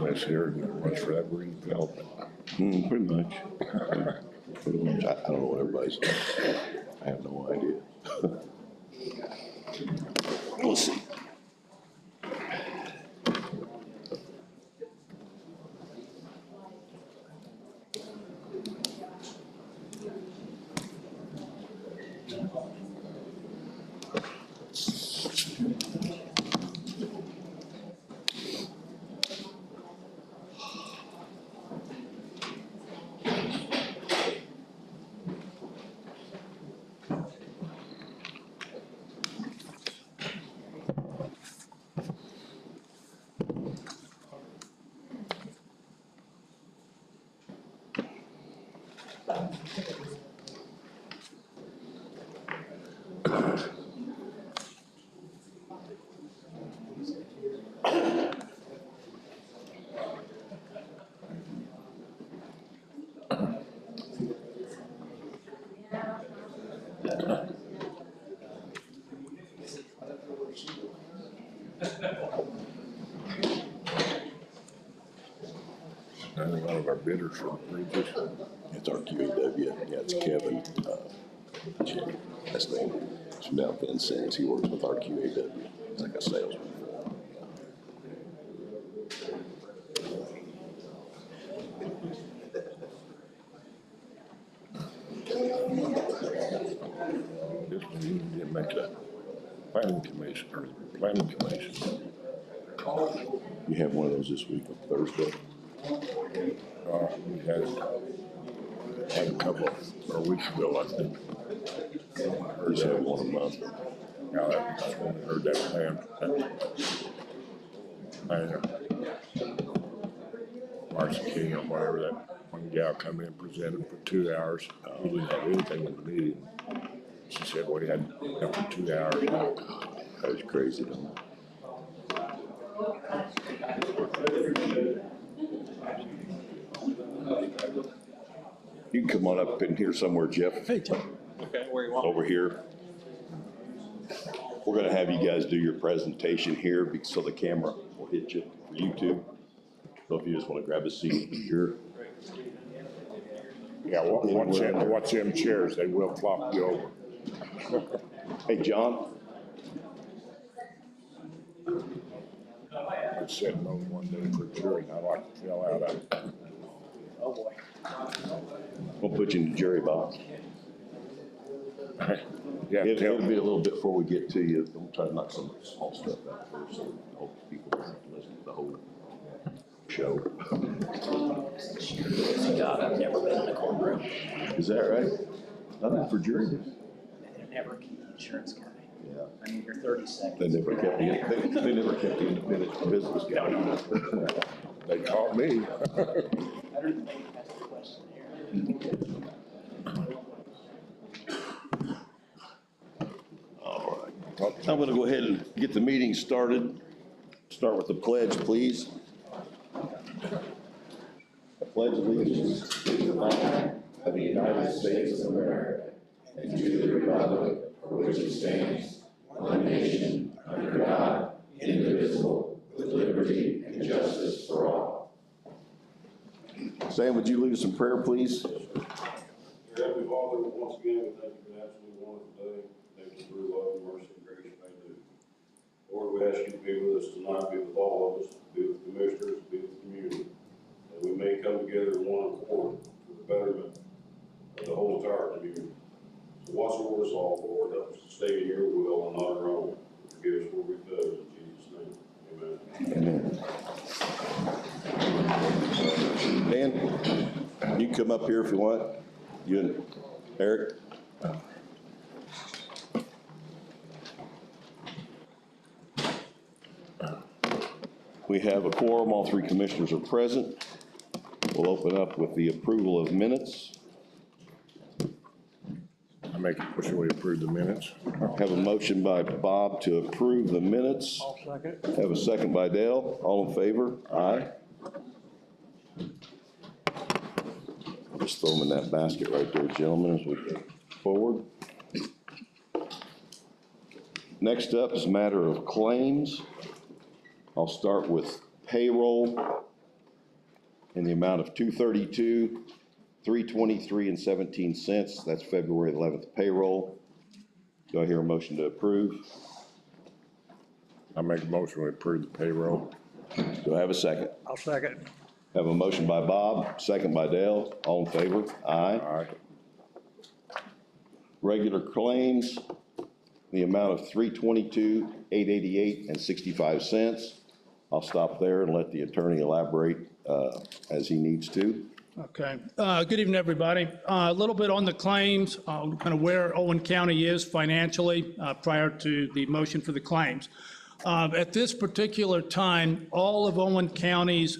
process here and much for that redevelopment. Pretty much. Pretty much. I don't know what everybody's doing. I have no idea. We'll see. Another one of our bidders for bridges. It's our QAW. Yeah, it's Kevin. That's name. It's from down Vincennes. He works with our QAW. He's like a salesman. This one you didn't make a planning commission or planning commission. You have one of those this week on Thursday. We had a couple of weeks ago, I think. Or just have one a month. Now that I heard that plan. Marcy King or whatever, that one gal come in and presented for 2 hours. We didn't have anything in the meeting. She said, well, we had up for 2 hours. That was crazy, though. You can come on up in here somewhere, Jeff. Hey, Jeff. Okay, where you want? Over here. We're gonna have you guys do your presentation here so the camera will hit you for YouTube. So if you just wanna grab a seat here. Yeah, watch them chairs, they will flop you over. Hey, John. I said no one day for jury, and I like to fill out of it. Oh, boy. We'll put you in the jury box. Yeah, It'll be a little bit before we get to you. We'll try to knock some small stuff out first. So I hope people listen to the whole show. God, I've never been in a courtroom. Is that right? Nothing for jury? They never keep the insurance guy. Yeah. I mean, you're 30 seconds. They never kept they never kept the independent business guy. They caught me. Better than they ask the question here. All right. I'm going to go ahead and get the meeting started. Start with the pledge, please. I pledge allegiance to the flag of the United States of America and to the republic for which it stands, one nation, under God, indivisible, with liberty and justice for all. Sam, would you lead us in prayer, please? Heavenly Father, once again, we thank you for an absolutely wonderful day. Thank you for your love and mercy and grace you may do. Lord, we ask you to be with us tonight, be with all of us, be with the commissioners, be with the community, that we may come together in one accord for the betterment of the whole entire community. So watch over us all, Lord, help us to stay in your will and not our own. Forgive us where we've done, in Jesus' name, amen. Amen. Dan, you can come up here if you want. You and Eric. We have a quorum. All three commissioners are present. We'll open up with the approval of minutes. I make a motion we approve the minutes. Have a motion by Bob to approve the minutes. I'll second. Have a second by Dale. All in favor? Aye. I'll just throw them in that basket right there, gentlemen, as we go forward. Next up is a matter of claims. I'll start with payroll. in the amount of $232,323.17. That's February 11th payroll. Do I hear a motion to approve? I make a motion to approve the payroll. Do I have a second? I'll second. Have a motion by Bob, second by Dale. All in favor? Aye. Aye. Regular claims, the amount of $322,888.65. I'll stop there and let the attorney elaborate as he needs to. Okay. Good evening, everybody. A little bit on the claims, kind of where Owen County is financially prior to the motion for the claims. At this particular time, all of Owen County's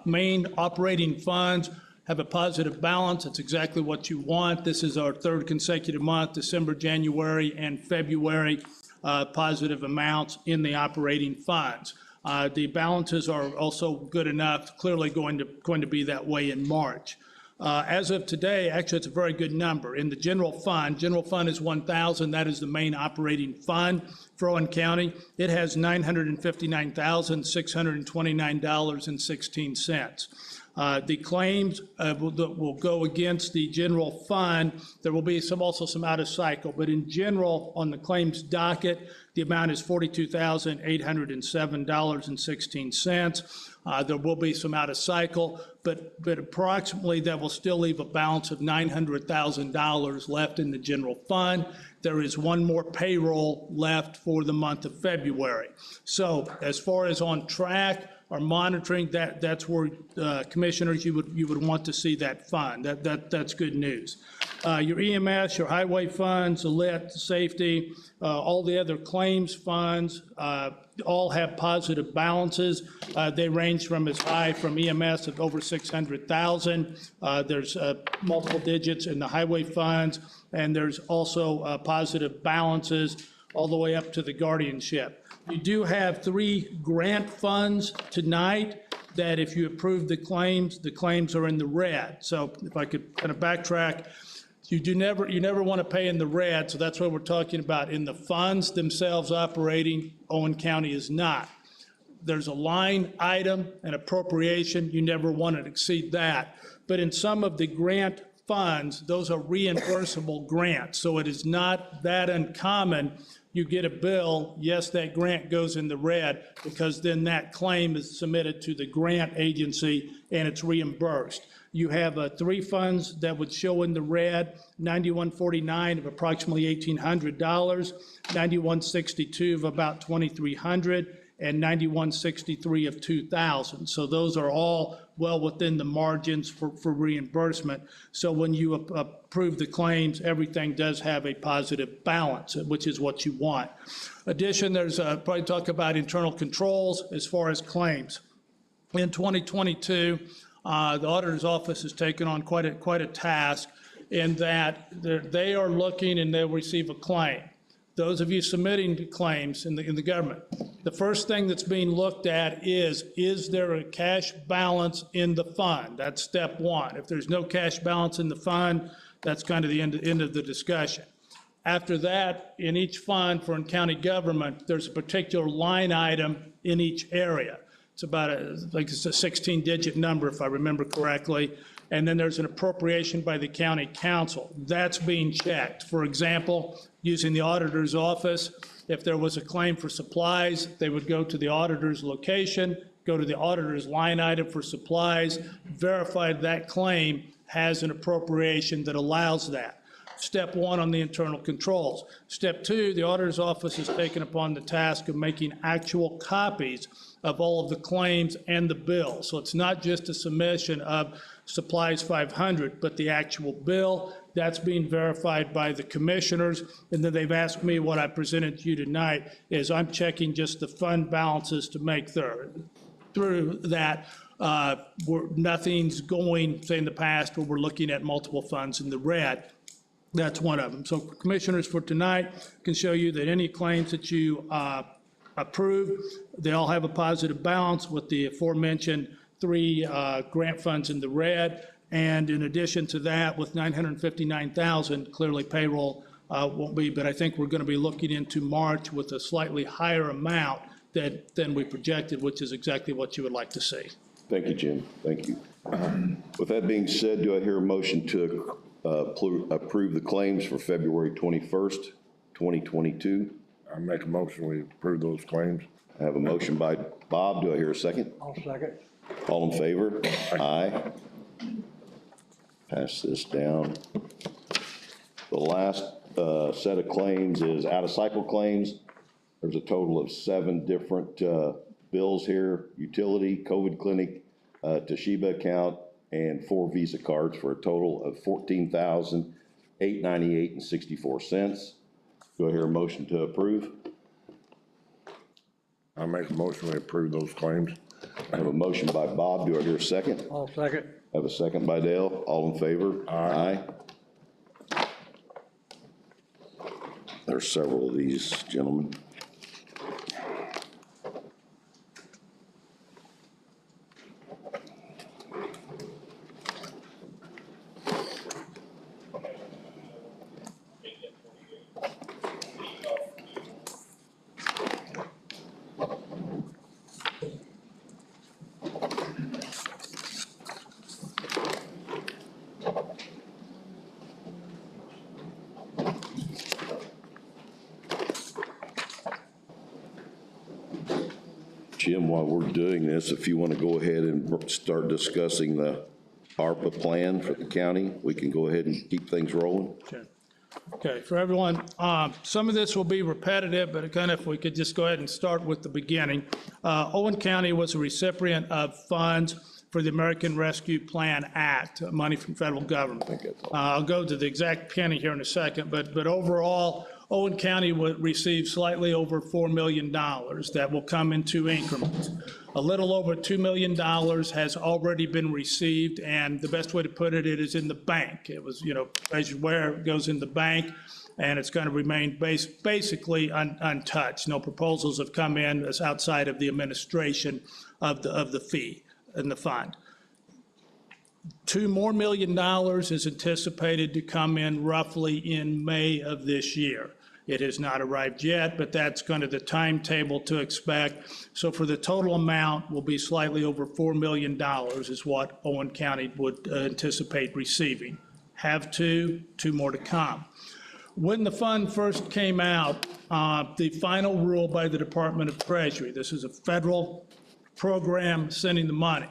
main operating funds have a positive balance. It's exactly what you want. This is our third consecutive month, December, January, and February, positive amounts in the operating funds. The balances are also good enough, clearly going to be that way in March. As of today, actually, it's a very good number. In the general fund is 1,000. That is the main operating fund for Owen County. It has $959,629.16. The claims that will go against the general fund, there will be also some out of cycle, but in general, on the claims docket, the amount is $42,807.16. There will be some out of cycle, but approximately that will still leave a balance of $900,000 left in the general fund. There is one more payroll left for the month of February. So as far as on track, or monitoring, that's where commissioners, you would want to see that fund. That's good news. Your EMS, your highway funds, the lit, safety, all the other claims funds, all have positive balances. They range from as high from EMS of over 600,000. There's multiple digits in the highway funds, and there's also positive balances all the way up to the guardianship. You do have 3 grant funds tonight that if you approve the claims are in the red. So if I could kind of backtrack, you never want to pay in the red, so that's what we're talking about. In the funds themselves operating, Owen County is not. There's a line item, an appropriation, you never want to exceed that. But in some of the grant funds, those are reimbursable grants, so it is not that uncommon. You get a bill, yes, that grant goes in the red, because then that claim is submitted to the grant agency and it's reimbursed. You have 3 funds that would show in the red, 9149 of approximately $1,800, 9162 of about $2,300, and 9163 of $2,000. So those are all well within the margins for reimbursement. So when you approve the claims, everything does have a positive balance, which is what you want. Addition, there's probably talk about internal controls as far as claims. In 2022, the auditor's office has taken on quite a task in that they are looking and they'll receive a claim. Those of you submitting claims in the government, the first thing that's being looked at is there a cash balance in the fund? That's step one. If there's no cash balance in the fund, that's kind of the end of the discussion. After that, in each fund for county government, there's a particular line item in each area. It's about like it's a 16-digit number, if I remember correctly. And then there's an appropriation by the county council. That's being checked. For example, using the auditor's office, if there was a claim for supplies, they would go to the auditor's location, go to the auditor's line item for supplies, verify that claim has an appropriation that allows that. Step one on the internal controls. Step two, the auditor's office has taken upon the task of making actual copies of all of the claims and the bill. So it's not just a submission of supplies 500, but the actual bill. That's being verified by the commissioners. And then they've asked me what I presented to you tonight is I'm checking just the fund balances to make through that. Nothing's going, say in the past, where we're looking at multiple funds in the red. That's one of them. So commissioners for tonight can show you that any claims that you approve, they all have a positive balance with the aforementioned 3 grant funds in the red. And in addition to that, with $959,000, clearly payroll won't be, but I think we're going to be looking into March with a slightly higher amount than we projected, which is exactly what you would like to see. Thank you, Jim. Thank you. With that being said, do I hear a motion to approve the claims for February 21st, 2022? I make a motion, we approve those claims. I have a motion by Bob. Do I hear a second? I'll second. All in favor? Aye. Pass this down. The last set of claims is out-of-cycle claims. There's a total of 7 different bills here: utility, COVID clinic, Toshiba account, and 4 Visa cards for a total of $14,898.64. Do I hear a motion to approve? I make a motion, we approve those claims. I have a motion by Bob. Do I hear a second? I'll second. I have a second by Dale. All in favor? Aye. There's several of these, gentlemen. Jim, while we're doing this, if you want to go ahead and start discussing the ARPA plan for the county, we can go ahead and keep things rolling. Okay, for everyone, some of this will be repetitive, but kind of if we could just go ahead and start with the beginning. Owen County was a recipient of funds for the American Rescue Plan Act, money from federal government. I'll go to the exact penny here in a second, but overall, Owen County would receive slightly over $4 million that will come in 2 increments. A little over $2 million has already been received, and the best way to put it, it is in the bank. It was, as you aware, it goes in the bank, and it's going to remain basically untouched. No proposals have come in that's outside of the administration of the fee and the fund. $2 more million is anticipated to come in roughly in May of this year. It has not arrived yet, but that's kind of the timetable to expect. So for the total amount will be slightly over $4 million is what Owen County would anticipate receiving. Have 2 more to come. When the fund first came out, the final rule by the Department of Treasury, this is a federal program sending the money.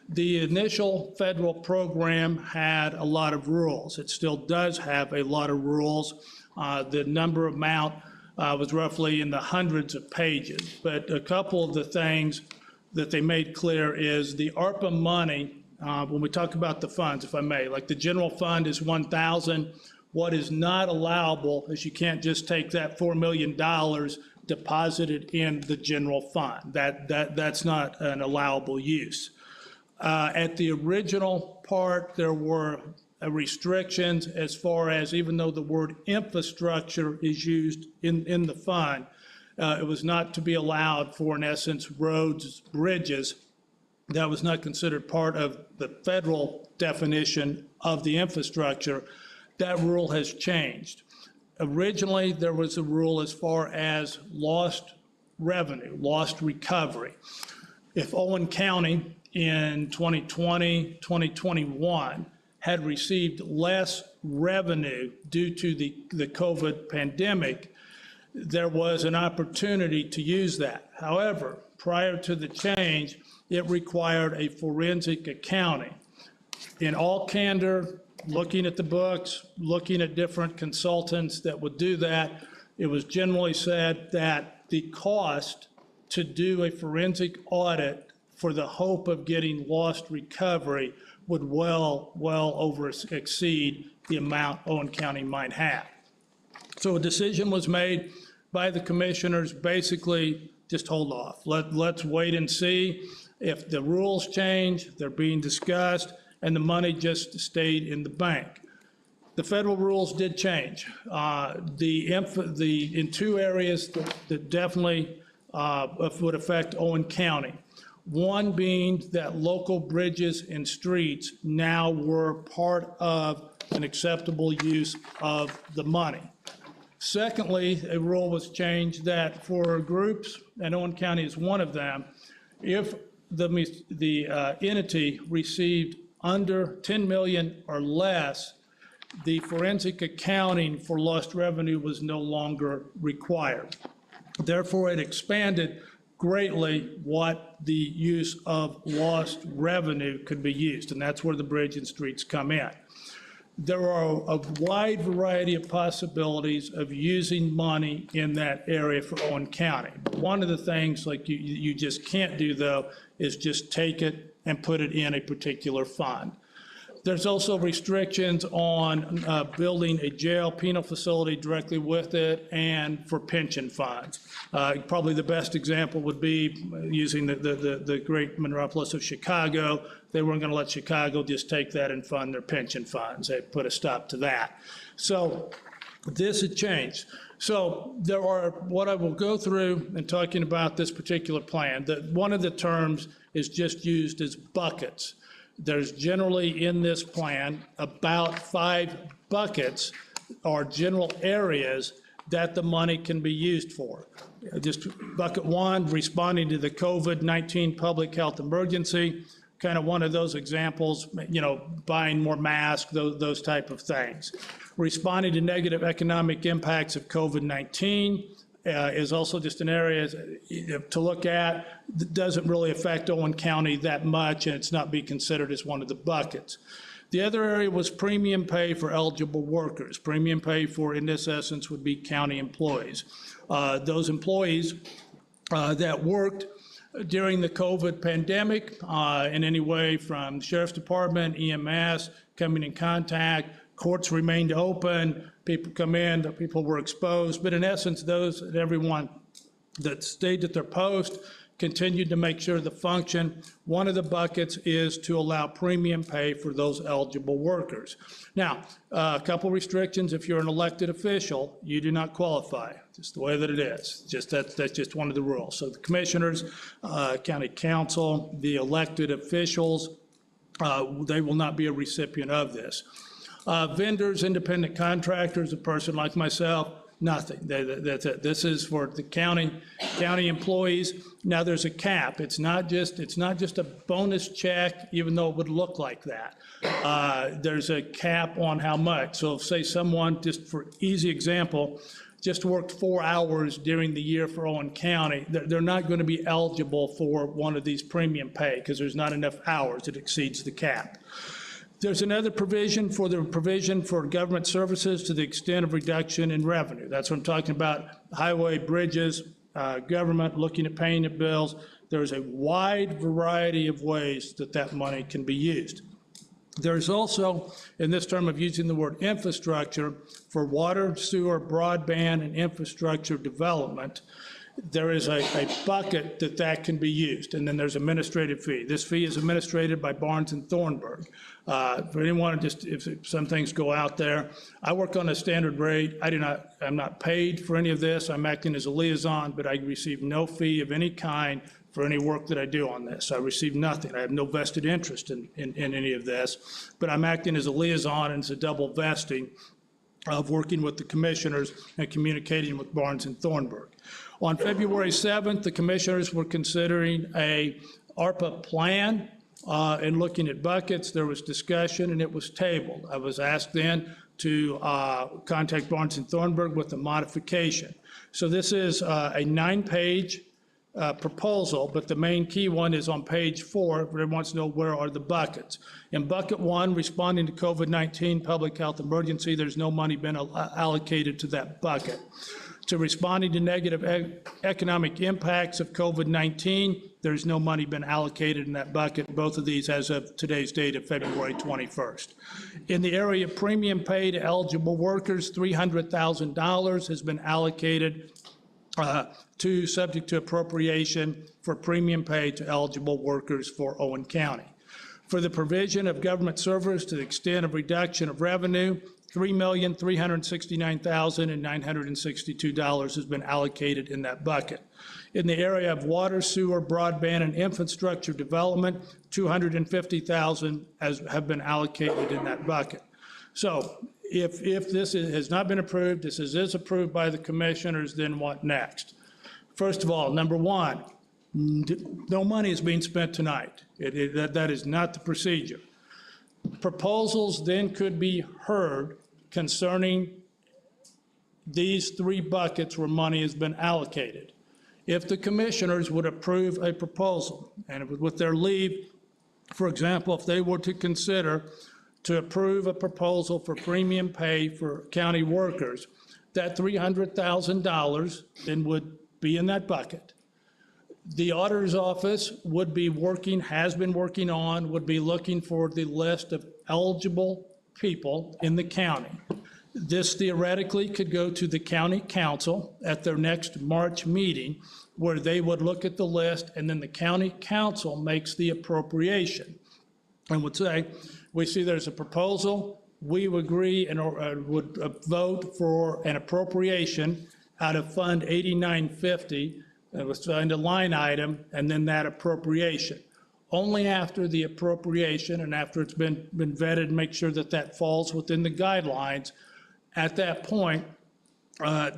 The initial federal program had a lot of rules. It still does have a lot of rules. The number amount was roughly in the hundreds of pages. But a couple of the things that they made clear is the ARPA money, when we talk about the funds, if I may, like the general fund is $1,000. What is not allowable is you can't just take that $4 million, deposit it in the general fund. That's not an allowable use. At the original part, there were restrictions as far as, even though the word infrastructure is used in the fund, it was not to be allowed for, in essence, roads, bridges. That was not considered part of the federal definition of the infrastructure. That rule has changed. Originally, there was a rule as far as lost revenue, lost recovery. If Owen County in 2020, 2021 had received less revenue due to the COVID pandemic, there was an opportunity to use that. However, prior to the change, it required a forensic accounting. In all candor, looking at the books, looking at different consultants that would do that, it was generally said that the cost to do a forensic audit for the hope of getting lost recovery would well exceed the amount Owen County might have. So a decision was made by the commissioners, basically just hold off. Let's wait and see if the rules change, they're being discussed, and the money just stayed in the bank. The federal rules did change. In 2 areas that definitely would affect Owen County. One being that local bridges and streets now were part of an acceptable use of the money. Secondly, a rule was changed that for groups, and Owen County is one of them, if the entity received under 10 million or less, the forensic accounting for lost revenue was no longer required. Therefore, it expanded greatly what the use of lost revenue could be used, and that's where the bridge and streets come in. There are a wide variety of possibilities of using money in that area for Owen County. One of the things like you just can't do, though, is just take it and put it in a particular fund. There's also restrictions on building a jail, penal facility directly with it, and for pension funds. Probably the best example would be using the great metropolis of Chicago. They weren't going to let Chicago just take that and fund their pension funds. They put a stop to that. So this had changed. So there are, what I will go through in talking about this particular plan, that one of the terms is just used as buckets. There's generally in this plan about 5 buckets or general areas that the money can be used for. Just bucket 1, responding to the COVID-19 public health emergency, kind of one of those examples, you know, buying more masks, those type of things. Responding to negative economic impacts of COVID-19 is also just an area to look at. That doesn't really affect Owen County that much, and it's not be considered as one of the buckets. The other area was premium pay for eligible workers. Premium pay for, in this essence, would be county employees. Those employees that worked during the COVID pandemic in any way from the Sheriff's Department, EMS, coming in contact, courts remained open, people come in, the people were exposed, but in essence, everyone that stayed at their post continued to make sure the function. One of the buckets is to allow premium pay for those eligible workers. Now, a couple restrictions. If you're an elected official, you do not qualify, just the way that it is. That's just one of the rules. So the commissioners, county council, the elected officials, they will not be a recipient of this. Vendors, independent contractors, a person like myself, nothing. That's it. This is for the county employees. Now there's a cap. It's not just a bonus check, even though it would look like that. There's a cap on how much. So if, say, someone, just for easy example, just worked 4 hours during the year for Owen County, they're not going to be eligible for one of these premium pay because there's not enough hours. It exceeds the cap. There's another provision for government services to the extent of reduction in revenue. That's what I'm talking about, highway, bridges, government, looking at paying the bills. There's a wide variety of ways that money can be used. There's also, in this term of using the word infrastructure, for water, sewer, broadband, and infrastructure development, there is a bucket that can be used, and then there's administrative fee. This fee is administrated by Barnes and Thornburg. For anyone, just if some things go out there, I work on a standard rate. I'm not paid for any of this. I'm acting as a liaison, but I receive no fee of any kind for any work that I do on this. I receive nothing. I have no vested interest in any of this, but I'm acting as a liaison, and it's a double vesting of working with the commissioners and communicating with Barnes and Thornburg. On February 7th, the commissioners were considering a ARPA plan and looking at buckets. There was discussion and it was tabled. I was asked then to contact Barnes and Thornburg with a modification. So this is a 9-page proposal, but the main key one is on page 4. Everyone wants to know where are the buckets. In bucket 1, responding to COVID-19 public health emergency, there's no money been allocated to that bucket. To responding to negative economic impacts of COVID-19, there's no money been allocated in that bucket, both of these as of today's date of February 21st. In the area of premium pay to eligible workers, $300,000 has been allocated subject to appropriation for premium pay to eligible workers for Owen County. For the provision of government service to the extent of reduction of revenue, $3,369,962 has been allocated in that bucket. In the area of water, sewer, broadband, and infrastructure development, $250,000 have been allocated in that bucket. So if this has not been approved, this is approved by the commissioners, then what next? First of all, number one, No money is being spent tonight. That is not the procedure. Proposals then could be heard concerning these three buckets where money has been allocated. If the commissioners would approve a proposal, and with their leave, for example, if they were to consider to approve a proposal for premium pay for county workers, that $300,000 then would be in that bucket. The auditor's office would be working, has been working on, would be looking for the list of eligible people in the county. This theoretically could go to the county council at their next March meeting, where they would look at the list, and then the county council makes the appropriation and would say, we see there's a proposal, we would agree and would vote for an appropriation out of Fund 8950, it was assigned a line item, and then that appropriation. Only after the appropriation and after it's been vetted, make sure that that falls within the guidelines, at that point,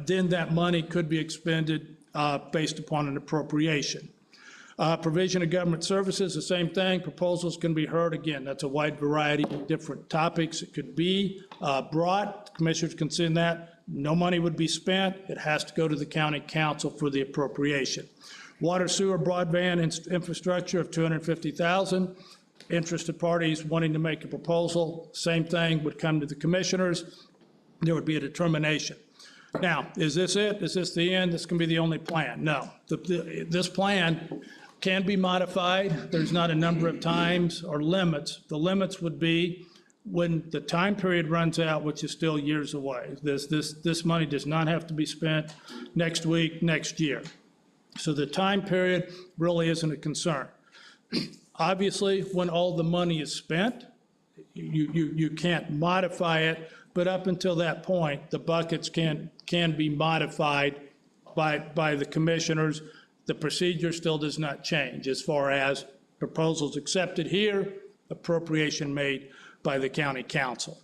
then that money could be expended based upon an appropriation. Provision of government services, the same thing. Proposals can be heard. Again, that's a wide variety of different topics. It could be brought. Commissioners can send that. No money would be spent. It has to go to the county council for the appropriation. Water, sewer, broadband infrastructure of $250,000. Interested parties wanting to make a proposal, same thing, would come to the commissioners. There would be a determination. Now, is this it? Is this the end? This can be the only plan? No. This plan can be modified. There's not a number of times or limits. The limits would be when the time period runs out, which is still years away. This money does not have to be spent next week, next year. So the time period really isn't a concern. Obviously, when all the money is spent, you can't modify it, but up until that point, the buckets can be modified by the commissioners. The procedure still does not change as far as proposals accepted here, appropriation made by the county council.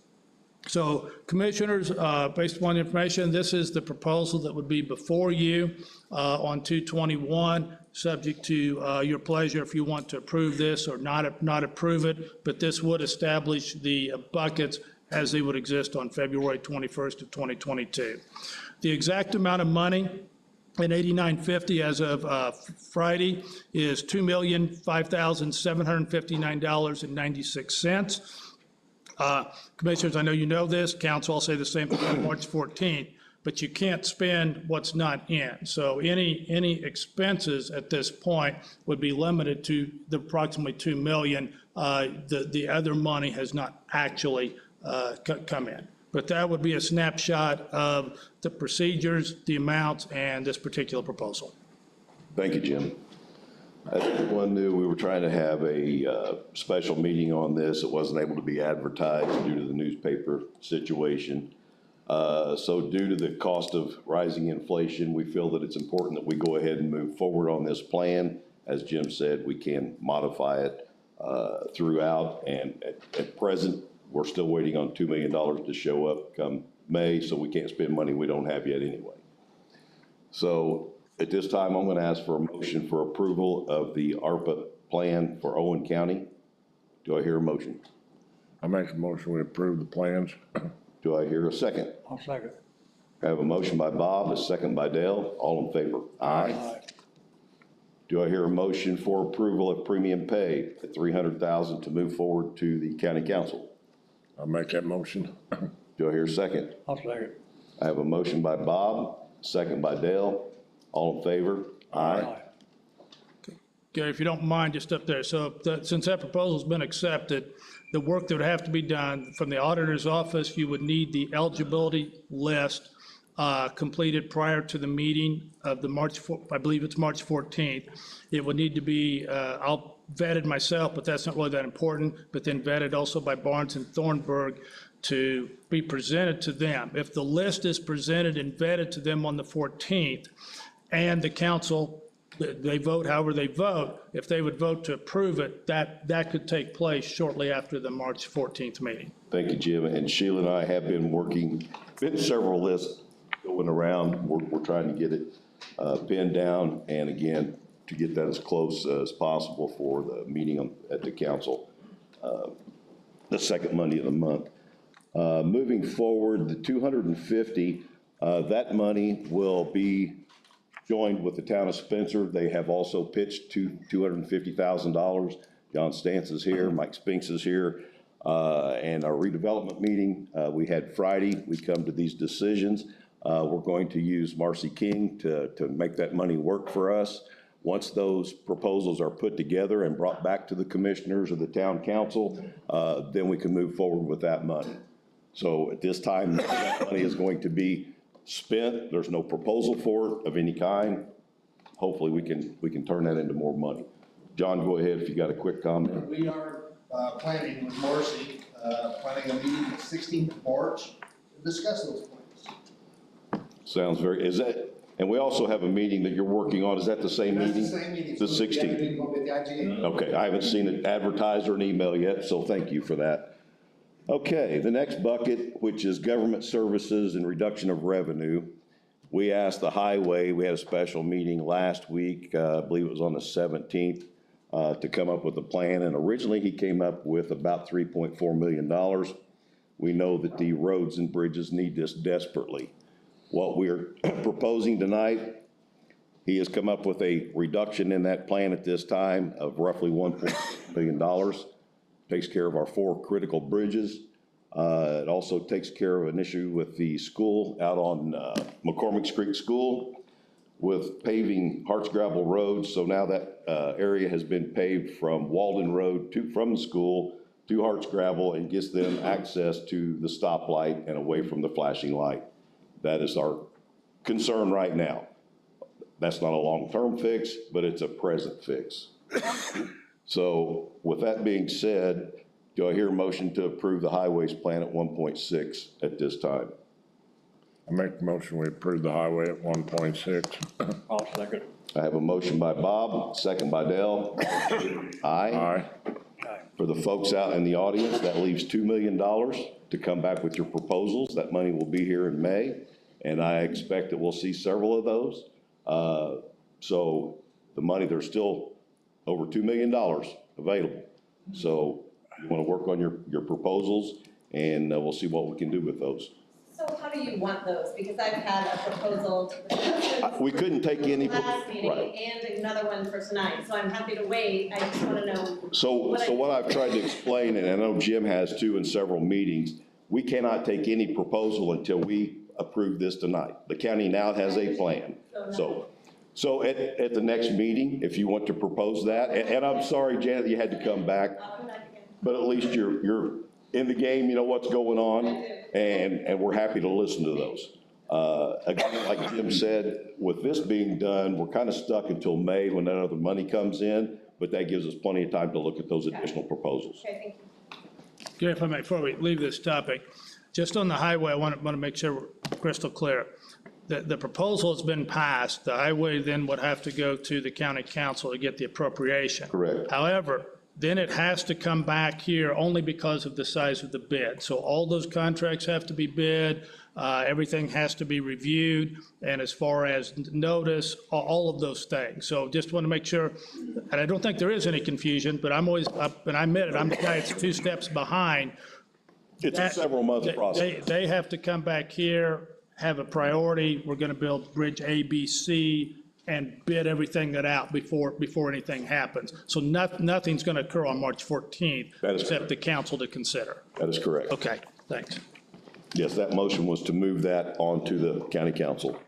So commissioners, based upon the information, this is the proposal that would be before you on 221, subject to your pleasure if you want to approve this or not approve it, but this would establish the buckets as they would exist on February 21st of 2022. The exact amount of money in 8950 as of Friday is $2,005,759.96. Commissioners, I know you know this, council, I'll say the same thing on March 14th, but you can't spend what's not in. So any expenses at this point would be limited to the approximately $2 million. The other money has not actually come in. But that would be a snapshot of the procedures, the amounts, and this particular proposal. Thank you, Jim. As everyone knew, we were trying to have a special meeting on this. It wasn't able to be advertised due to the newspaper situation. So due to the cost of rising inflation, we feel that it's important that we go ahead and move forward on this plan. As Jim said, we can modify it throughout, and at present, we're still waiting on $2 million to show up come May, so we can't spend money we don't have yet anyway. So at this time, I'm going to ask for a motion for approval of the ARPA plan for Owen County. Do I hear a motion? I make a motion we approve the plans. Do I hear a second? I'll second. I have a motion by Bob, a second by Dale. All in favor? Aye. Do I hear a motion for approval of premium pay at $300,000 to move forward to the county council? I'll make that motion. Do I hear a second? I'll second. I have a motion by Bob, second by Dale. All in favor? Aye. Gary, if you don't mind, just up there. So since that proposal's been accepted, the work that would have to be done from the auditor's office, you would need the eligibility list completed prior to the meeting of the I believe it's March 14th. It would need to be, I'll vet it myself, but that's not really that important, but then vetted also by Barnes and Thornburg to be presented to them. If the list is presented and vetted to them on the 14th, and the council, they vote however they vote, if they would vote to approve it, that could take place shortly after the March 14th meeting. Thank you, Jim. And Sheila and I have been working, been several lists going around. We're trying to get it pinned down. And again, to get that as close as possible for the meeting at the council, the second Monday of the month. Moving forward, the 250, that money will be joined with the town of Spencer. They have also pitched $250,000. John Stantz is here, Mike Spinks is here, and our redevelopment meeting we had Friday. We come to these decisions. We're going to use Marcy King to make that money work for us. Once those proposals are put together and brought back to the commissioners or the town council, then we can move forward with that money. So at this time, that money is going to be spent. There's no proposal for it of any kind. Hopefully we can turn that into more money. John, go ahead if you got a quick comment. We are planning with Marcy, planning a meeting the 16th of March to discuss those plans. Sounds very, is that, and we also have a meeting that you're working on. Is that the same meeting? That's the same meeting. The So we have a 16th. meeting with the IGA. Okay, I haven't seen it advertised or an email yet, so thank you for that. Okay, the next bucket, which is government services and reduction of revenue. We asked the highway, we had a special meeting last week, I believe it was on the 17th, to come up with a plan, and originally he came up with about $3.4 million. We know that the roads and bridges need this desperately. What we're proposing tonight, he has come up with a reduction in that plan at this time of roughly $1.6 million. Takes care of our 4 critical bridges. It also takes care of an issue with the school out on McCormick Street School with paving Hartsgravel Road. So now that area has been paved from Walden Road from the school to Hartsgravel and gets them access to the stoplight and away from the flashing light. That is our concern right now. That's not a long-term fix, but it's a present fix. So with that being said, do I hear a motion to approve the highways plan at 1.6 at this time? I make the motion, we approve the highway at 1.6. I'll second. I have a motion by Bob, second by Dale. Aye. Aye. For the folks out in the audience, that leaves $2 million to come back with your proposals. That money will be here in May, and I expect that we'll see several of those. So the money, there's still over $2 million available. So you want to work on your proposals, and we'll see what we can do with those. So how do you want those? Because I've had a proposal to the We couldn't take any. last meeting Right. and another one for tonight, so I'm happy to wait. I just want to know. So what I've tried to explain, and I know Jim has too in several meetings, we cannot take any proposal until we approve this tonight. The county now has a plan. So at the next meeting, if you want to propose that, and I'm sorry, Janet, you had to come back, I'll come back again. but at least you're in the game, you know what's going on, and we're happy to listen to those. Again, like Jim said, with this being done, we're kind of stuck until May when that other money comes in, but that gives us plenty of time to look at those additional proposals. Okay, thank you. Gary, if I may, before we leave this topic, just on the highway, I want to make sure we're crystal clear. The proposal has been passed. The highway then would have to go to the county council to get the appropriation. Correct. However, then it has to come back here only because of the size of the bid. So all those contracts have to be bid, everything has to be reviewed, and as far as notice, all of those things. So just want to make sure, and I don't think there is any confusion, but I'm always, and I admit it, I'm the guy that's 2 steps behind. It's a several month process. They have to come back here, have a priority, we're gonna build bridge A, B, C, and bid everything that out before anything happens. So nothing's gonna occur on March 14th, That is except the council to consider. That is correct. Okay, thanks. Yes, that motion was to move that on to the county council.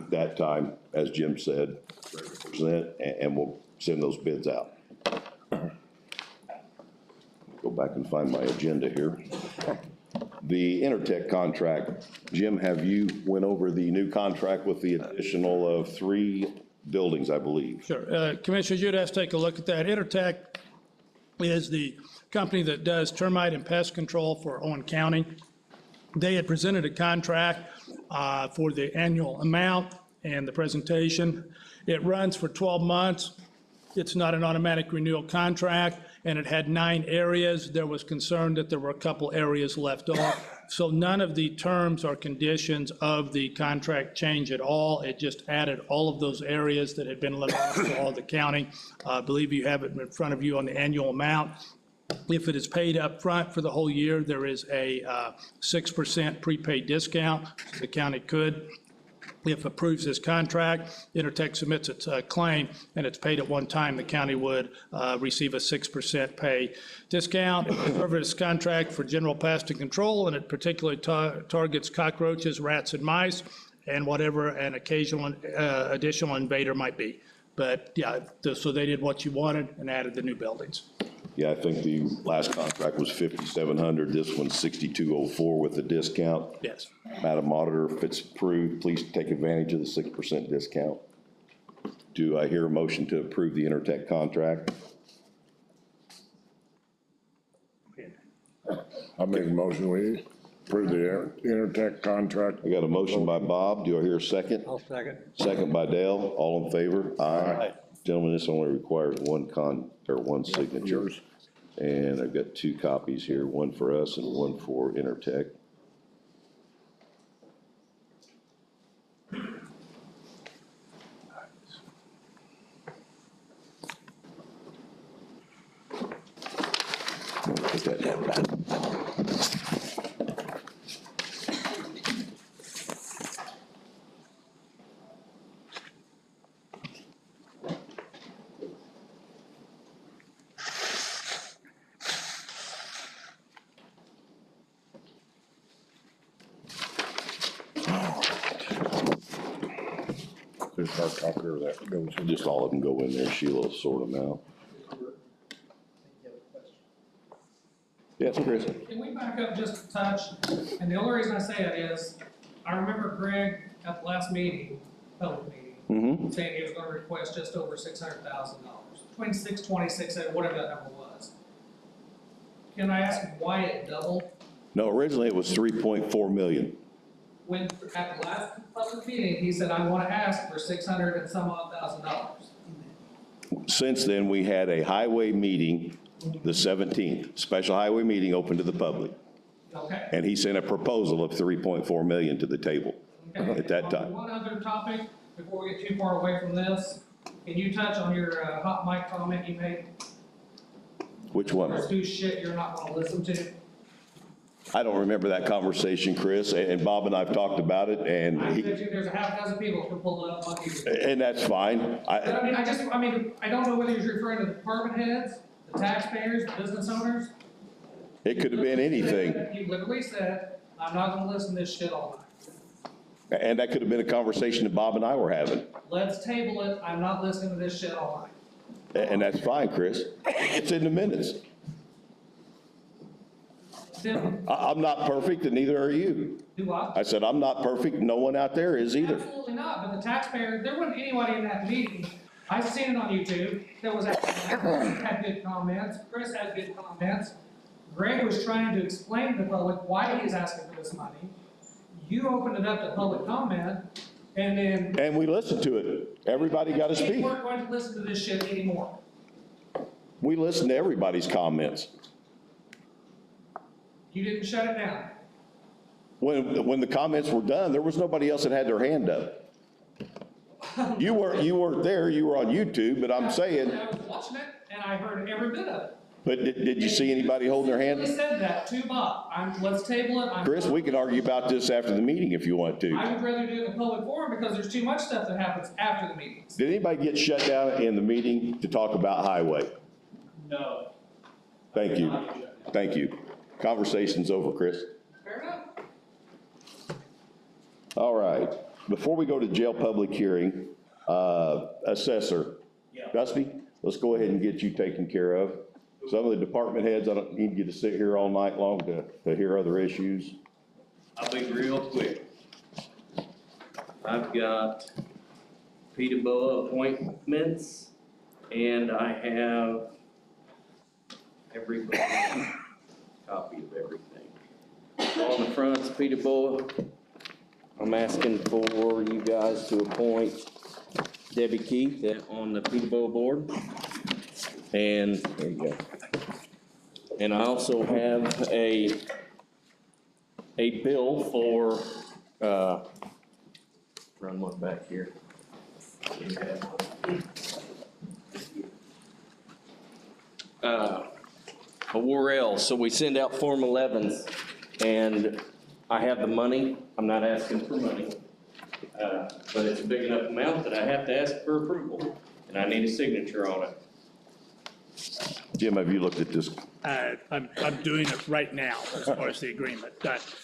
That time, as Jim said, and we'll send those bids out. Go back and find my agenda here. The Intertech contract, Jim, have you went over the new contract with the additional of 3 buildings, I believe? Sure. Commissioners, you'd have to take a look at that. Intertech is the company that does termite and pest control for Owen County. They had presented a contract for the annual amount and the presentation. It runs for 12 months. It's not an automatic renewal contract, and it had 9 areas. There was concern that there were a couple areas left off. So none of the terms or conditions of the contract change at all. It just added all of those areas that had been limited to all the county. I believe you have it in front of you on the annual amount. If it is paid up front for the whole year, there is a 6% prepaid discount. The county could, if approves this contract, Intertech submits its claim, and it's paid at one time, the county would receive a 6% pay discount. However, this contract for general pest and control, and it particularly targets cockroaches, rats, and mice, and whatever an occasional additional invader might be. But yeah, so they did what you wanted and added the new buildings. Yeah, I think the last contract was 5,700, this one's 6,204 with the discount. Yes. Madam Auditor, if it's approved, please take advantage of the 6% discount. Do I hear a motion to approve the Intertech contract? I make a motion, we approve the Intertech contract. I got a motion by Bob, do I hear a second? I'll second. Second by Dale, all in favor? Aye. Gentlemen, this only requires one signature. Yours. And I've got 2 copies here, one for us and one for Intertech. Put that down back. There's our copy of that goes in. Just all of them go in there, Sheila will sort them out. Yes, Chris? Can we back up just a touch? And the only reason I say it is, I remember Greg at the last meeting, public meeting, saying he was gonna request just over $600,000, between 626 and whatever that number was. Can I ask why it doubled? No, originally it was 3.4 million. When, at the last public meeting, he said, I wanna ask for $600 and some odd $1,000. Since then, we had a highway meeting, the 17th, special highway meeting open to the public. Okay. And he sent a proposal of 3.4 million to the table Okay. at that time. One other topic, before we get too far away from this, can you touch on your hot mic comment you made? Which one? There's whose shit you're not gonna listen to. I don't remember that conversation, Chris, and Bob and I've talked about it, and I bet you there's a half dozen people who can pull it up on you. and that's fine. But I mean, I don't know whether you're referring to the department heads, the taxpayers, the business owners. It could have been anything, You literally said, I'm not gonna listen to this shit all night. and that could have been a conversation that Bob and I were having, Let's table it, I'm not listening to this shit all night. and that's fine, Chris. It's in the minutes. Then, I'm not perfect, and neither are you. do I? I said, I'm not perfect, no one out there is either. Absolutely not, but the taxpayer, there wasn't anybody in that meeting, I seen it on YouTube, there was, had good comments, Chris had good comments. Greg was trying to explain to the public why he's asking for this money. You opened it up to public comment, and then. And we listened to it. Everybody got to We speak. weren't going to listen to this shit anymore. We listened to everybody's comments. You didn't shut it down. When the comments were done, there was nobody else that had their hand up. You weren't there, you were on YouTube, but I'm saying, I was watching it, and I heard every bit of it. but did you see anybody holding their He hand? said that to Bob, let's table it. Chris, we can argue about this after the meeting if you want to. I would rather do it in a public forum because there's too much stuff that happens after the meetings. Did anybody get shut down in the meeting to talk about highway? No. Thank you. Thank you. Conversation's over, Chris. Fair enough. All right. Before we go to jail public hearing, assessor. Dusty, let's go ahead and get you taken care of. Some of the department heads, I don't need you to sit here all night long to hear other issues. I'll be real quick. I've got Peterborough appointments, and I have everybody, copy of everything. On the front's Peterborough. I'm asking for you guys to appoint Debbie Keith on the Peterborough board. And there you go. And I also have a a bill for, run one back here. A War L, so we send out Form 11s, and I have the money, I'm not asking for money. But it's a big enough amount that I have to ask for approval, and I need a signature on it. Jim, have you looked at this? I'm doing it right now as far as the agreement.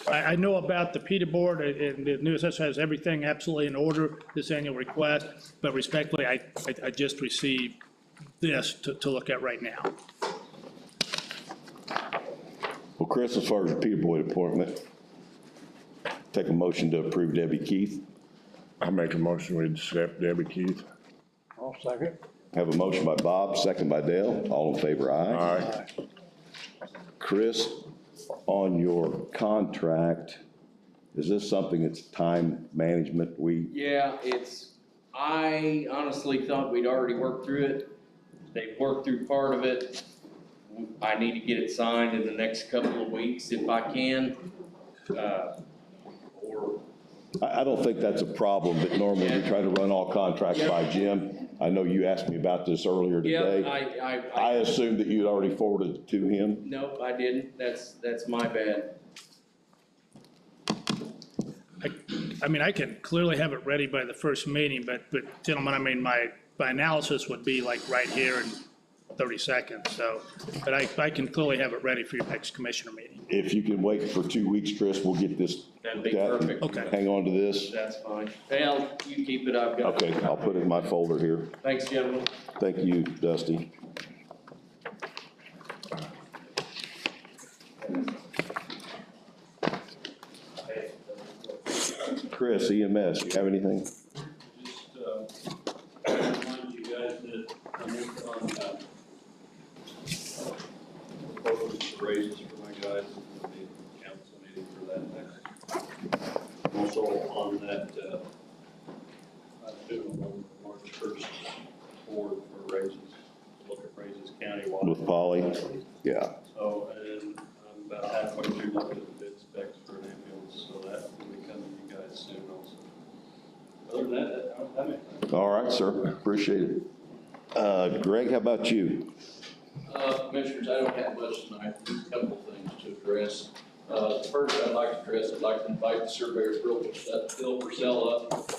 I know about the PETA board, and the new assessor has everything absolutely in order, this annual request, but respectfully, I just received this to look at right now. Well, Chris, as far as the Peter Boyd appointment, take a motion to approve Debbie Keith. I make a motion we accept Debbie Keith. I'll second. Have a motion by Bob, second by Dale. All in favor, aye. Aye. Chris, on your contract, is this something that's time management? Yeah, I honestly thought we'd already worked through it. They've worked through part of it. I need to get it signed in the next couple of weeks if I can. Or I don't think that's a problem, but normally we try to run all contracts by Jim. I know you asked me about this earlier today. I assumed that you'd already forwarded it to him. Nope, I didn't. That's my bad. I mean, I can clearly have it ready by the first meeting, but gentlemen, I mean, my analysis would be like right here in 30 seconds, so, but I can clearly have it ready for your next commissioner meeting. If you can wait for 2 weeks, Chris, we'll get this. That'd be perfect. Okay. Hang on to this. That's fine. Al, you keep it, I've got it. Okay, I'll put it in my folder here. Thanks, gentlemen. Thank you, Dusty. Chris, EMS, you have anything? Just, remind you guys that I'm working on, proposals for raises for my guys, and the council meeting for that next. Also on that, doing on March 1st board for raises, look at raises countywide. With Polly? Yeah. So, and I'm about halfway through looking at the bid specs for an ambulance, so that will be coming to you guys soon also. Other than that, All right, sir, appreciate it. Greg, how about you? Commissioners, I don't have much tonight, just a couple of things to address. First, I'd like to invite the surveyor, Bill Purcell up.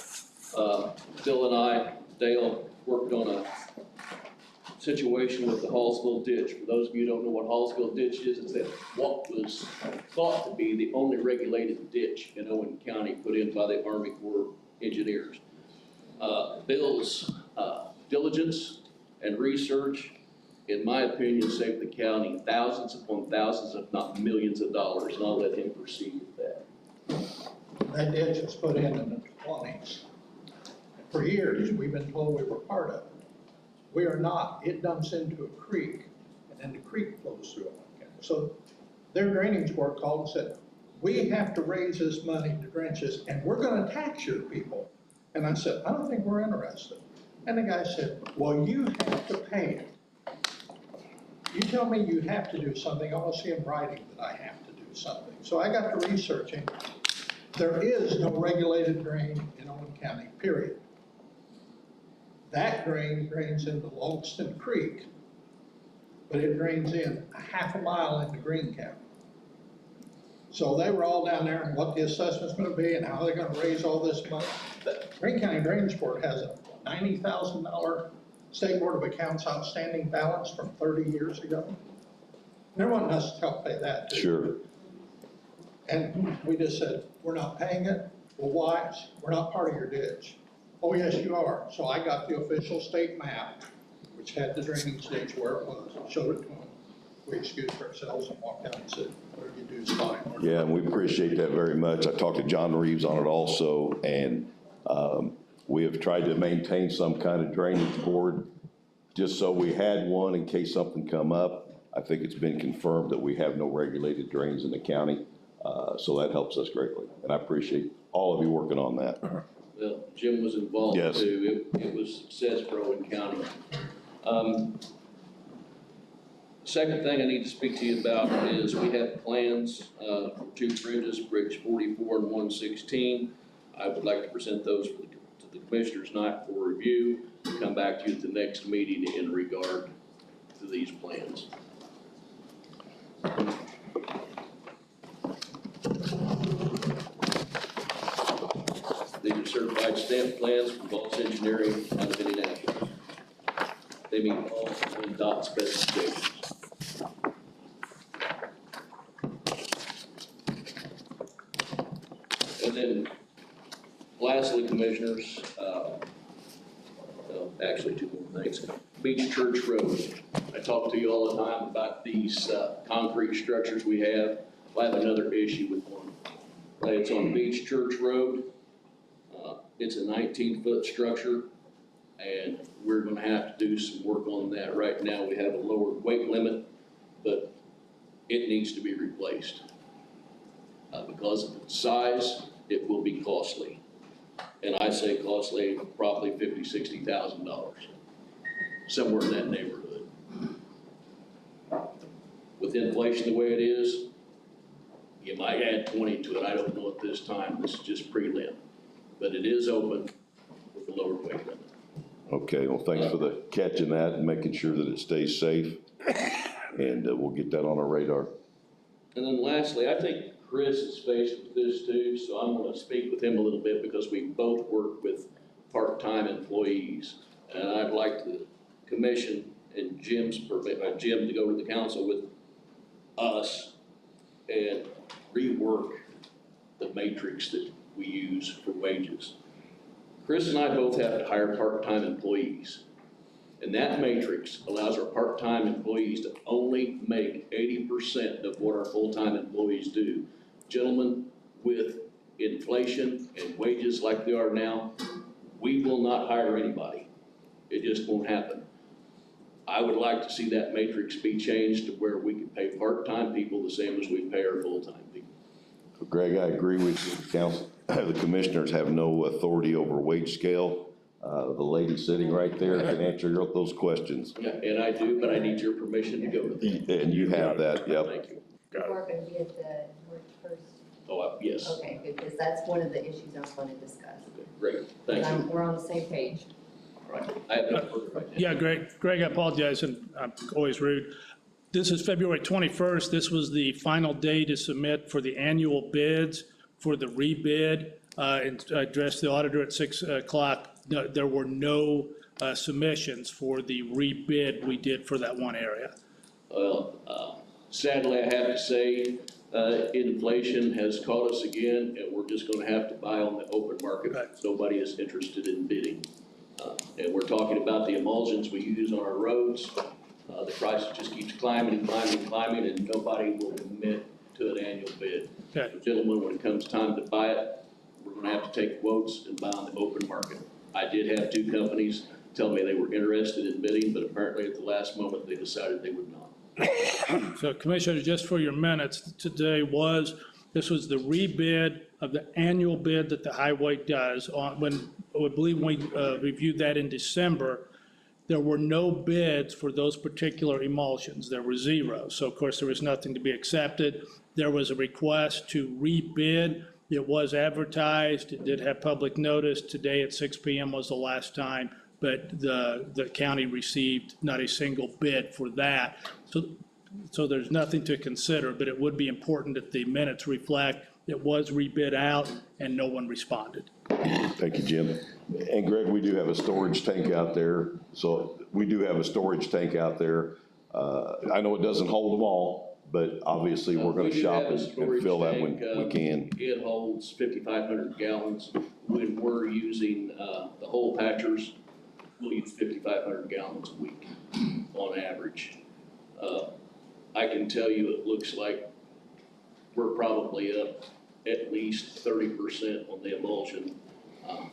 Bill and I, Dale, worked on a situation with the Hallsville ditch. For those of you who don't know what Hallsville ditch is, it's that what was thought to be the only regulated ditch in Owen County put in by the Army Corps engineers. Bill's diligence and research, in my opinion, saved the county thousands upon thousands, if not millions of dollars, and I'll let him proceed with that. That ditch was put in the 20s. For years, we've been told we were part of it. We are not. It dumps into a creek, and then the creek flows through it. So their drainage board called and said, we have to raise this money to drench this, and we're gonna tax your people. And I said, I don't think we're interested. And the guy said, well, you have to pay it. You tell me you have to do something, I want to see in writing that I have to do something. So I got to researching. There is no regulated drain in Owen County, period. That drain drains into Longston Creek, but it drains in a half a mile into Greene County. So they were all down there and what the assessment's gonna be and how they're gonna raise all this money. The Greene County Drainage Board has a $90,000 State Board of Accounts outstanding balance from 30 years ago. They wanted us to help pay that too. Sure. And we just said, we're not paying it. Well, why? We're not part of your ditch. Oh, yes, you are. So I got the official state map, which had the drainage ditch where it was, showed it to them. We excused ourselves and walked out and said, whatever you do is fine. Yeah, and we appreciate that very much. I talked to John Reeves on it also, and we have tried to maintain some kind of drainage board just so we had one in case something come up. I think it's been confirmed that we have no regulated drains in the county, so that helps us greatly. And I appreciate all of you working on that. Well, Jim was involved Yes. too. It was success for Owen County. Second thing I need to speak to you about is we have plans for two bridges, Bridge 44 and 116. I would like to present those to the commissioners tonight for review, and come back to you at the next meeting in regard to these plans. These are certified stamp plans from Boss Engineering out of Indianapolis. They meet all dot specifications. And then lastly, commissioners, actually two more things. Beach Church Road. I talk to you all the time about these concrete structures we have. I have another issue with one. It's on Beach Church Road. It's a 19-foot structure, and we're gonna have to do some work on that. Right now, we have a lower weight limit, but it needs to be replaced. Because of its size, it will be costly. And I say costly, probably $50,000, $60,000, somewhere in that neighborhood. With inflation the way it is, you might add 20 to it. I don't know at this time. This is just prelim. But it is open with a lower weight limit. Okay, well, thanks for the catching that and making sure that it stays safe. And we'll get that on our radar. And then lastly, I think Chris is faced with this too, so I'm gonna speak with him a little bit because we both work with part-time employees. And I'd like the commission and Jim to go to the council with us and rework the matrix that we use for wages. Chris and I both have to hire part-time employees. And that matrix allows our part-time employees to only make 80% of what our full-time employees do. Gentlemen, with inflation and wages like they are now, we will not hire anybody. It just won't happen. I would like to see that matrix be changed to where we can pay part-time people the same as we pay our full-time people. Greg, I agree with you. The council, the commissioners have no authority over wage scale. The lady sitting right there can answer those questions. Yeah, and I do, but I need your permission to go to that. And you have that, yep. Thank you. We're going to be at the work first. Oh, yes. Okay, good, because that's one of the issues I was going to discuss. Okay, great, thank you. We're on the same page. All right, I have no further right now. Yeah, Greg, I apologize, and I'm always rude. This is February 21st. This was the final day to submit for the annual bids for the rebid, and address the auditor at 6 o'clock. No, there were no submissions for the rebid we did for that one area. Well, sadly, I have to say, inflation has caught us again, and we're just gonna have to buy on the open market. Right. Nobody is interested in bidding. And we're talking about the emulsions we use on our roads. The price just keeps climbing and climbing and climbing, and nobody will commit to an annual bid. Okay. So gentlemen, when it comes time to buy it, we're gonna have to take quotes and buy on the open market. I did have two companies tell me they were interested in bidding, but apparently at the last moment, they decided they would not. So Commissioner, just for your minutes, this was the rebid of the annual bid that the highway does on, when, I believe we reviewed that in December, there were no bids for those particular emulsions. There were zero. So of course, there was nothing to be accepted. There was a request to rebid. It was advertised. It did have public notice. Today at 6 p.m. was the last time, but the county received not a single bid for that. So there's nothing to consider, but it would be important that the minutes reflect it was rebid out and no one responded. Thank you, Jim. And Greg, we do have a storage tank out there. So we do have a storage tank out there. I know it doesn't hold them all, but obviously we're gonna shop and fill that when we can. It holds 5,500 gallons. When we're using the hole patchers, we'll use 5,500 gallons a week on average. I can tell you it looks like we're probably up at least 30% on the emulsion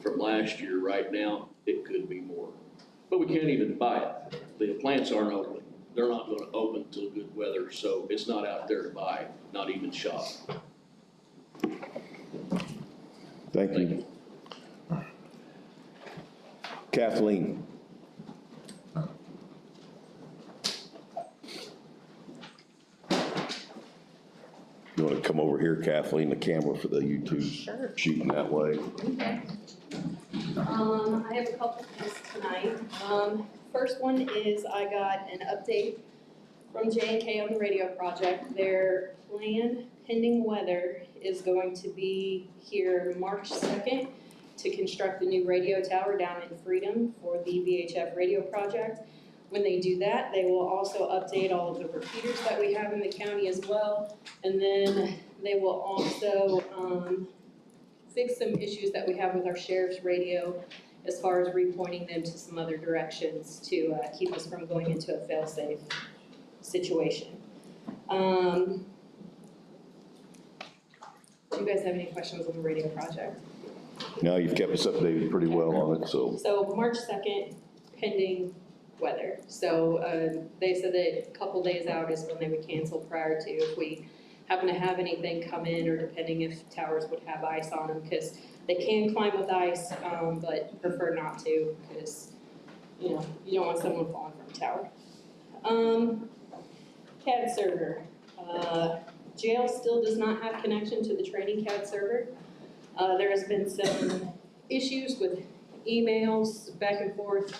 from last year. Right now, it could be more. But we can't even buy it. The plants aren't open. They're not gonna open until good weather, so it's not out there to buy, not even shop. Thank you. Kathleen. You wanna come over here, Kathleen, the camera for the YouTube Sure. shooting that way? Okay. I have a couple things tonight. First one is I got an update from J&K on the radio project. Their plan, pending weather, is going to be here March 2nd to construct the new radio tower down in Freedom for the VHF radio project. When they do that, they will also update all of the repeaters that we have in the county as well. And then they will also fix some issues that we have with our sheriff's radio as far as repointing them to some other directions to keep us from going into a fail-safe situation. Do you guys have any questions on the radio project? Now, you've kept us updated pretty well on it, so. So March 2nd, pending weather. So they said that a couple days out is when they would cancel prior to if we happen to have anything come in, or depending if towers would have ice on them, because they can climb with ice, but prefer not to, because, you know, you don't want someone falling from a tower. CAD server. Jail still does not have connection to the training CAD server. There has been some issues with emails back and forth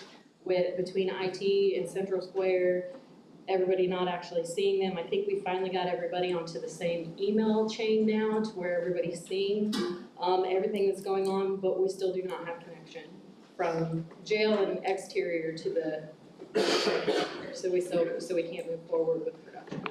between IT and Central Square, everybody not actually seeing them. I think we finally got everybody onto the same email chain now to where everybody's seeing everything that's going on, but we still do not have connection from jail and exterior to the so we can't move forward with production.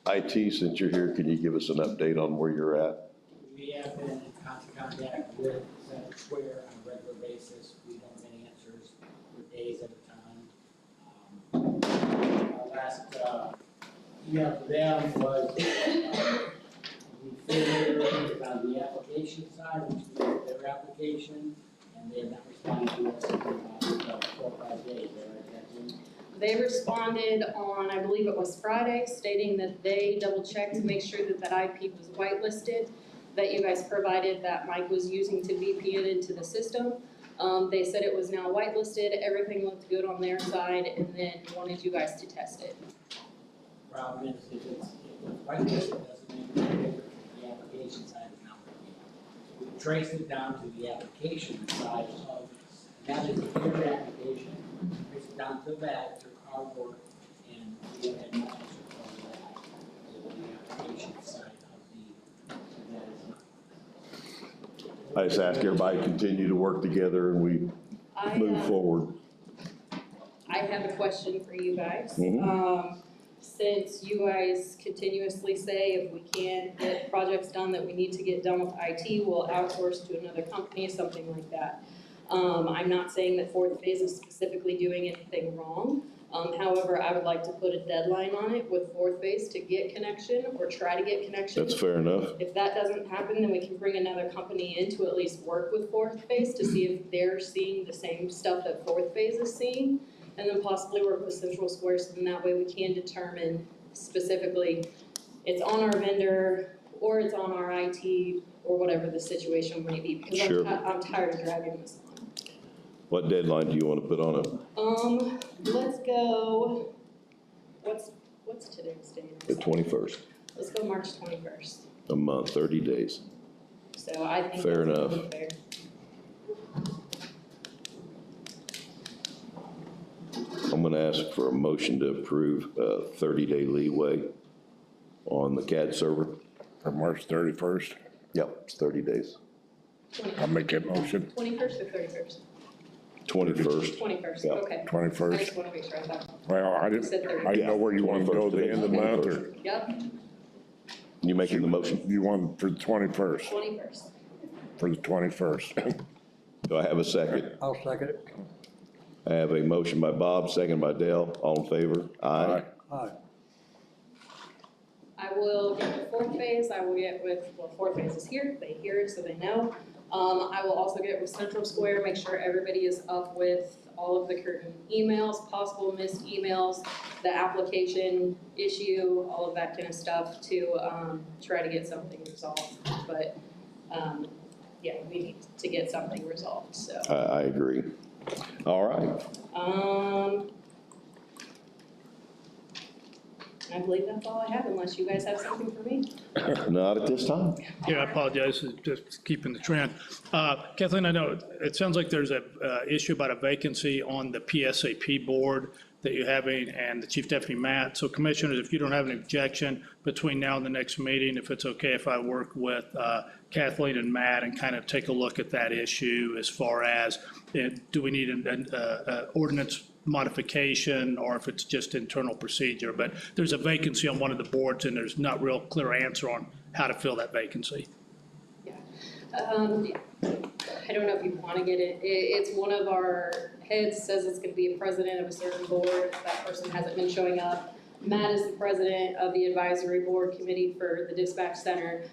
IT, since you're here, can you give us an update on where you're at? We have been in constant contact with Central Square on a regular basis. We don't get answers for days at a time. Our last email to them was we figured everything was on the application side, which is their application, and they have not responded to us in about 4 or 5 days. They responded on, I believe it was Friday, stating that they double-checked to make sure that that IP was whitelisted, that you guys provided that Mike was using to VPN into the system. They said it was now whitelisted, everything looked good on their side, and then wanted you guys to test it. Problem is, if it's whitelisted, doesn't make any difference if the application side is not working. So we traced it down to the application side of, and that is the clear application. Traced it down to that, through our work, and we have had no answer from that. So the application side of that is not. I just ask everybody to continue to work together and we move forward. I have a question for you guys. Mhm. Since you guys continuously say if we can't get projects done that we need to get done with IT, we'll outsource to another company, something like that. I'm not saying that fourth phase is specifically doing anything wrong. However, I would like to put a deadline on it with fourth phase to get connection or try to get connection. That's fair enough. If that doesn't happen, then we can bring another company in to at least work with fourth phase to see if they're seeing the same stuff that fourth phase is seeing. And then possibly work with Central Square, so then that way we can determine specifically, it's on our vendor, or it's on our IT, or whatever the situation may be. Because Sure. I'm tired of dragging this on. What deadline do you want to put on it? Let's go, what's today's date? The 21st, Let's go March 21st. a month, 30 days. So I think Fair that's enough. really fair. I'm going to ask for a motion to approve a 30-day leeway on the CAD server. For March 31st, Yep, it's 30 days. I'll make that motion. 21st or 31st? 21st. 21st, Yeah. okay. I 21st. just want to make sure I thought. Well, I You said didn't 30. know where you want to go, the end of the month, or Yep, You making the motion? you want for the 21st, 21st. for the 21st. Do I have a second? I'll second it. I have a motion by Bob, second by Dale. All in favor? Aye. Aye. I will get with fourth phase, I will get with, well, fourth phase is here, they hear it, so they know. I will also get with Central Square, make sure everybody is up with all of the current emails, possible missed emails, the application issue, all of that kind of stuff to, try to get something resolved. But, yeah, we need to get something resolved, so. I agree. All right. I believe that's all I have, unless you guys have something for me. Not at this time. Yeah, I apologize, just keeping the trend. Kathleen, I know it sounds like there's a issue about a vacancy on the PSAP board that you're having and the Chief Deputy Matt. So Commissioners, if you don't have an objection between now and the next meeting, if it's okay if I work with Kathleen and Matt and kind of take a look at that issue as far as do we need an ordinance modification or if it's just internal procedure. But there's a vacancy on one of the boards and there's not real clear answer on how to fill that vacancy. Yeah. I don't know if you want to get it. It's one of our heads says it's going to be a president of a certain board. That person hasn't been showing up. Matt is the president of the advisory board committee for the dispatch center.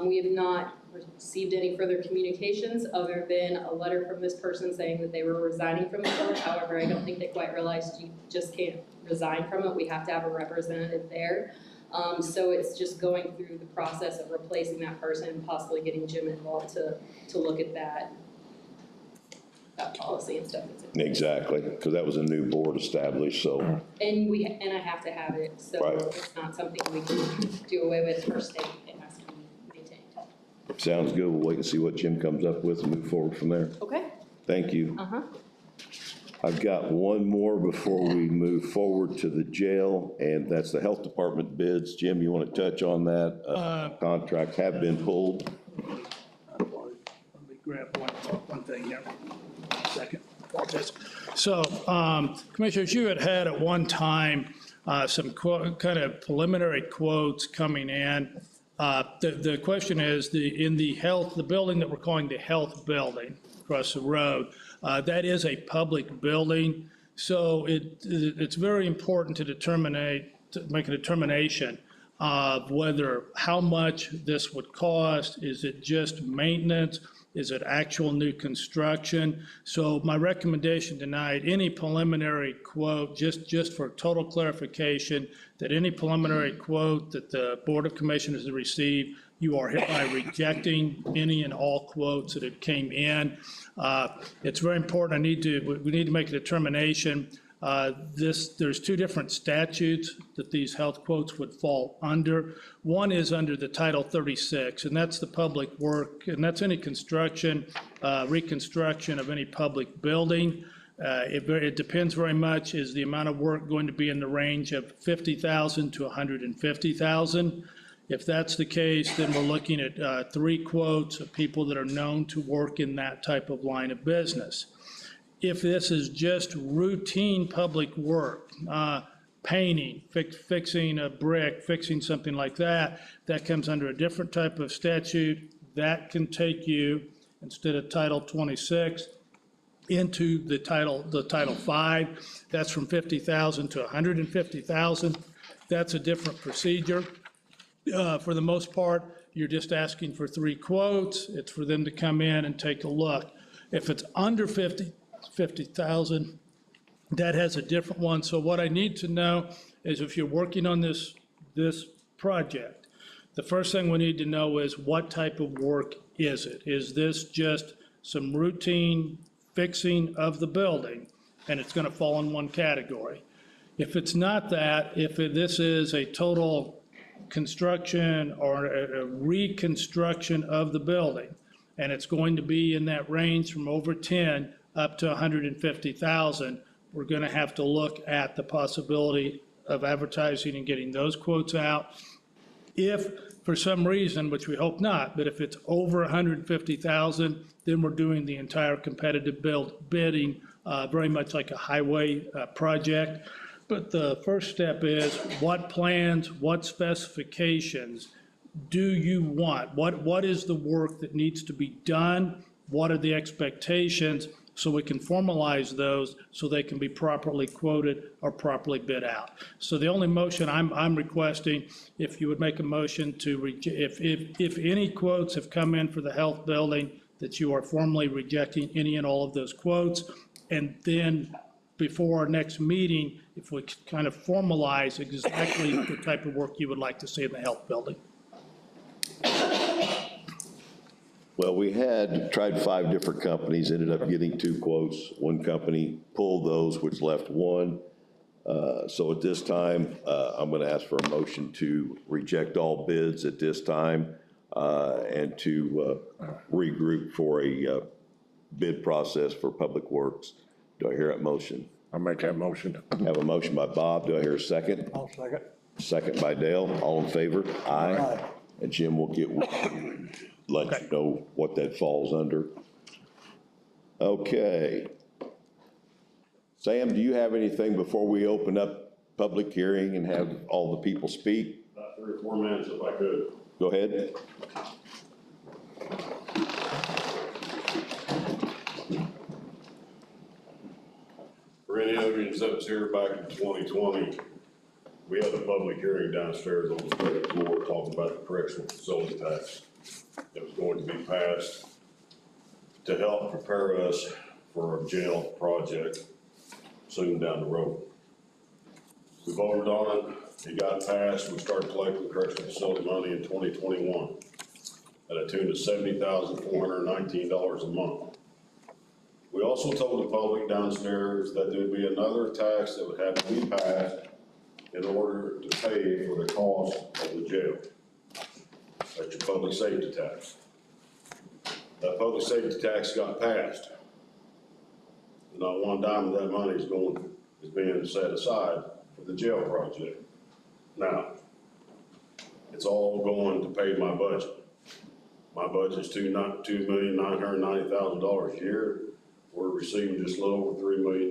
We have not received any further communications other than a letter from this person saying that they were resigning from the board. However, I don't think they quite realized you just can't resign from it. We have to have a representative there. So it's just going through the process of replacing that person and possibly getting Jim involved to look at that policy and stuff. Exactly, because that was a new board established, so. And I have to have it, so Right. it's not something we can do away with for state. It has to be maintained. Sounds good. We'll wait and see what Jim comes up with and move forward from there. Okay. Thank you. Uh-huh. I've got one more before we move forward to the jail, and that's the health department bids. Jim, you want to touch on that? Contracts have been pulled. Let me grab one thing here. Second. Apologize. So, Commissioners, you had at one time some kind of preliminary quotes coming in. The question is, in the building that we're calling the health building across the road, that is a public building. So it's very important to make a determination of how much this would cost. Is it just maintenance? Is it actual new construction? So my recommendation tonight, any preliminary quote, just for total clarification, that any preliminary quote that the Board of Commissioners has received, you are hereby rejecting any and all quotes that have came in. It's very important. We need to make a determination. There's two different statutes that these health quotes would fall under. One is under the Title 36, and that's the public work, and that's any construction, reconstruction of any public building. It depends very much. Is the amount of work going to be in the range of $50,000 to $150,000? If that's the case, then we're looking at 3 quotes of people that are known to work in that type of line of business. If this is just routine public work, painting, fixing a brick, fixing something like that, that comes under a different type of statute. That can take you, instead of Title 26, into the Title 5. That's from $50,000 to $150,000. That's a different procedure. For the most part, you're just asking for 3 quotes. It's for them to come in and take a look. If it's under $50,000, that has a different one. So what I need to know is if you're working on this project, the first thing we need to know is what type of work is it? Is this just some routine fixing of the building, and it's going to fall in one category? If it's not that, this is a total construction or a reconstruction of the building, and it's going to be in that range from over 10 up to 150,000, we're going to have to look at the possibility of advertising and getting those quotes out. If for some reason, which we hope not, but if it's over 150,000, then we're doing the entire competitive bidding, very much like a highway project. But the first step is what plans, what specifications do you want? What is the work that needs to be done? What are the expectations? So we can formalize those so they can be properly quoted or properly bid out. So the only motion I'm requesting, if you would make a motion to, if any quotes have come in for the health building, that you are formally rejecting any and all of those quotes. And then before our next meeting, if we kind of formalize exactly the type of work you would like to see in the health building. Well, we had tried 5 different companies, ended up getting 2 quotes. One company pulled those, which left 1. So at this time, I'm gonna ask for a motion to reject all bids at this time, and to regroup for a bid process for Public Works. Do I hear that motion? I'll make that motion. I have a motion by Bob. Do I hear a second? I'll second. Second by Dale. All in favor? Aye. And Jim will get with you, let you know what that falls under. Okay. Sam, do you have anything before we open up public hearing and have all the people speak? About 3 or 4 minutes if I could. Go ahead. For any of you that was here back in 2020, we had a public hearing downstairs on the second floor talking about the correctional facility tax that was going to be passed to help prepare us for a jail project soon down the road. We voted on it, it got passed, we started collecting correctional facility money in 2021 at a tune of $70,419 a month. We also told the public downstairs that there'd be another tax that would have to be passed in order to pay for the cost of the jail. That's your public safety tax. That public safety tax got passed. Not one dime of that money is being set aside for the jail project. Now, it's all going to pay my budget. My budget's $2,990,000 a year. We're receiving just a little over $3 million.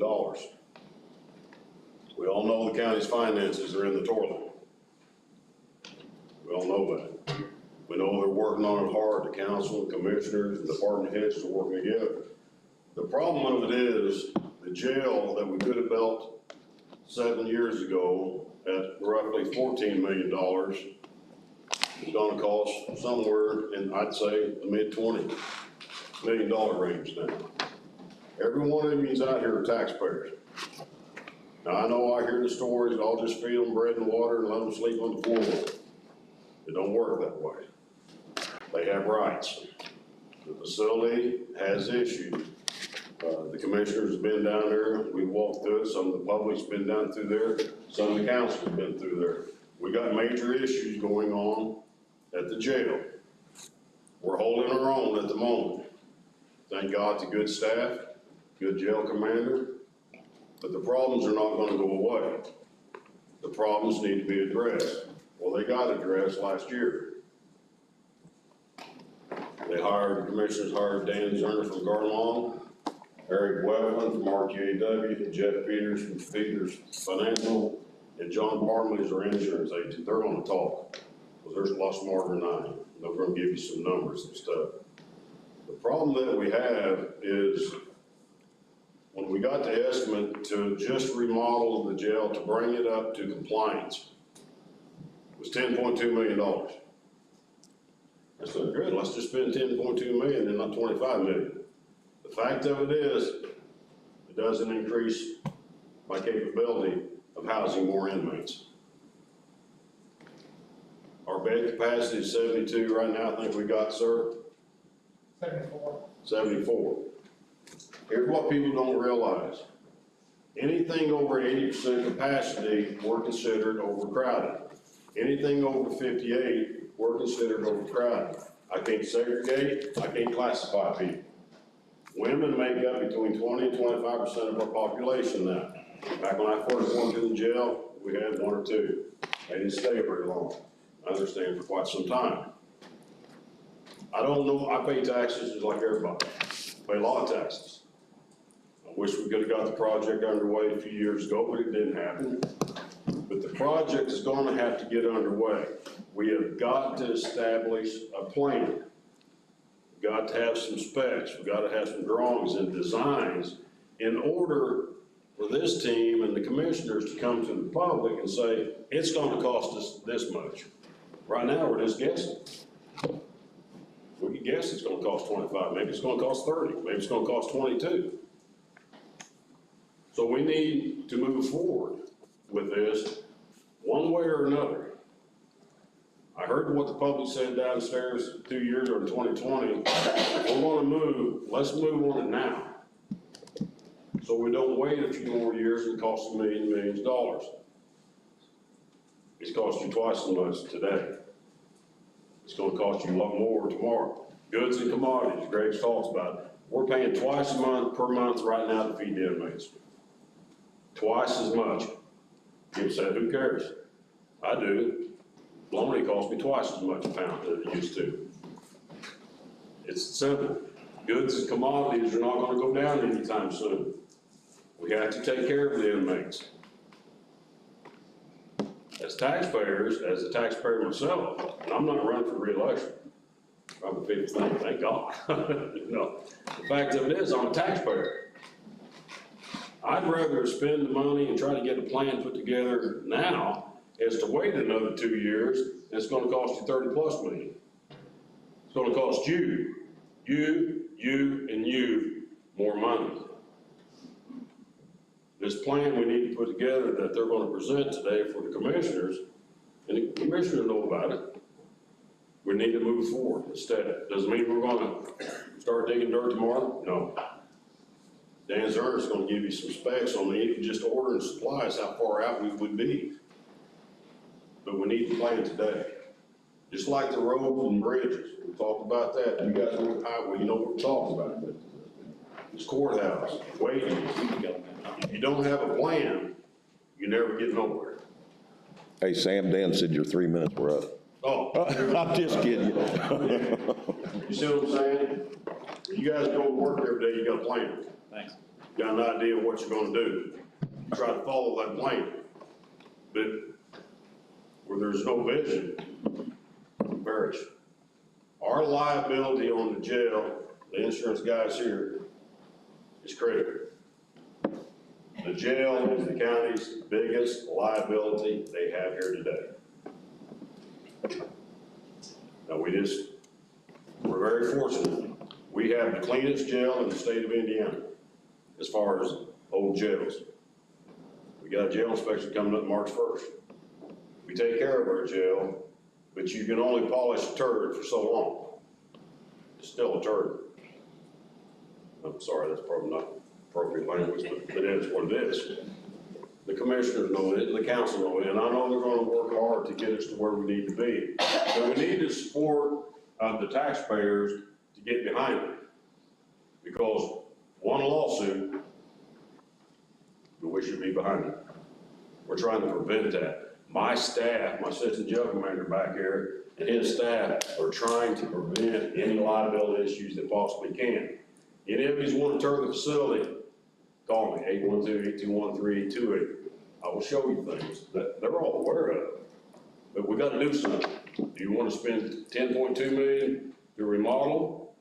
We all know the county's finances are in the toilet. We all know that. We know they're working on it hard. The council, the commissioners, and department heads are working together. The problem of it is the jail that we could have built 7 years ago at roughly $14 million is gonna cost somewhere in, I'd say, the mid-$20 million range now. Every one of you out here are taxpayers. Now, I know I hear the stories, I'll just feed them bread and water and let them sleep on the floor. It don't work that way. They have rights. The facility has issues. The commissioner's been down there, we walked through it, some of the public's been down through there, some of the council's been through there. We got major issues going on at the jail. We're holding our own at the moment. Thank God to good staff, good jail commander, but the problems are not gonna go away. The problems need to be addressed. Well, they got addressed last year. The commissioners hired Dan Zerner from Garlong, Eric Webland from RQAW, Jeff Peters from Peters Financial, and John Parley is our insurance agent. They're gonna talk, because they're a lot smarter than I am. They're gonna give you some numbers and stuff. The problem that we have is when we got the estimate to just remodel the jail to bring it up to compliance, it was $10.2 million. I said, good, let's just spend $10.2 million and not $25 million. The fact of it is, it doesn't increase my capability of housing more inmates. Our bed capacity is 72 right now, I think we got, sir? 74. 74. Here's what people don't realize. Anything over 80% capacity, we're considered overcrowded. Anything over 58, we're considered overcrowded. I can't segregate, I can't classify people. Women make up between 20 and 25% of our population now. Back when I first went to the jail, we had 1 or 2. They didn't stay very long. I understand for quite some time. I don't know, I pay taxes just like everybody. I pay a lot of taxes. I wish we could have got the project underway a few years ago, but it didn't happen. But the project is gonna have to get underway. We have got to establish a plan. We've got to have some specs, we've got to have some drawings and designs in order for this team and the commissioners to come to the public and say, it's gonna cost us this much. Right now, we're just guessing. We can guess it's gonna cost 25, maybe it's gonna cost 30, maybe it's gonna cost 22. So we need to move forward with this one way or another. I heard what the public said downstairs 2 years or in 2020. We're gonna move, let's move on it now. So we don't wait a few more years and cost us millions of dollars. It's costing you twice as much today. It's gonna cost you a lot more tomorrow. Goods and commodities, Greg talks about it. We're paying twice a month per month right now to feed the inmates. Twice as much. People say, who cares? I do. Bologna costs me twice as much a pound as it used to. It's simple. Goods and commodities are not gonna go down anytime soon. We have to take care of the inmates. As taxpayers, as a taxpayer myself, and I'm not running for re-election. I'm a big thing, thank God. No, the fact of it is, I'm a taxpayer. I'd rather spend the money and try to get a plan put together now as to wait another 2 years, and it's gonna cost you 30+ million. It's gonna cost you, and you more money. This plan we need to put together that they're gonna present today for the commissioners, and the commissioners know about it. We need to move forward instead. Doesn't mean we're gonna start digging dirt tomorrow, no. Dan Zerner's gonna give you some specs on just ordering supplies, how far out we would be. But we need to plan today. Just like the roads and bridges, we talked about that. You guys know the highway, you know what we're talking about. This courthouse, waiting. If you don't have a plan, you never get nowhere. Hey, Sam, Dan said your 3 minutes were up. Oh. I'm just kidding. You see what I'm saying? When you guys go to work every day, you got a plan. Thanks. You got an idea of what you're gonna do. You try to follow that plan. But where there's no vision, you perish. Our liability on the jail, the insurance guys here, is critical. The jail is the county's biggest liability they have here today. Now we're very fortunate. We have the cleanest jail in the state of Indiana as far as old jails. We got a jail inspection coming up March 1st. We take care of our jail, but you can only polish a turd for so long. It's still a turd. I'm sorry, that's probably not appropriate language, but it is what it is. The commissioners know it, and the council know it, and I know they're gonna work hard to get us to where we need to be. But we need the support of the taxpayers to get behind it. Because one lawsuit, but we should be behind it. We're trying to prevent that. My staff, my assistant jail commander back here, and his staff are trying to prevent any liability issues that possibly can. Any of you want to turn the facility, call me, 812-821-3828. I will show you things that they're all aware of. But we gotta do something. Do you want to spend $10.2 million to remodel?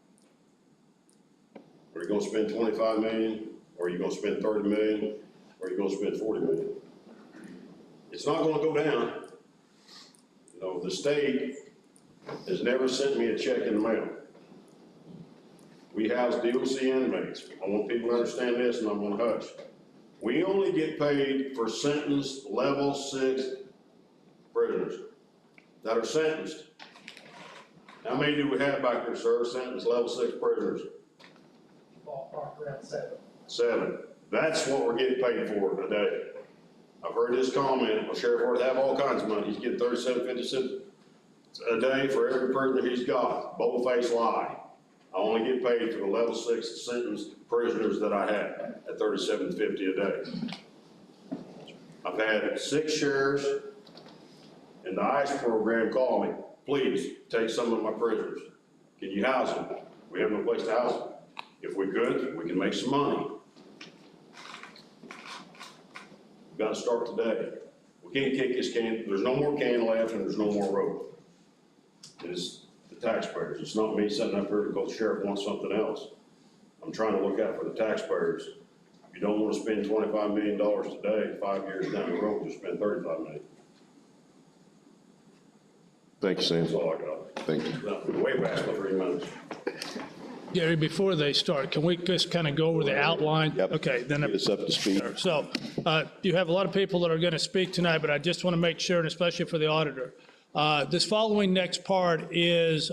Or are you gonna spend $25 million? Or are you gonna spend $30 million? Or are you gonna spend $40 million? It's not gonna go down. You know, the state has never sent me a check in the mail. We house DOC inmates. I want people to understand this, and I'm gonna hush. We only get paid for sentenced level 6 prisoners that are sentenced. How many do we have back there, sir, sentenced level 6 prisoners? Ballpark around 7. 7. That's what we're getting paid for today. I've heard this comment, well, Sheriff ought to have all kinds of money. He's getting $37.50 cents a day for every prisoner he's got. Bold-faced lie. I only get paid for the level 6 sentenced prisoners that I have at $37.50 a day. I've had 6 sheriffs in the ICE program call me, please take some of my prisoners. Can you house them? We have no place to house them. If we could, we can make some money. We've got to start today. We can't kick this can. There's no more can left and there's no more rope. It's the taxpayers. It's not me sitting up here because the sheriff wants something else. I'm trying to look out for the taxpayers. If you don't want to spend $25 million today, 5 years down the road, just spend $35 million. Thank you, Sam. That's all I got. Thank you. Way past my 3 minutes. Gary, before they start, can we just kind of go over the outline? Yep. Okay, then. Get us up to speed. So you have a lot of people that are going to speak tonight, but I just want to make sure, and especially for the auditor, this following next part is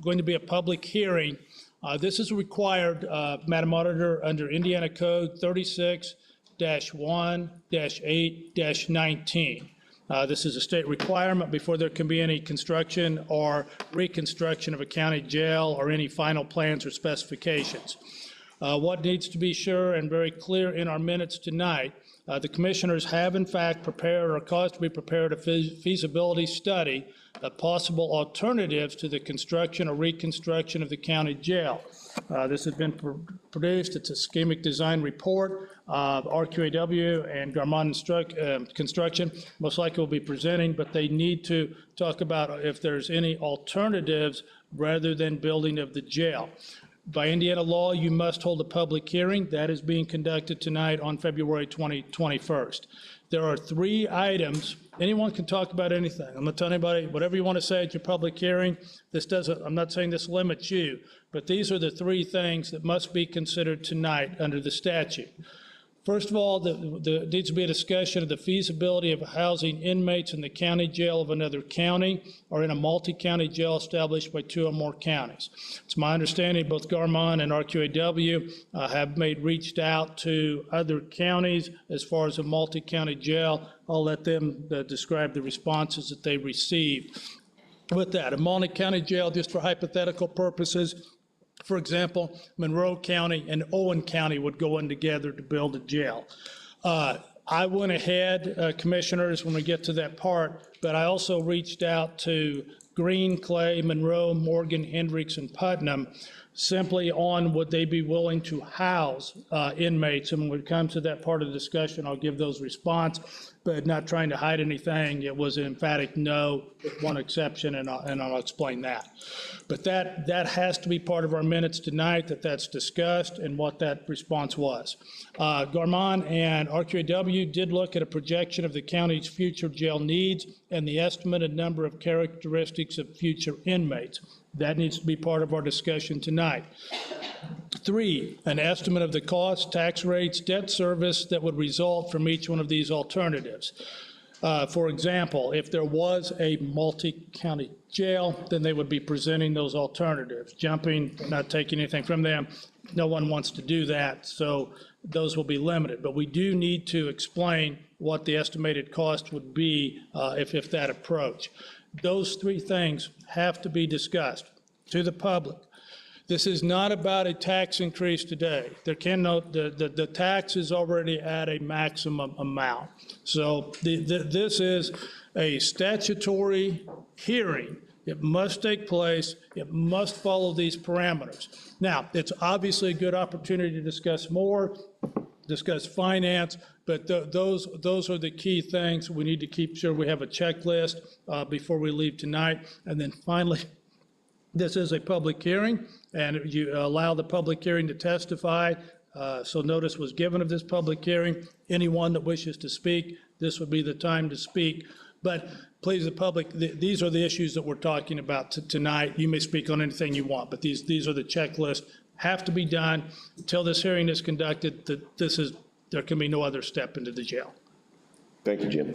going to be a public hearing This is required, Madam Auditor, under Indiana Code 36-1-8-19. This is a state requirement before there can be any construction or reconstruction of a county jail or any final plans or specifications. What needs to be sure and very clear in our minutes tonight, the commissioners have in fact prepared or caused to be prepared a feasibility study of possible alternatives to the construction or reconstruction of the county jail. This has been produced. It's a schematic design report. RQAW and Garmon Construction most likely will be presenting, but they need to talk about if there's any alternatives rather than building of the jail. By Indiana law, you must hold a public hearing. That is being conducted tonight on February 21st. There are 3 items. Anyone can talk about anything. I'm not telling anybody, whatever you want to say at your public hearing. I'm not saying this limits you, but these are the 3 things that must be considered tonight under the statute. First of all, there needs to be a discussion of the feasibility of housing inmates in the county jail of another county or in a multi-county jail established by 2 or more counties. It's my understanding both Garmon and RQAW have reached out to other counties as far as a multi-county jail. I'll let them describe the responses that they received. With that, a multi-county jail, just for hypothetical purposes, for example, Monroe County and Owen County would go in together to build a jail. I went ahead, commissioners, when we get to that part, but I also reached out to Greene, Clay, Monroe, Morgan, Hendricks, and Putnam, simply on would they be willing to house inmates. And when it comes to that part of the discussion, I'll give those response, but not trying to hide anything. It was an emphatic no, with one exception, and I'll explain that. But that has to be part of our minutes tonight, that's discussed and what that response was. Garmon and RQAW did look at a projection of the county's future jail needs and the estimated number of characteristics of future inmates. That needs to be part of our discussion tonight. 3, an estimate of the cost, tax rates, debt service that would result from each one of these alternatives. For example, if there was a multi-county jail, then they would be presenting those alternatives. Jumping, not taking anything from them, no one wants to do that, so those will be limited. But we do need to explain what the estimated cost would be if that approach. Those 3 things have to be discussed to the public. This is not about a tax increase today. The tax is already at a maximum amount. So this is a statutory hearing. It must take place. It must follow these parameters. Now, it's obviously a good opportunity to discuss more, discuss finance, but those are the key things. We need to keep sure we have a checklist before we leave tonight. And then finally, this is a public hearing, and you allow the public hearing to testify. So notice was given of this public hearing. Anyone that wishes to speak, this would be the time to speak. But please, the public, these are the issues that we're talking about tonight. You may speak on anything you want, but these are the checklists. Have to be done until this hearing is conducted. There can be no other step into the jail. Thank you, Jim.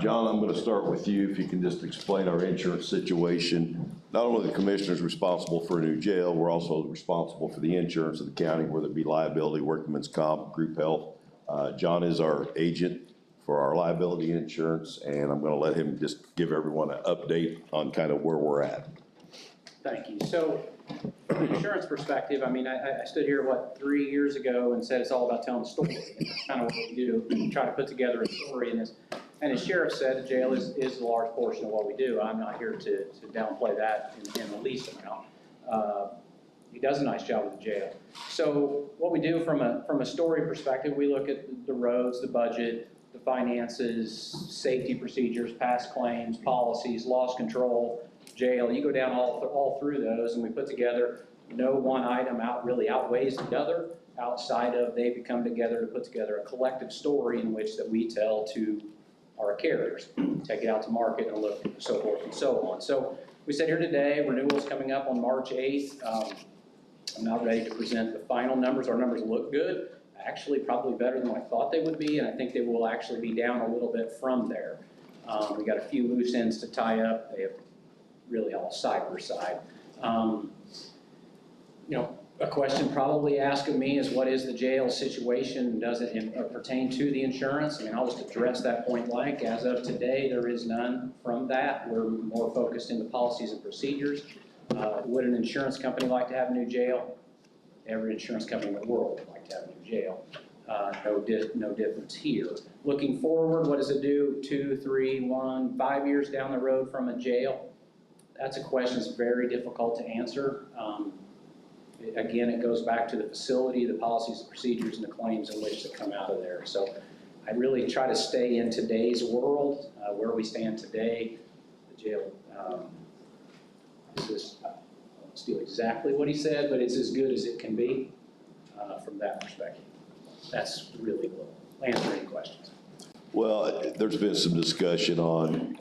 John, I'm going to start with you. If you can just explain our insurance situation. Not only the commissioner's responsible for a new jail, we're also responsible for the insurance of the county, whether it be liability, workman's comp, group health. John is our agent for our liability insurance, and I'm going to let him just give everyone an update on kind of where we're at. Thank you. So from an insurance perspective, I mean, I stood here, 3 years ago and said it's all about telling a story. And that's kind of what we do, try to put together a story in this. And as Sheriff said, the jail is a large portion of what we do. I'm not here to downplay that in the least amount. He does a nice job with the jail. So what we do from a story perspective, we look at the roads, the budget, the finances, safety procedures, past claims, policies, loss control, jail. You go down all through those, and we put together, no one item really outweighs the other, outside of they come together to put together a collective story in which that we tell to our carriers, take it out to market and look, so forth and so on. So we sit here today, renewal's coming up on March 8th. I'm not ready to present the final numbers. Our numbers look good, actually probably better than I thought they would be, and I think they will actually be down a little bit from there. We got a few loose ends to tie up. They have really all cyber side. A question probably asked of me is, what is the jail situation? Does it pertain to the insurance? I mean, I'll just address that point blank. As of today, there is none from that. We're more focused in the policies and procedures. Would an insurance company like to have a new jail? Every insurance company in the world would like to have a new jail. No difference here. Looking forward, what does it do 2, 3, 1, 5 years down the road from a jail? That's a question that's very difficult to answer. Again, it goes back to the facility, the policies, the procedures, and the claims in which to come out of there. So I really try to stay in today's world, where we stand today. The jail is this, I won't steal exactly what he said, but it's as good as it can be from that perspective. That's really what I'll answer any questions. Well, there's been some discussion on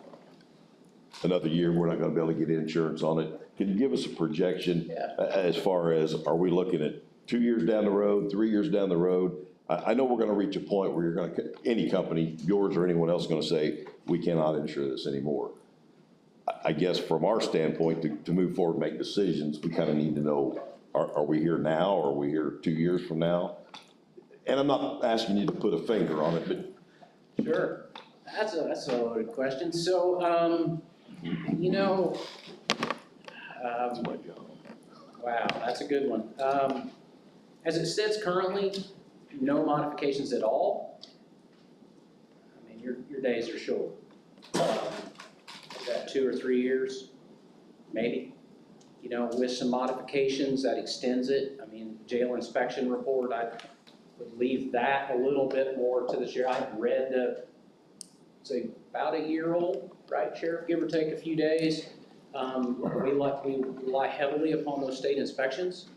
another year, we're not gonna be able to get insurance on it. Can you give us a projection as far as, are we looking at 2 years down the road, 3 years down the road? I know we're gonna reach a point where you're gonna, any company, yours or anyone else, gonna say, we cannot insure this anymore. I guess from our standpoint, to move forward and make decisions, we kind of need to know, are we here now, or are we here 2 years from now? And I'm not asking you to put a finger on it, but. Sure, that's a loaded question. So, wow, that's a good one. As it sits currently, no modifications at all. I mean, your days are short. Is that 2 or 3 years? Maybe. With some modifications, that extends it. I mean, jail inspection report, I would leave that a little bit more to the sheriff. I've read say about a year old, right, Sheriff, give or take a few days. We rely heavily upon those state inspections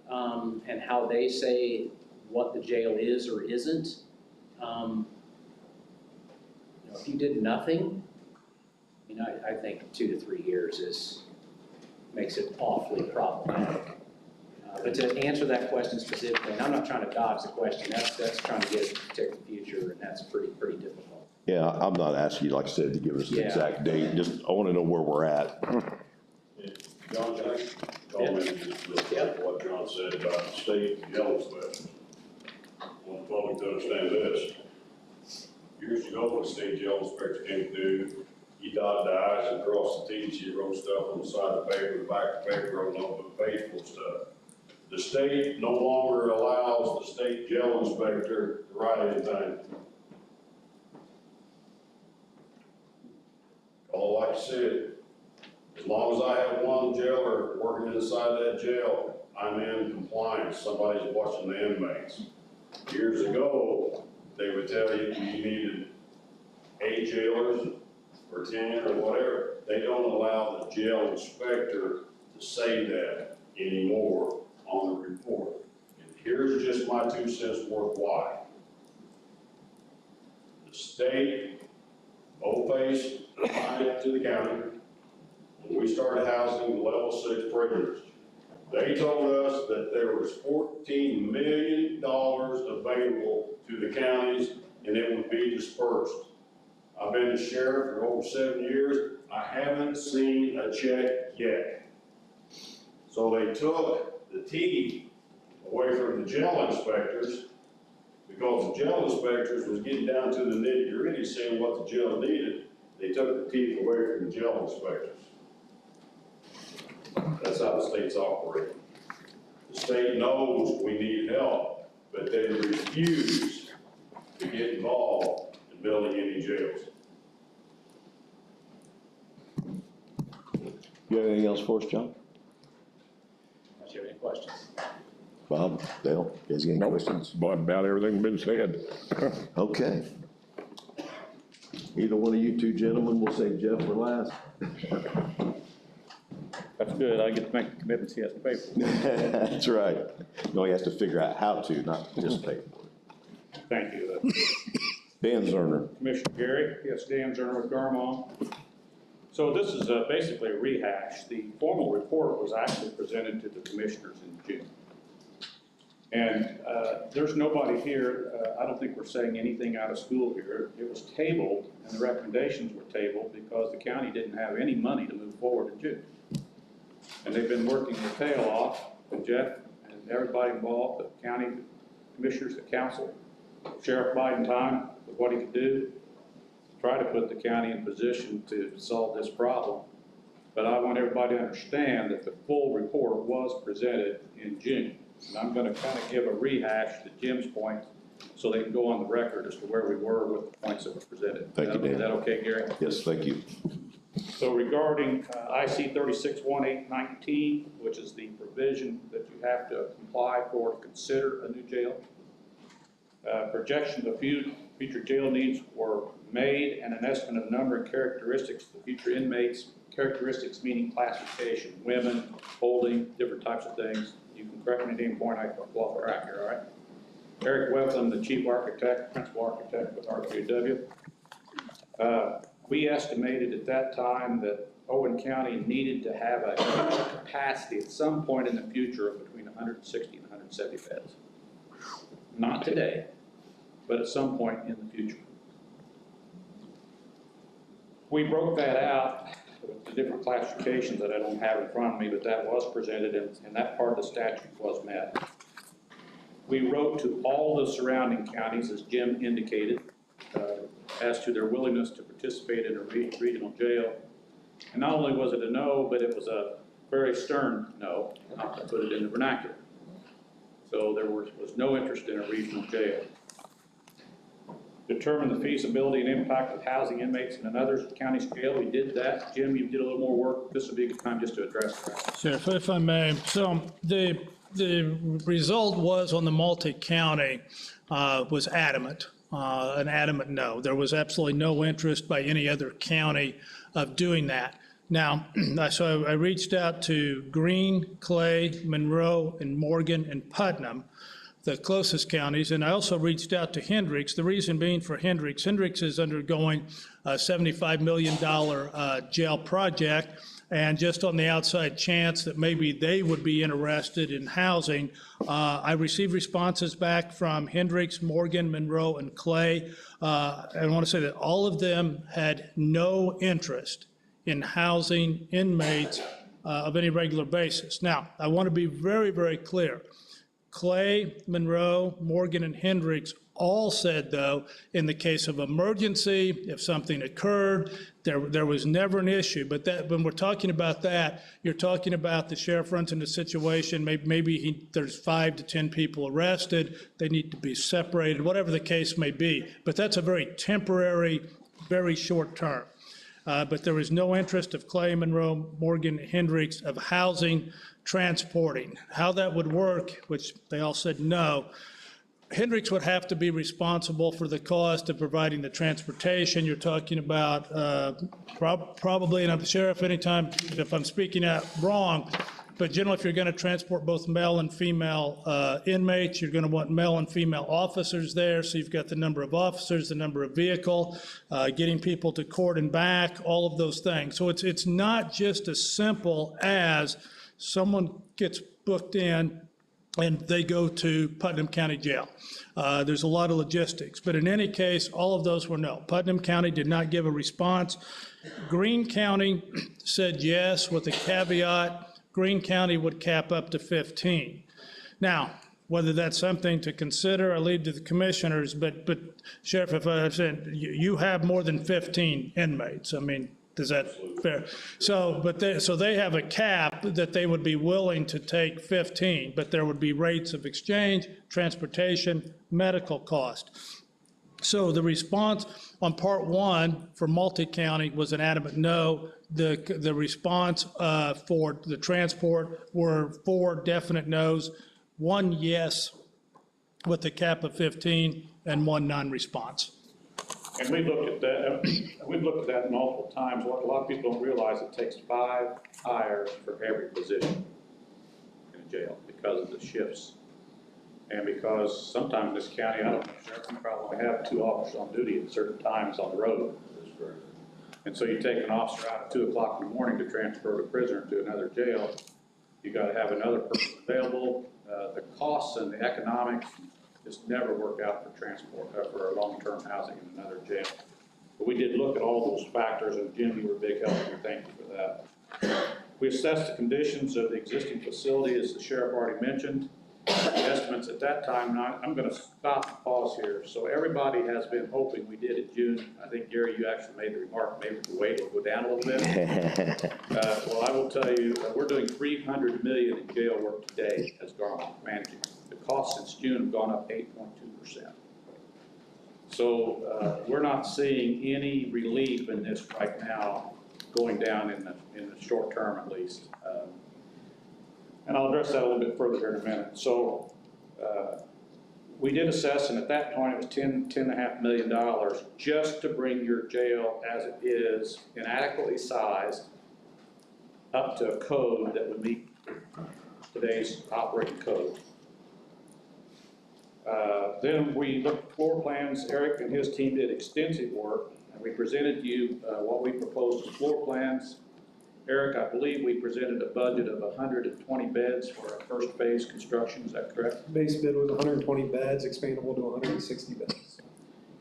and how they say what the jail is or isn't. If you did nothing, I think 2 to 3 years makes it awfully problematic. But to answer that question specifically, and I'm not trying to dodge the question, that's trying to get to protect the future, and that's pretty difficult. Yeah, I'm not asking you, like I said, to give us an exact date, just, I wanna know where we're at. John, can I comment just real quick what John said about the state jail inspections? I want the public to understand this. Years ago, when the state jail inspector came through, he dotted the i's and crossed the t's, he wrote stuff on the side of the paper, the back of the paper, wrote on the page full of stuff. The state no longer allows the state jail inspector to write anything. All like I said, as long as I have one jailer working inside that jail, I'm in compliance. Somebody's watching the inmates. Years ago, they would tell you you needed 8 jailers or 10 or whatever. They don't allow the jail inspector to say that anymore on the report. And here's just my 2 cents worth why. The state pays money to the county. When we started housing the level 6 prisoners, they told us that there was $14 million available to the counties and it would be dispersed. I've been the sheriff for over 7 years. I haven't seen a check yet. So they took the teeth away from the jail inspectors because the jail inspectors was getting down to the nitty-gritty saying what the jail needed. They took the teeth away from the jail inspectors. That's how the state's operating. The state knows we need help, but they refuse to get involved in building any jails. You have anything else for us, John? Do you have any questions? Bob, Dale, you guys got any questions? About everything been said. Okay. Either one of you 2 gentlemen, we'll save Jeff for last. That's good, I get to make the commitments he has to pay for. That's right. No, he has to figure out how to, not just pay for it. Thank you. Dan Zerner. Commissioner Gary, yes, Dan Zerner with Garmong. So this is basically a rehash. The formal report was actually presented to the commissioners in June. And there's nobody here, I don't think we're saying anything out of school here. It was tabled, and the recommendations were tabled because the county didn't have any money to move forward in June. And they've been working their tail off, and Jeff and everybody involved, the county commissioners, the council, Sheriff Biden time with what he could do, try to put the county in position to solve this problem. But I want everybody to understand that the full report was presented in June. And I'm gonna kind of give a rehash to Jim's point so they can go on the record as to where we were with the points that were presented. Thank you, Dan. Is that okay, Gary? Yes, thank you. So regarding IC 361819, which is the provision that you have to comply for to consider a new jail, projections of future jail needs were made, and an estimate of number and characteristics of future inmates, characteristics meaning classification, women, holding, different types of things. You can correct me at any point, I can go off track here, all right? Eric Weflin, the chief architect, principal architect with RQW. We estimated at that time that Owen County needed to have a capacity at some point in the future of between 160 and 170 beds. Not today, but at some point in the future. We broke that out with the different classifications that I don't have in front of me, but that was presented and that part of the statute was met. We wrote to all the surrounding counties, as Jim indicated, as to their willingness to participate in a regional jail. And not only was it a no, but it was a very stern no, not to put it in the vernacular. So there was no interest in a regional jail. Determine the feasibility and impact of housing inmates in another county jail. We did that. Jim, you did a little more work. This would be a good time just to address that. Sure, if I may. So the result was on the multi-county was adamant, an adamant no. There was absolutely no interest by any other county of doing that. Now, so I reached out to Greene, Clay, Monroe, and Morgan, and Putnam, the closest counties, and I also reached out to Hendricks. The reason being for Hendricks is undergoing a $75 million jail project, and just on the outside chance that maybe they would be interested in housing, I received responses back from Hendricks, Morgan, Monroe, and Clay. I want to say that all of them had no interest in housing inmates of any regular basis. Now, I want to be very, very clear. Clay, Monroe, Morgan, and Hendricks all said, though, in the case of emergency, if something occurred, there was never an issue. But that, when we're talking about that, you're talking about the sheriff runs into a situation, maybe there's 5 to 10 people arrested, they need to be separated, whatever the case may be. But that's a very temporary, very short term. But there was no interest of Clay, Monroe, Morgan, Hendricks of housing, transporting. How that would work, which they all said no, Hendricks would have to be responsible for the cost of providing the transportation. You're talking about probably, and I'm the sheriff anytime if I'm speaking out wrong, but generally if you're going to transport both male and female inmates, you're going to want male and female officers there. So you've got the number of officers, the number of vehicle, getting people to court and back, all of those things. So it's not just as simple as someone gets booked in and they go to Putnam County Jail. There's a lot of logistics, but in any case, all of those were no. Putnam County did not give a response. Greene County said yes, with a caveat, Greene County would cap up to 15. Now, whether that's something to consider, I leave to the commissioners, but Sheriff, if I said, you have more than 15 inmates, I mean, is that fair? So, so they have a cap that they would be willing to take 15, but there would be rates of exchange, transportation, medical cost. So the response on part one for multi-county was an adamant no. The response for the transport were 4 definite no's, 1 yes with a cap of 15, and 1 non-response. And we looked at that multiple times. What a lot of people don't realize, it takes 5 hires for every position in a jail because of the shifts. And because sometimes in this county, I don't know, Sheriff, you probably have 2 officers on duty at certain times on the road. And so you take an officer out at 2 o'clock in the morning to transfer a prisoner to another jail, you got to have another person available. The costs and the economics just never work out for transport, for a long-term housing in another jail. But we did look at all those factors, and Jim, you were a big help, and thank you for that. We assessed the conditions of the existing facility, as the sheriff already mentioned. estimates at that time, and I'm gonna stop and pause here. So everybody has been hoping we did it June. I think, Gary, you actually made the remark, maybe the weight will go down a little bit. Well, I will tell you, we're doing $300 million in jail work today as Garland managing. The costs since June have gone up 8.2%. So we're not seeing any relief in this right now, going down in the short term at least. And I'll address that a little bit further here in a minute. So we did assess, and at that point it was $10.5 million just to bring your jail as it is inadequately sized up to a code that would meet today's operating code. Then we looked at floor plans. Eric and his team did extensive work, and we presented to you what we proposed as floor plans. Eric, I believe we presented a budget of 120 beds for our first phase construction, is that correct? Base bid was 120 beds, expandable to 160 beds.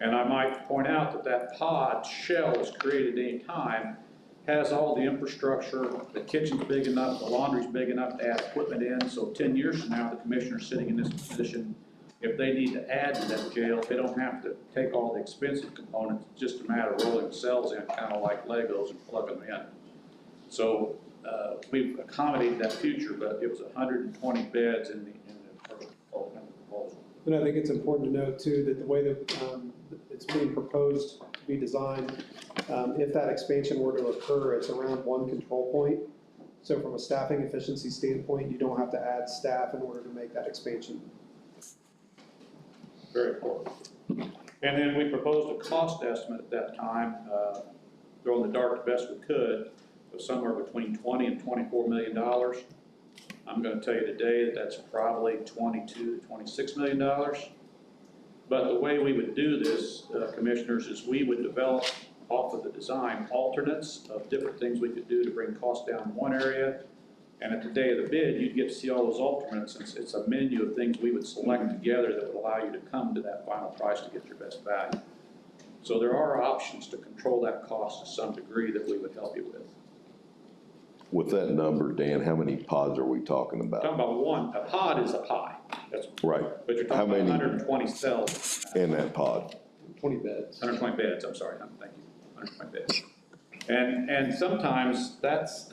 And I might point out that that pod shell is created at any time, has all the infrastructure, the kitchen's big enough, the laundry's big enough to add equipment in, so 10 years from now, the commissioner's sitting in this position. If they need to add to that jail, they don't have to take all the expensive components, it's just a matter of rolling the cells in, kind of like Legos, and plugging them in. So we've accommodated that future, but it was 120 beds in the proposal. And I think it's important to note too, that the way that it's being proposed to be designed, if that expansion were to occur, it's around one control point. So from a staffing efficiency standpoint, you don't have to add staff in order to make that expansion. Very important. And then we proposed a cost estimate at that time, throwing the dart the best we could, of somewhere between $20 and $24 million. I'm going to tell you today that that's probably $22 to $26 million. But the way we would do this, commissioners, is we would develop off of the design alternates of different things we could do to bring costs down in one area. And at the day of the bid, you'd get to see all those alternates. It's a menu of things we would select together that would allow you to come to that final price to get your best value. So there are options to control that cost to some degree that we would help you with. With that number, Dan, how many pods are we talking about? Talking about one, a pod is a pie. That's right. But you're talking about 120 cells. In that pod? 20 beds. 120 beds, I'm sorry, thank you, 120 beds. And sometimes that's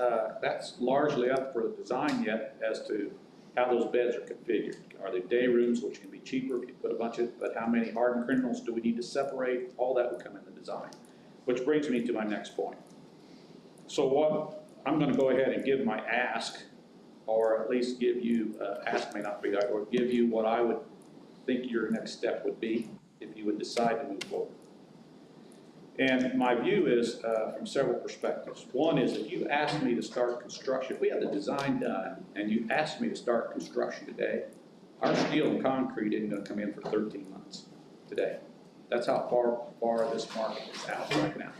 largely up for the design yet as to how those beds are configured. Are they day rooms, which can be cheaper if you put a bunch of, but how many hardened criminals do we need to separate? All that would come in the design. Which brings me to my next point. So what, I'm gonna go ahead and give my ask, or at least give you, ask may not be right, or give you what I would think your next step would be if you would decide to move forward. And my view is from several perspectives. One is if you asked me to start construction, if we had the design done and you asked me to start construction today, our steel and concrete isn't gonna come in for 13 months today. That's how far this market is out right now.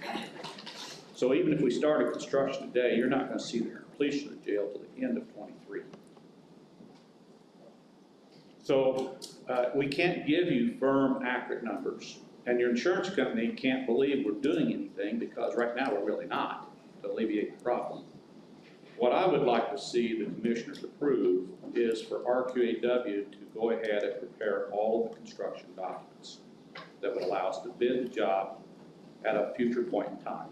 So even if we started construction today, you're not gonna see the completion of the jail till the end of 23. So we can't give you firm, accurate numbers. And your insurance company can't believe we're doing anything because right now we're really not, to alleviate the problem. What I would like to see the commissioners approve is for RQAW to go ahead and prepare all of the construction documents that would allow us to bid the job at a future point in time.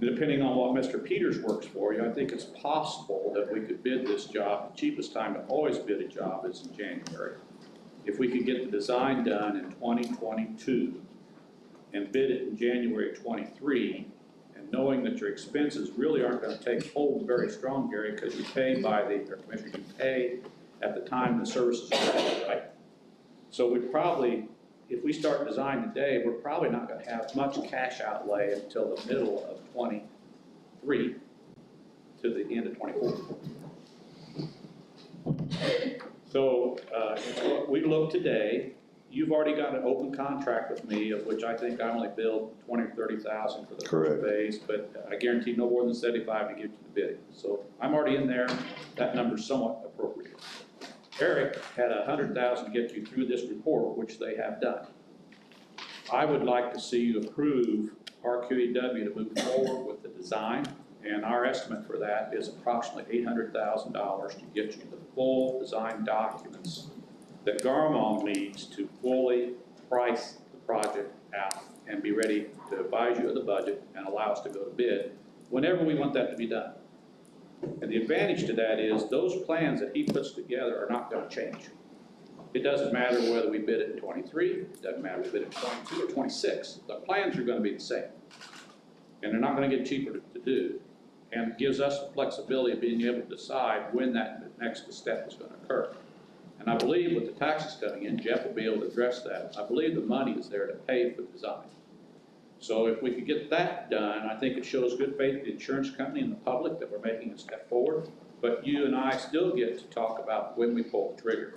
Depending on what Mr. Peters works for you, I think it's possible that we could bid this job. The cheapest time to always bid a job is in January. If we could get the design done in 2022 and bid it in January 23, and knowing that your expenses really aren't going to take hold very strong, Gary, because you pay by the, or Commissioner, you pay at the time the services are ready, right? So we probably, if we start design today, we're probably not going to have much cash outlay until the middle of 23 to the end of 24. So we look today, you've already got an open contract with me, of which I think I only billed 20 or 30,000 for the first phase, but I guarantee no more than 75 to give you the bidding. So I'm already in there, that number's somewhat appropriate. Eric had 100,000 to get you through this report, which they have done. I would like to see you approve RQAW to move forward with the design And our estimate for that is approximately $800,000 to get you the full design documents that Garmong needs to fully price the project out and be ready to advise you of the budget and allow us to go to bid whenever we want that to be done. And the advantage to that is those plans that he puts together are not going to change. It doesn't matter whether we bid it in 23, it doesn't matter if we bid it in 22 or 26. The plans are going to be the same. And they're not going to get cheaper to do. And it gives us the flexibility of being able to decide when that next step is going to occur. And I believe with the taxes coming in, Jeff will be able to address that. I believe the money is there to pay for the design. So if we could get that done, I think it shows good faith to the insurance company and the public that we're making a step forward. But you and I still get to talk about when we pull the trigger,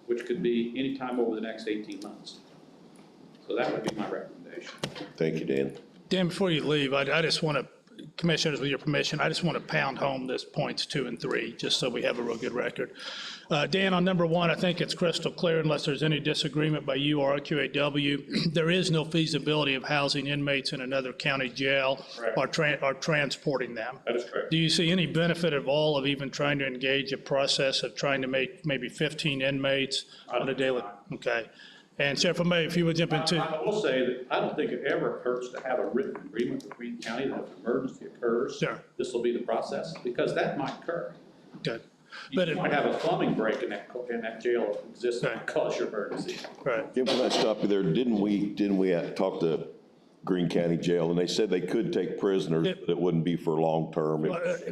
which could be anytime over the next 18 months. So that would be my recommendation. Thank you, Dan. Dan, before you leave, I just want to, Commissioners, with your permission, I just want to pound home this points 2 and 3, just so we have a real good record. Dan, on number 1, I think it's crystal clear, unless there's any disagreement by you or RQAW, there is no feasibility of housing inmates in another county jail or transporting them. That is correct. Do you see any benefit at all of even trying to engage a process of trying to make maybe 15 inmates on a daily? Okay. And Sheriff, if you would jump into. I will say that I don't think it ever hurts to have a written agreement with Greene County that if an emergency occurs, Sure. this will be the process, because that might occur. Good. But you might have a plumbing break in that jail that exists that cause your emergency. Right. Yeah, when I stopped you there, didn't we talk to Greene County Jail, and they said they could take prisoners, but it wouldn't be for long term?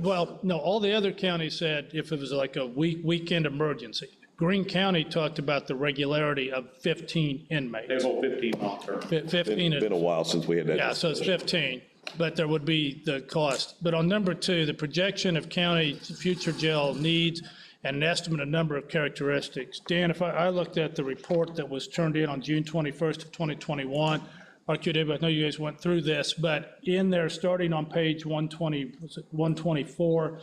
Well, no, all the other counties said if it was like a weekend emergency. Greene County talked about the regularity of 15 inmates. They hold 15 long term. 15. It's been a while since we had that. Yeah, so it's 15, but there would be the cost. But on number 2, the projection of county future jail needs and an estimate of number of characteristics. Dan, if I looked at the report that was turned in on June 21st of 2021, RQW, I know you guys went through this, but in there, starting on page 124,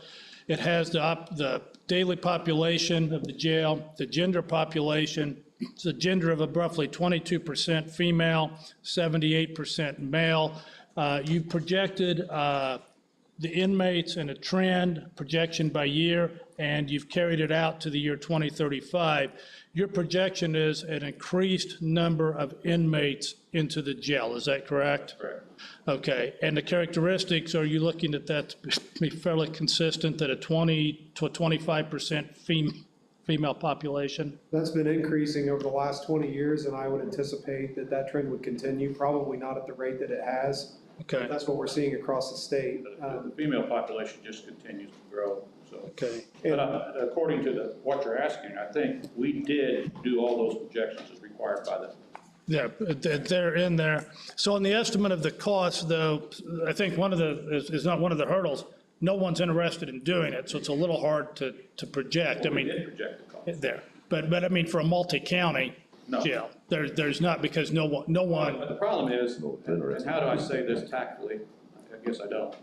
it has the daily population of the jail, the gender population. It's a gender of roughly 22% female, 78% male. You projected the inmates in a trend projection by year, and you've carried it out to the year 2035. Your projection is an increased number of inmates into the jail. Is that correct? Correct. Okay, and the characteristics, are you looking at that to be fairly consistent, that a 20 to a 25% female population? That's been increasing over the last 20 years, and I would anticipate that that trend would continue, probably not at the rate that it has. Okay. That's what we're seeing across the state. The female population just continues to grow, so. Okay. But according to what you're asking, I think we did do all those projections as required by the. Yeah, they're in there. So on the estimate of the cost, though, I think one of is not one of the hurdles. No one's interested in doing it, so it's a little hard to project. Well, I mean, we did project the cost. there, but I mean, for a multi-county No. jail, there's not, because no one. But the problem is, and how do I say this tactfully? I guess I don't.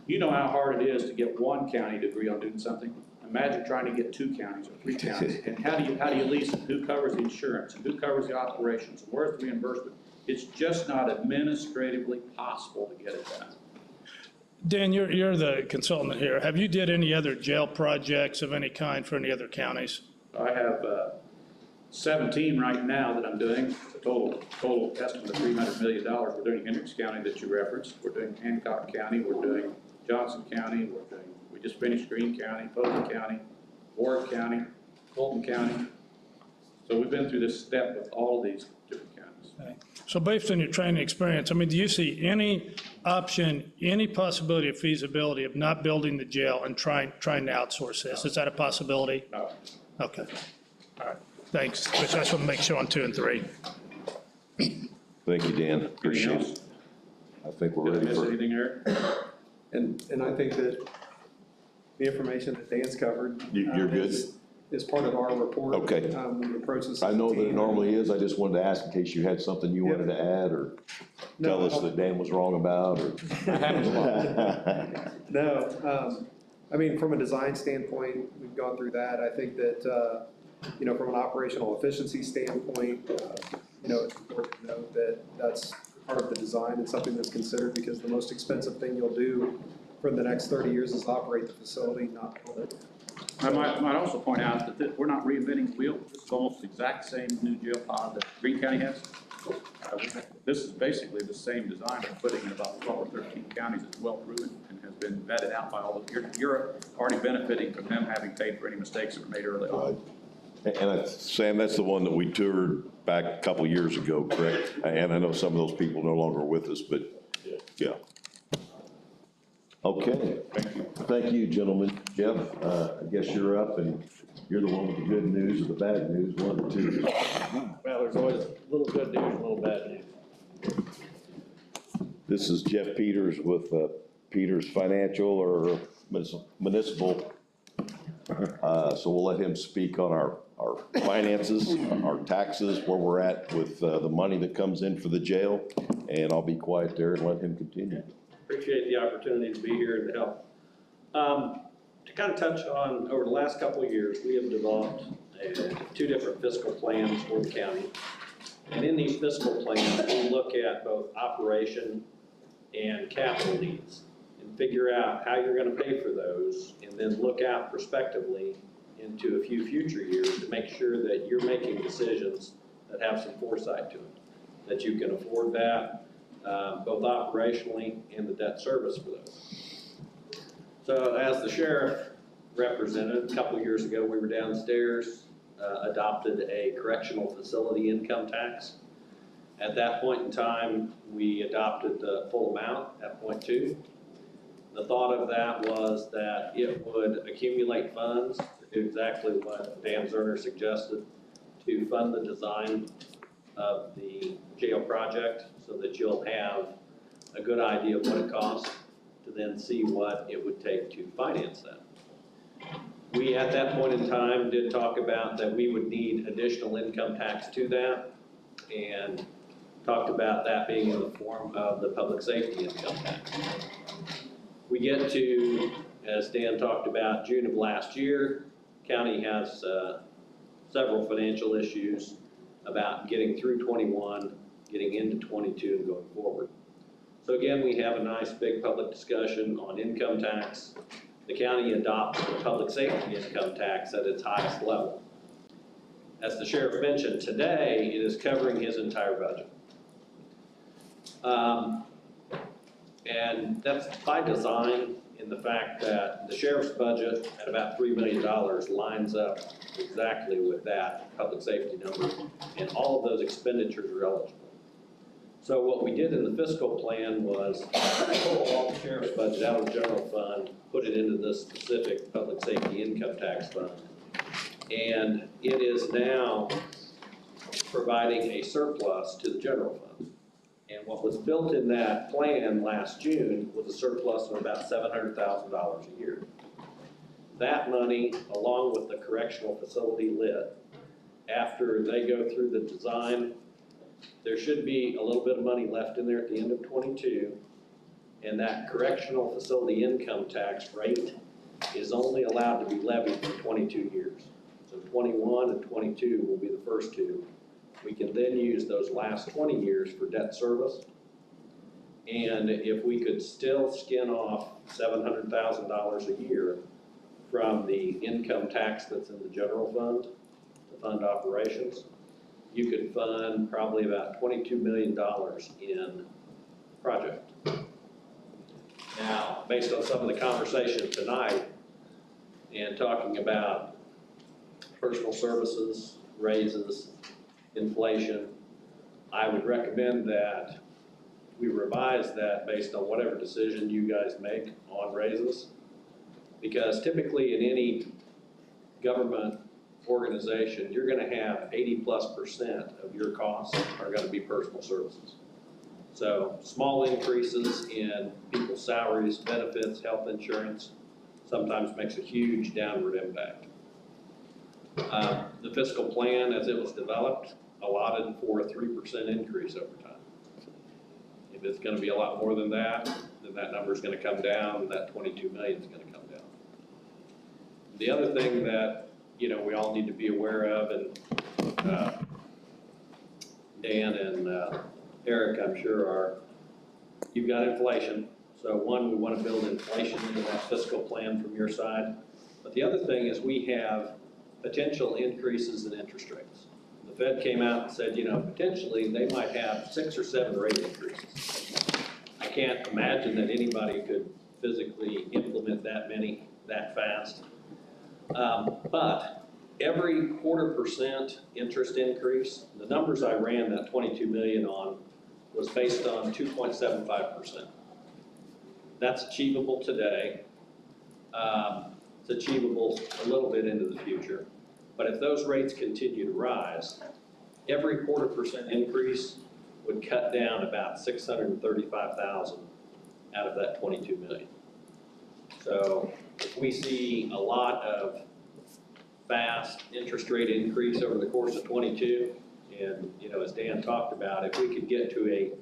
You know how hard it is to get one county to agree on doing something? Imagine trying to get 2 counties or 3 counties. And how do you lease it? Who covers the insurance? And who covers the operations? And where's the reimbursement? It's just not administratively possible to get it done. Dan, you're the consultant here. Have you did any other jail projects of any kind for any other counties? I have 17 right now that I'm doing, a total estimate of $300 million. We're doing Hendricks County that you referenced. We're doing Hancock County. We're doing Johnson County. We just finished Greene County, Posey County, Warwick County, Fulton County. So we've been through this step with all of these different counties. Okay. So based on your training experience, I mean, do you see any option, any possibility of feasibility of not building the jail and trying to outsource this? Is that a possibility? No. Okay. All right. Thanks. I just want to make sure on 2 and 3. Thank you, Dan. Appreciate it. I think we're Did I ready miss for. anything, Eric? And I think that the information that Dan's covered. You're good? Is part of our report. Okay. We approach this. I know that it team. normally is. I just wanted to ask in case you had something you wanted to add or No, tell us that Dan was wrong about or. No, I mean, from a design standpoint, we've gone through that. I think that, from an operational efficiency standpoint, it's important to note that that's part of the design and something that's considered, because the most expensive thing you'll do for the next 30 years is operate the facility, not build it. I might also point out that we're not reinventing the wheel. This is almost the exact same new jail pod that Greene County has. This is basically the same design we're putting in about 12 or 13 counties. It's well proven and has been vetted out by all of you. You're already benefiting from them having paid for any mistakes that were made early on. And Sam, that's the one that we toured back a couple years ago, correct? And I know some of those people no longer with us, but yeah. Okay. Thank you, gentlemen. Jeff, I guess you're up, and you're the one with the good news or the bad news, one or two. Well, there's always a little good news, a little bad news. This is Jeff Peters with Peters Financial or Municipal. So we'll let him speak on our finances, our taxes, where we're at with the money that comes in for the jail, and I'll be quiet there and let him continue. Appreciate the opportunity to be here and to help. To kind of touch on, over the last couple of years, we have developed two different fiscal plans for the county. And in these fiscal plans, we look at both operation and capital needs and figure out how you're going to pay for those, and then look out prospectively into a few future years to make sure that you're making decisions that have some foresight to it, that you can afford that, both operationally and the debt service for those. So as the sheriff represented, a couple of years ago, we were downstairs, adopted a correctional facility income tax. At that point in time, we adopted the full amount at 0.2. The thought of that was that it would accumulate funds to do exactly what Dan Zerner suggested, to fund the design of the jail project so that you'll have a good idea of what it costs to then see what it would take to finance that. We, at that point in time, did talk about that we would need additional income tax to that, and talked about that being in the form of the public safety income tax. We get to, as Dan talked about, June of last year, county has several financial issues about getting through 21, getting into 22 and going forward. So again, we have a nice big public discussion on income tax. The county adopts the public safety income tax at its highest level. As the sheriff mentioned today, it is covering his entire budget. And that's by design, in the fact that the sheriff's budget at about $3 million lines up exactly with that public safety number, and all of those expenditures are eligible. So what we did in the fiscal plan was pull all the sheriff's budget out of the general fund, put it into this specific public safety income tax fund. And it is now providing a surplus to the general fund. And what was built in that plan last June was a surplus of about $700,000 a year. That money, along with the correctional facility lit, after they go through the design, there should be a little bit of money left in there at the end of 22, and that correctional facility income tax rate is only allowed to be levied for 22 years. So 21 and 22 will be the first two. We can then use those last 20 years for debt service. And if we could still skin off $700,000 a year from the income tax that's in the general fund to fund operations, you could fund probably about $22 million in project. Now, based on some of the conversation tonight and talking about personal services, raises, inflation, I would recommend that we revise that based on whatever decision you guys make on raises. Because typically in any government organization, you're gonna have 80+% of your costs are gonna be personal services. So small increases in people's salaries, benefits, health insurance, sometimes makes a huge downward impact. The fiscal plan, as it was developed, allotted for a 3% increase over time. If it's gonna be a lot more than that, then that number's gonna come down, and that 22 million is gonna come down. The other thing that, you know, we all need to be aware of, and Dan and Eric, I'm sure, are, you've got inflation, So one, we want to build inflation into that fiscal plan from your side. But the other thing is we have potential increases in interest rates. The Fed came out and said, you know, potentially they might have 6 or 7 rate increases. I can't imagine that anybody could physically implement that many that fast. But every 0.25% interest increase, the numbers I ran that 22 million on was based on 2.75%. That's achievable today. It's achievable a little bit into the future. But if those rates continue to rise, every 0.25% increase would cut down about 635,000 out of that 22 million. So if we see a lot of fast interest rate increase over the course of 22, and you know, as Dan talked about, if we could get to a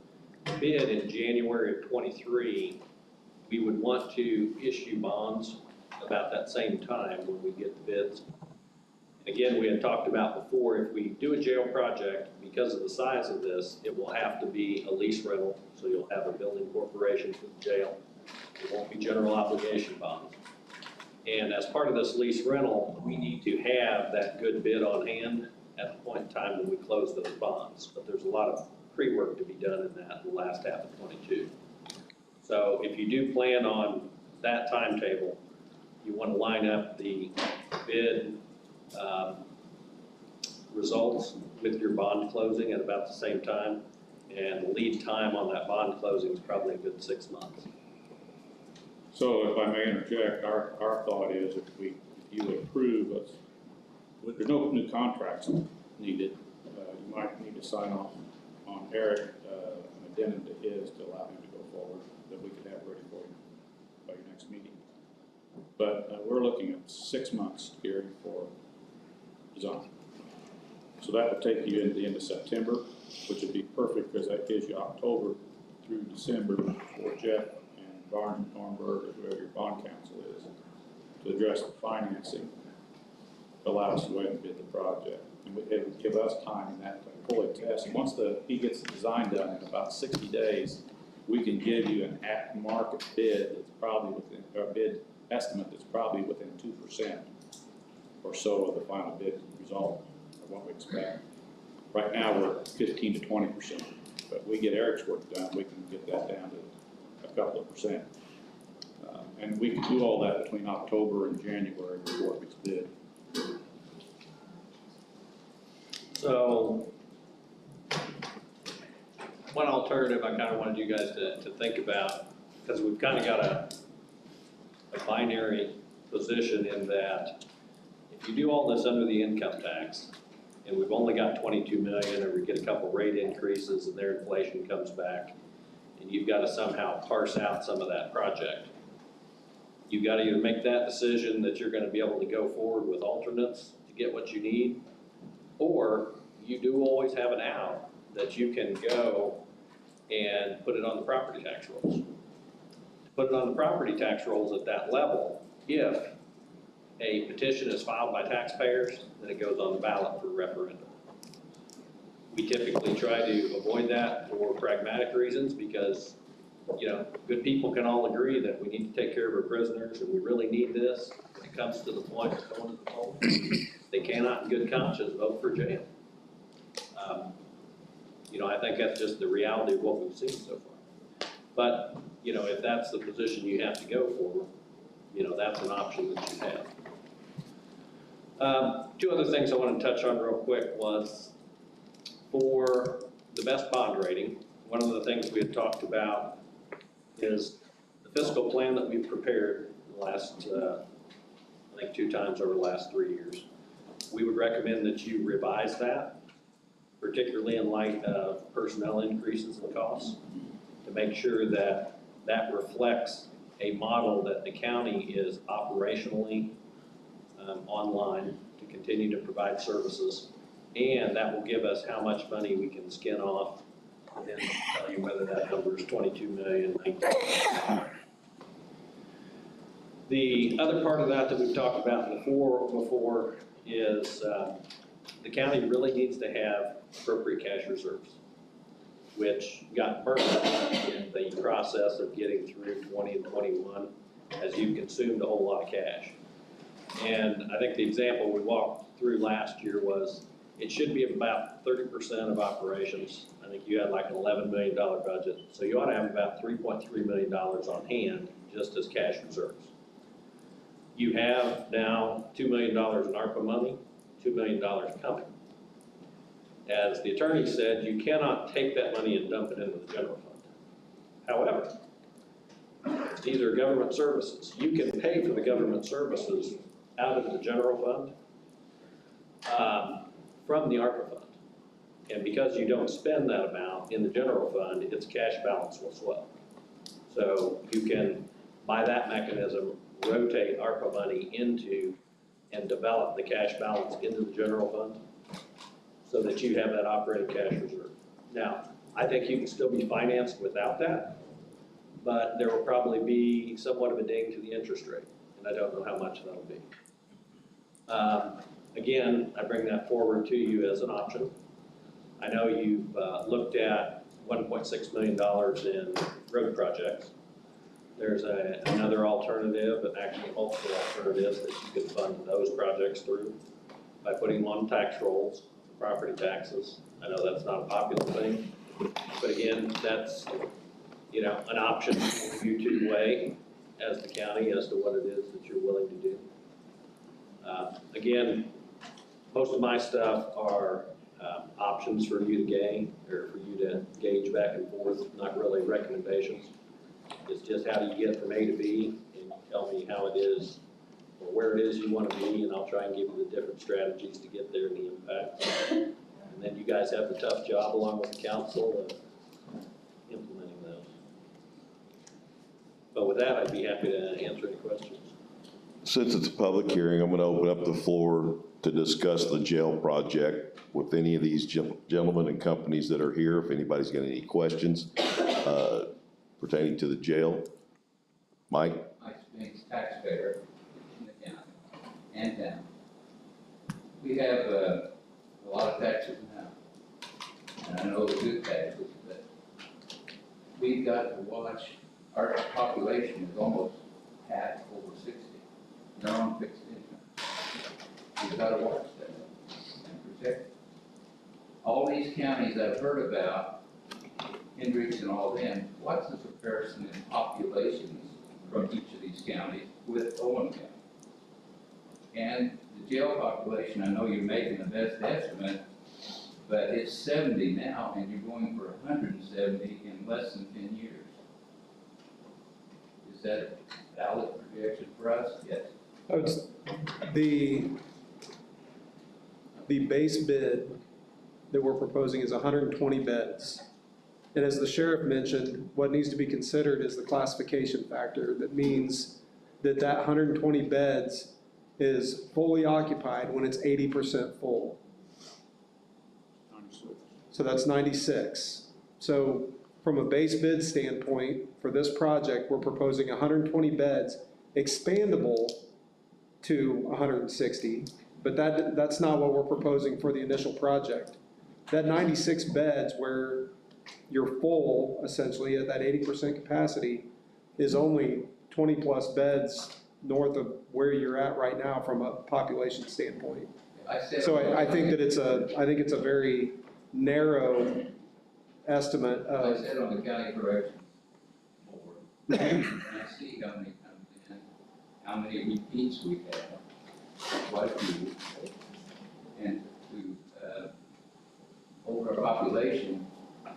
bid in January of 23, we would want to issue bonds about that same time when we get the bids. Again, we had talked about before, if we do a jail project, because of the size of this, it will have to be a lease rental, so you'll have a building corporation for the jail. It won't be general obligation bonds. And as part of this lease rental, we need to have that good bid on hand at the point in time when we close those bonds. But there's a lot of pre-work to be done in that in the last half of 22. So if you do plan on that timetable, you want to line up the bid results with your bond closing at about the same time. And the lead time on that bond closing is probably a good 6 months. So if I may interject, our thought is if you approve us, there's no new contracts needed. You might need to sign off on Eric, an addendum to his to allow him to go forward that we could have ready for you by your next meeting. But we're looking at 6 months here for design. So that would take you into the end of September, which would be perfect because that gives you October through December for Jeff and Barnes and Thornburg, or whoever your bond counsel is, to address the financing, allow us to go ahead and bid the project. And it would give us time in that to fully test. And once he gets the design done in about 60 days, we can give you an at-market bid that's probably within, or a bid estimate that's probably within 2% or so of the final bid result of what we expect. Right now, we're at 15 to 20%, but we get Eric's work done, we can get that down to a couple of percent. And we can do all that between October and January before it gets bid. So one alternative I kind of wanted you guys to think about, because we've kind of got a binary position in that if you do all this under the income tax, and we've only got 22 million, or we get a couple rate increases and their inflation comes back, and you've got to somehow parse out some of that project. You've got to either make that decision that you're going to be able to go forward with alternates to get what you need, or you do always have an out that you can go and put it on the property tax rolls. To put it on the property tax rolls at that level, if a petition is filed by taxpayers, then it goes on the ballot for referendum. We typically try to avoid that for pragmatic reasons because, you know, good people can all agree that we need to take care of our prisoners and we really need this. When it comes to the point of going to the poll, they cannot in good conscience vote for jail. You know, I think that's just the reality of what we've seen so far. But, you know, if that's the position you have to go for, you know, that's an option that you have. Two other things I want to touch on real quick was for the best bond rating. One of the things we had talked about is the fiscal plan that we've prepared the last, I think 2 times over the last 3 years. We would recommend that you revise that, particularly in light of personnel increases in costs, to make sure that that reflects a model that the county is operationally online to continue to provide services, and that will give us how much money we can skin off, and then tell you whether that number is 22 million, 19 million. The other part of that we've talked about before is the county really needs to have appropriate cash reserves. which got burned in the process of getting through 20 and 21, as you've consumed a whole lot of cash. And I think the example we walked through last year was, it should be about 30% of operations. I think you had like an $11 million budget, so you ought to have about $3.3 million on hand just as cash reserves. You have now $2 million in ARPA money, $2 million coming. As the attorney said, you cannot take that money and dump it into the general fund. However, these are government services. You can pay for the government services out of the general fund from the ARPA fund. And because you don't spend that amount in the general fund, its cash balance will swell. So you can, by that mechanism, rotate ARPA money into and develop the cash balance into the general fund so that you have that operating cash reserve. Now, I think you can still be financed without that, but there will probably be somewhat of a ding to the interest rate, and I don't know how much that'll be. Again, I bring that forward to you as an option. I know you've looked at $1.6 million in road projects. There's another alternative, and actually multiple alternatives that you could fund those projects through by putting them on tax rolls, property taxes. I know that's not a popular thing, but again, that's, an option for you to weigh as the county as to what it is that you're willing to do. Again, most of my stuff are options for you to gain, or for you to gauge back and forth, not really recommendations. It's just how do you get from A to B, and you tell me how it is, or where it is you want to be, and I'll try and give you the different strategies to get there and the impact. And then you guys have the tough job, along with the council, of implementing those. But with that, I'd be happy to answer any questions. Since it's a public hearing, I'm gonna open up the floor to discuss the jail project with any of these gentlemen and companies that are here, if anybody's got any questions pertaining to the jail. Mike? Mike Spinks, taxpayer in the county and town. We have a lot of taxes now, and I know the good taxes, but we've got to watch, our population is almost half over 60. They're on fixed income. We've got to watch that and protect it. All these counties I've heard about, Hendricks and all them, what's the comparison in populations from each of these counties with Owen County? And the jail population, I know you're making the best estimate, but it's 70 now, and you're going for 170 in less than 10 years. Is that a valid projection for us? Yes. The base bid that we're proposing is 120 beds. And as the sheriff mentioned, what needs to be considered is the classification factor. That means that 120 beds is fully occupied when it's 80% full. 96. So that's 96. So from a base bid standpoint, for this project, we're proposing 120 beds, expandable to 160, but that's not what we're proposing for the initial project. That 96 beds where you're full, essentially, at that 80% capacity, is only 20 plus beds north of where you're at right now from a population standpoint. So I think that it's a very narrow estimate of. I said on the county corrections board, and I see how many comes in, how many repeats we have, quite a few. And to hold our population,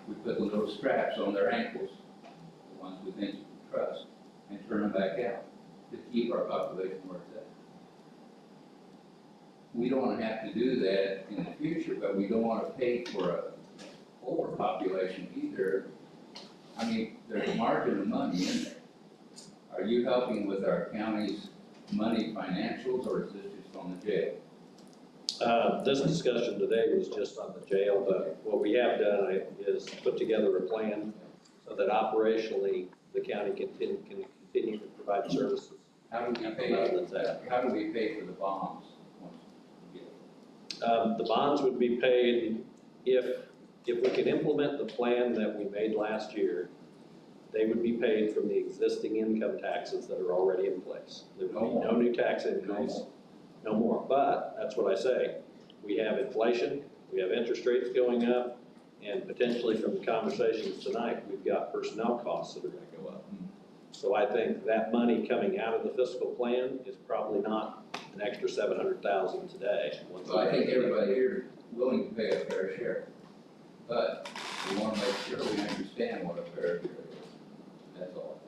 we put the little straps on their ankles, the ones we think you can trust, and turn them back out to keep our population where it's at. We don't want to have to do that in the future, but we don't want to pay for a overpopulation either. I mean, there's a margin of money in there. Are you helping with our county's money financials, or is this just on the jail? This discussion today was just on the jail, but what we have done is put together a plan so that operationally the county can continue to provide services. How do we pay for the bonds? The bonds would be paid if if we can implement the plan that we made last year, they would be paid from the existing income taxes that are already in place. There would be no new tax increase, no more. But, that's what I say, we have inflation, we have interest rates going up, and potentially from the conversations tonight, we've got personnel costs that are gonna go up. So I think that money coming out of the fiscal plan is probably not an extra 700,000 today. So I think everybody here is willing to pay a fair share, but we want to make sure we understand what a fair share is. That's all.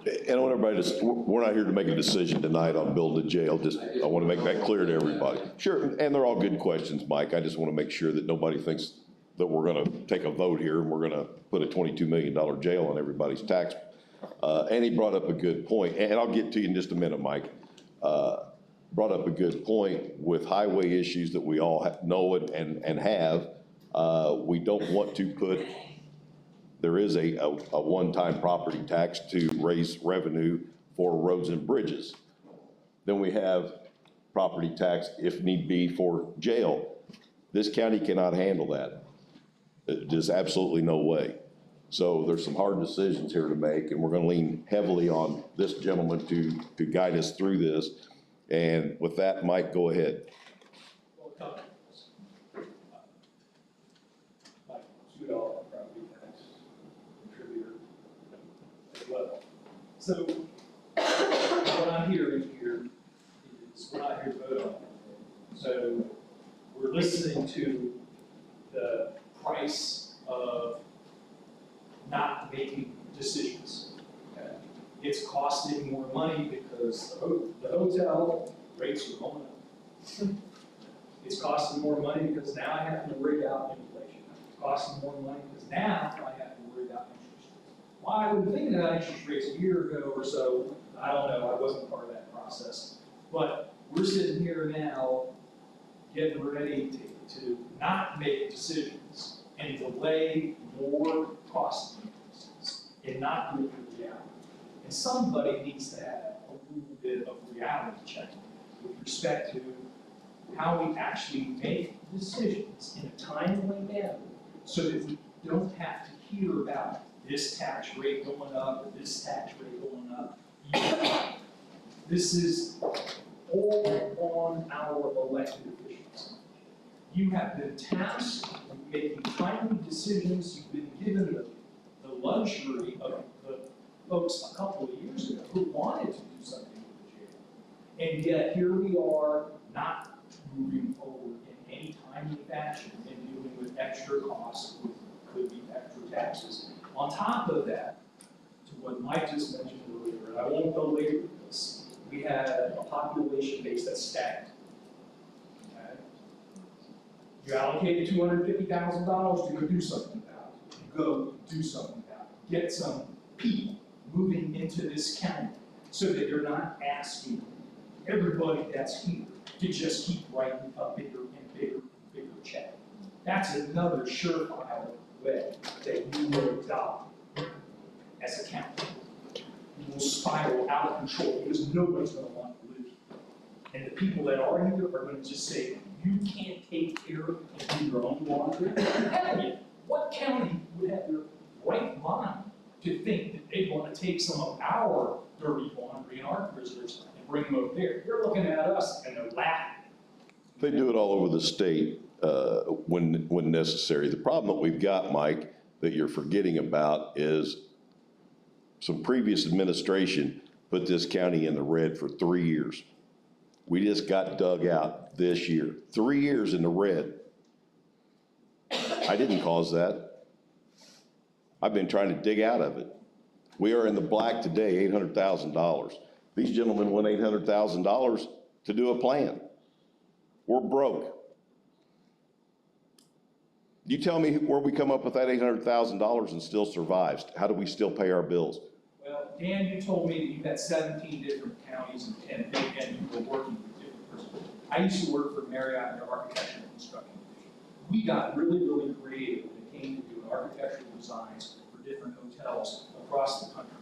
And I want everybody to, we're not here to make a decision tonight on building a jail, just, I want to make that clear to everybody. Sure, and they're all good questions, Mike, I just want to make sure that nobody thinks that we're gonna take a vote here and we're gonna put a $22 million jail on everybody's tax. And he brought up a good point, and I'll get to you in just a minute, Mike. Brought up a good point with highway issues that we all know and have. We don't want to put, there is a one-time property tax to raise revenue for roads and bridges. Then we have property tax, if need be, for jail. This county cannot handle that. There's absolutely no way. So there's some hard decisions here to make, and we're gonna lean heavily on this gentleman to guide us through this. And with that, Mike, go ahead. So what I'm hearing here is we're not here to vote on it. So we're listening to the price of not making decisions. Okay? It's costing more money because the hotel rates are going up. It's costing more money because now I have to worry about inflation. It's costing more money because now I have to worry about interest rates. Well, I wasn't thinking about interest rates a year ago or so. I don't know, I wasn't part of that process. But we're sitting here now getting ready to not make decisions and delay more cost increases and not do it for reality. And somebody needs to have a little bit of reality check with respect to how we actually make decisions in a timely manner so that we don't have to hear about this tax rate going up or this tax rate going up. This is all on our elected officials. You have been tasked with making timely decisions. You've been given the luxury of the folks a couple of years ago who wanted to do something with the jail. And yet here we are not moving forward in any timely fashion and dealing with extra costs, with could be extra taxes. On top of that, to what Mike just mentioned earlier, and I won't belabor this, we had a population base that's stagnant. Okay? You allocated $250,000 to go do something about it. Go do something about it. Get some people moving into this county so that you're not asking everybody that's here to just keep writing a bigger and bigger and bigger check. That's another surefire way that you will die as a county. You will spiral out of control because nobody's going to want to live here. And the people that are here are going to just say, you can't take care of and do your own laundry. What county would have their right mind to think that they want to take some of our dirty laundry and our prisoners and bring them over there? They're looking at us and they're laughing. They do it all over the state when necessary. The problem that we've got, Mike, that you're forgetting about is some previous administration put this county in the red for 3 years. We just got dug out this year. 3 years in the red. I didn't cause that. I've been trying to dig out of it. We are in the black today, $800,000. These gentlemen want $800,000 to do a plan. We're broke. You tell me where we come up with that $800,000 and still survives. How do we still pay our bills? Well, Dan, you told me that you've had 17 different counties and you were working with different persons. I used to work for Marriott in their architecture and construction division. We got really, really creative when it came to doing architectural designs for different hotels across the country.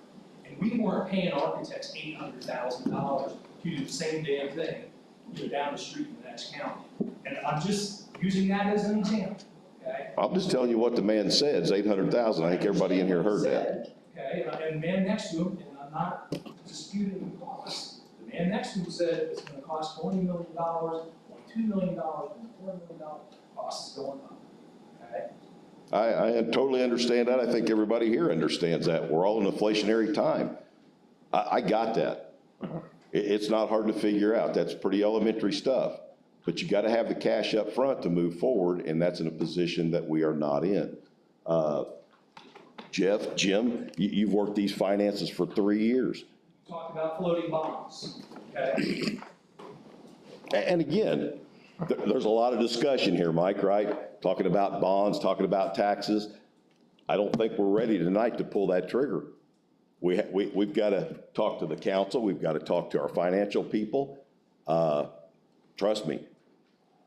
And we weren't paying architects $800,000 to do the same damn thing, down the street in the next county. And I'm just using that as an example. okay? I'm just telling you what the man said, it's 800,000. I think everybody in here heard that. Okay, and the man next to him, and I'm not disputing the cost, the man next to him said it's gonna cost $20 million, $22 million, $24 million, cost is going up, okay? I totally understand that. I think everybody here understands that. We're all in an inflationary time. I got that. It's not hard to figure out. That's pretty elementary stuff. But you gotta have the cash up front to move forward, and that's in a position that we are not in. Jeff, Jim, you've worked these finances for 3 years. Talk about floating bonds, okay? And again, there's a lot of discussion here, Mike, right? Talking about bonds, talking about taxes. I don't think we're ready tonight to pull that trigger. We've got to talk to the council. We've got to talk to our financial people. Trust me,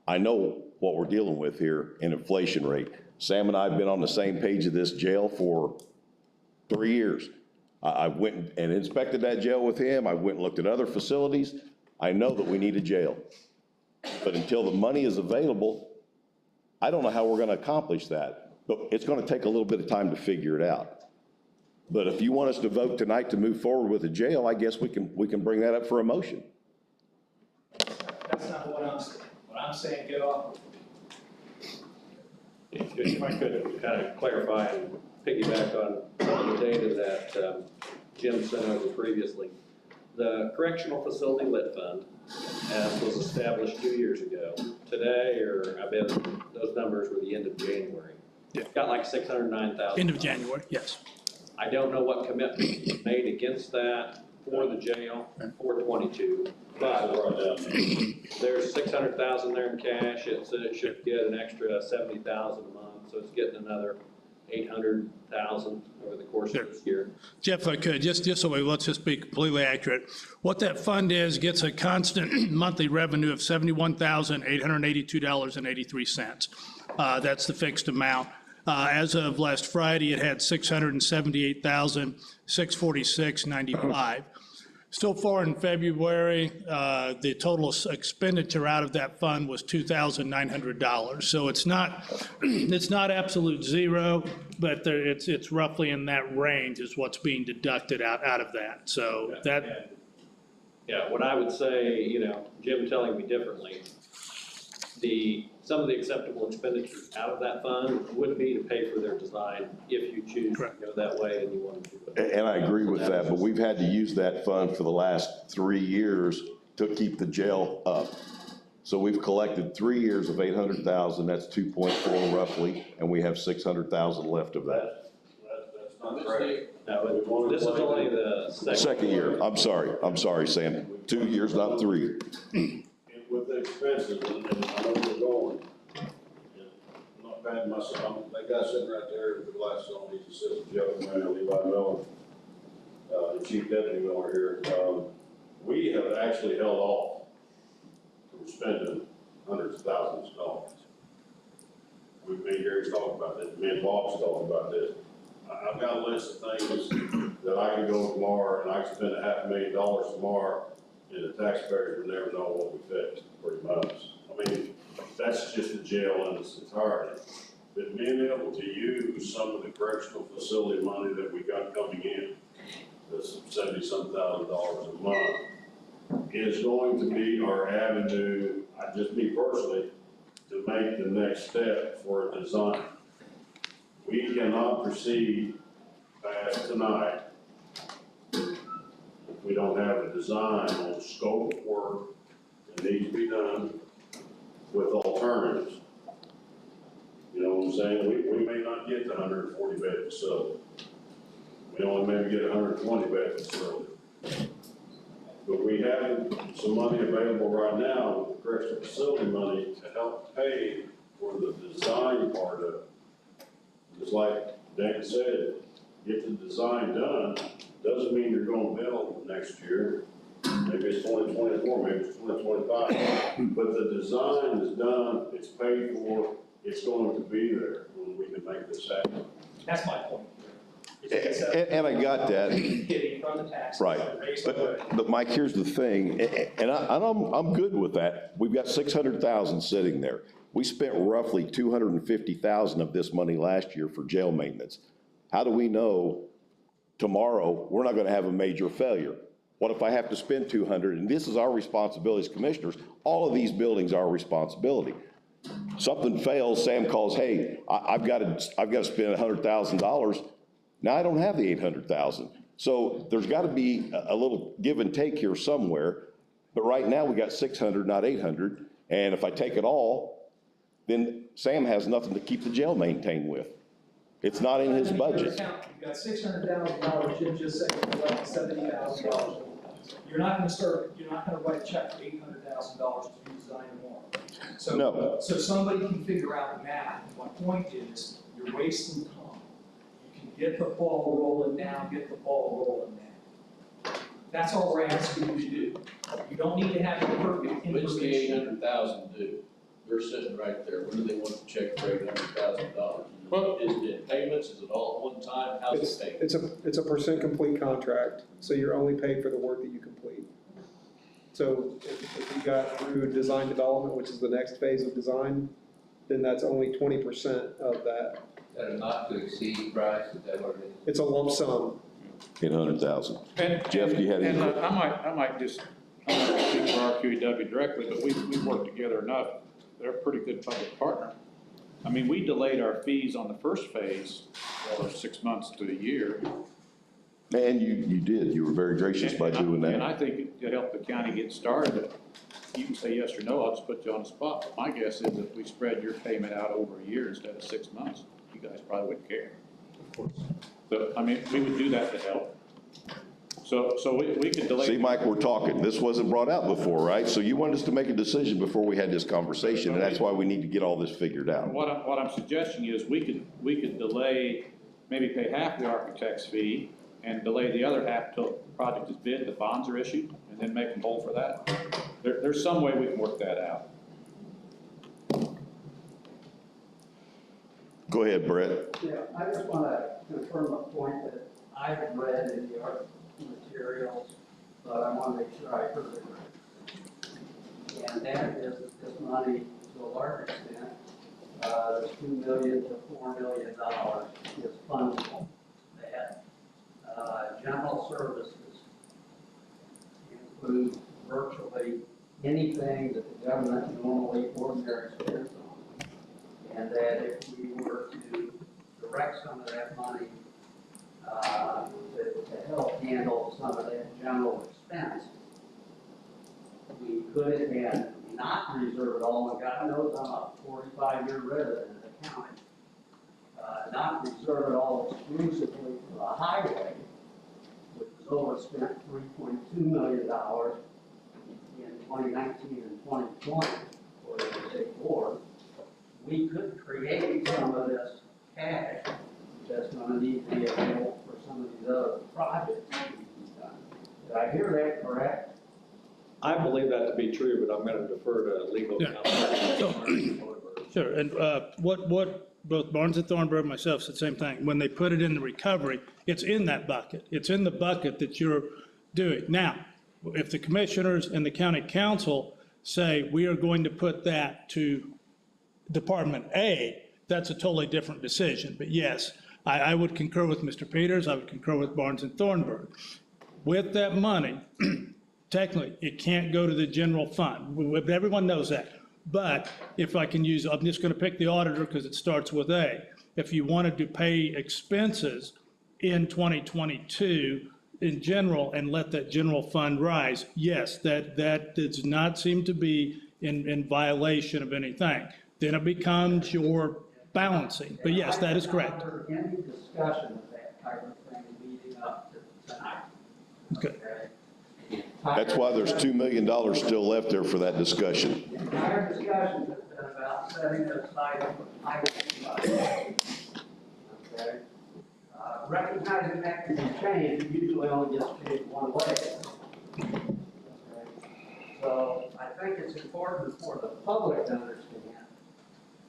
I know what we're dealing with here in inflation rate. Sam and I have been on the same page of this jail for 3 years. I went and inspected that jail with him. I went and looked at other facilities. I know that we need a jail. But until the money is available, I don't know how we're going to accomplish that. But it's going to take a little bit of time to figure it out. But if you want us to vote tonight to move forward with a jail, I guess we can bring that up for a motion. That's not what I'm saying. What I'm saying, get off. If I could kind of clarify and piggyback on the data that Jim sent over previously. The Correctional Facility Lit Fund, as was established 2 years ago, today, or I bet those numbers were the end of January. Yeah. Got like 609,000. End of January, yes. I don't know what commitment was made against that for the jail, 422, but there's 600,000 there in cash. It said it should get an extra 70,000 a month, so it's getting another 800,000 over the course of this year. Jeff, if I could, just so let's just be completely accurate. What that fund is, gets a constant monthly revenue of $71,882.83. That's the fixed amount. As of last Friday, it had $678,646.95. So far in February, the total expenditure out of that fund was $2,900. So it's not absolute zero, but it's roughly in that range is what's being deducted out of that. So that. Yeah, what I would say, Jim telling me differently, some of the acceptable expenditures out of that fund would be to pay for their design if you choose to go that way and you want to do it. And I agree with that, but we've had to use that fund for the last 3 years to keep the jail up. So we've collected 3 years of 800,000, that's 2.4 roughly, and we have 600,000 left of that. That's not correct. No, this is only the Second year, I'm sorry, Sam, 2 years, not 3. With the expenses, and I know we're going, and I'm not patting myself, that guy sitting right there with the glasses on, he's Assistant Joe, man, Levi Miller, the Chief Deputy Miller here. We have actually held off from spending hundreds of thousands of dollars. We've made Gary's talk about this, me and Bob's talking about this. I've got a list of things that I can go tomorrow and I can spend $500,000 tomorrow, and the taxpayers will never know what we fixed, pretty much. I mean, that's just the jail in its entirety. But being able to use some of the correctional facility money that we got coming in, that's $70-some thousand a month, is going to be our avenue, just me personally, to make the next step for a design. We cannot proceed past tonight if we don't have a design on scope of work that needs to be done with alternatives. You know what I'm saying? We may not get the 140 bed facility. We only maybe get a 120 bed facility. But we have some money available right now with the correctional facility money to help pay for the design part of it. Just like Dan said, get the design done, doesn't mean you're gonna build next year. Maybe it's 2024, maybe it's 2025. But the design is done, it's paid for, it's going to be there when we can make this happen. That's my point. And I got that. Getting from the taxes. Right, but Mike, here's the thing, and I'm good with that. We've got 600,000 sitting there. We spent roughly $250,000 of this money last year for jail maintenance. How do we know tomorrow we're not gonna have a major failure? What if I have to spend 200, and this is our responsibility as commissioners, all of these buildings are our responsibility. Something fails, Sam calls, hey, I've gotta spend $100,000. Now I don't have the 800,000. So there's gotta be a little give and take here somewhere, but right now we got 600, not 800, and if I take it all, then Sam has nothing to keep the jail maintained with. It's not in his budget. You've got $600,000, Jim just said you left $70,000. You're not gonna write a check for $800,000 to redesign tomorrow. So, No. so somebody can figure out the math. My point is, you're wasting time. You can get the ball rolling now, get the ball rolling now. That's all we're asking you to do. You don't need to have the perfect What's the information. $800,000 do? They're sitting right there. When do they want to check for $800,000? Is it payments? Is it all at one time? How's it paid? It's a percent complete contract, so you're only paid for the work that you complete. So if you got through design development, which is the next phase of design, then that's only 20% of that. Is that a not to exceed price, is that what it is? It's a lump sum. 800,000. And, Jeff, you had and any? I might just, I'm not speaking for RQEW directly, but we've worked together enough. They're a pretty good public partner. I mean, we delayed our fees on the first phase for 6 months to a year. And you did, you were very gracious by doing And that. I think to help the county get started, you can say yes or no, I'll just put you on the spot. But my guess is if we spread your payment out over a year instead of 6 months, you guys probably wouldn't care. Of course. So, I mean, we would do that to help. So we could delay. See, Mike, we're talking, this wasn't brought out before, right? So you wanted us to make a decision before we had this conversation, and that's why we need to get all this figured out. What I'm suggesting is we could delay, maybe pay half the architect's fee and delay the other half till the project is bid, the bonds are issued, and then make them whole for that. There's some way we can work that out. Go ahead, Brett. Yeah, I just want to confirm a point that I've read in the art materials, but I want to make sure I heard it right. And that is that this money, to a large extent, $2 million to $4 million is fungible. That general services include virtually anything that the government normally ordinarily spends on. And that if we were to direct some of that money to help handle some of that general expense, we could and not reserve it all, and God knows I'm a 45-year resident of the county, not reserve it all exclusively for the highway, which was overspent $3.2 million in 2019 and 2020, or they take more. We could create some of this cash that's gonna need to be available for some of these other projects that we've done. Did I hear that correct? I believe that to be true, but I'm gonna defer to legal counsel. Sure, and what both Barnes and Thornburg and myself said the same thing. When they put it in the recovery, it's in that bucket. It's in the bucket that you're doing. Now, if the commissioners and the county council say we are going to put that to Department A, that's a totally different decision. But yes, I would concur with Mr. Peters, I would concur with Barnes and Thornburg. With that money, technically, it can't go to the general fund. Everyone knows that. But if I can use, I'm just going to pick the auditor because it starts with A. If you wanted to pay expenses in 2022 in general and let that general fund rise, yes, that does not seem to be in violation of anything. Then it becomes your balancing. But yes, that is correct. I haven't heard any discussion of that type of thing leading up to tonight. Okay. That's why there's $2 million still left there for that discussion. The entire discussion has been about setting it aside for highway. Okay? Recognizing that can be changed, it usually only gets changed one way. Okay? So I think it's important for the public to understand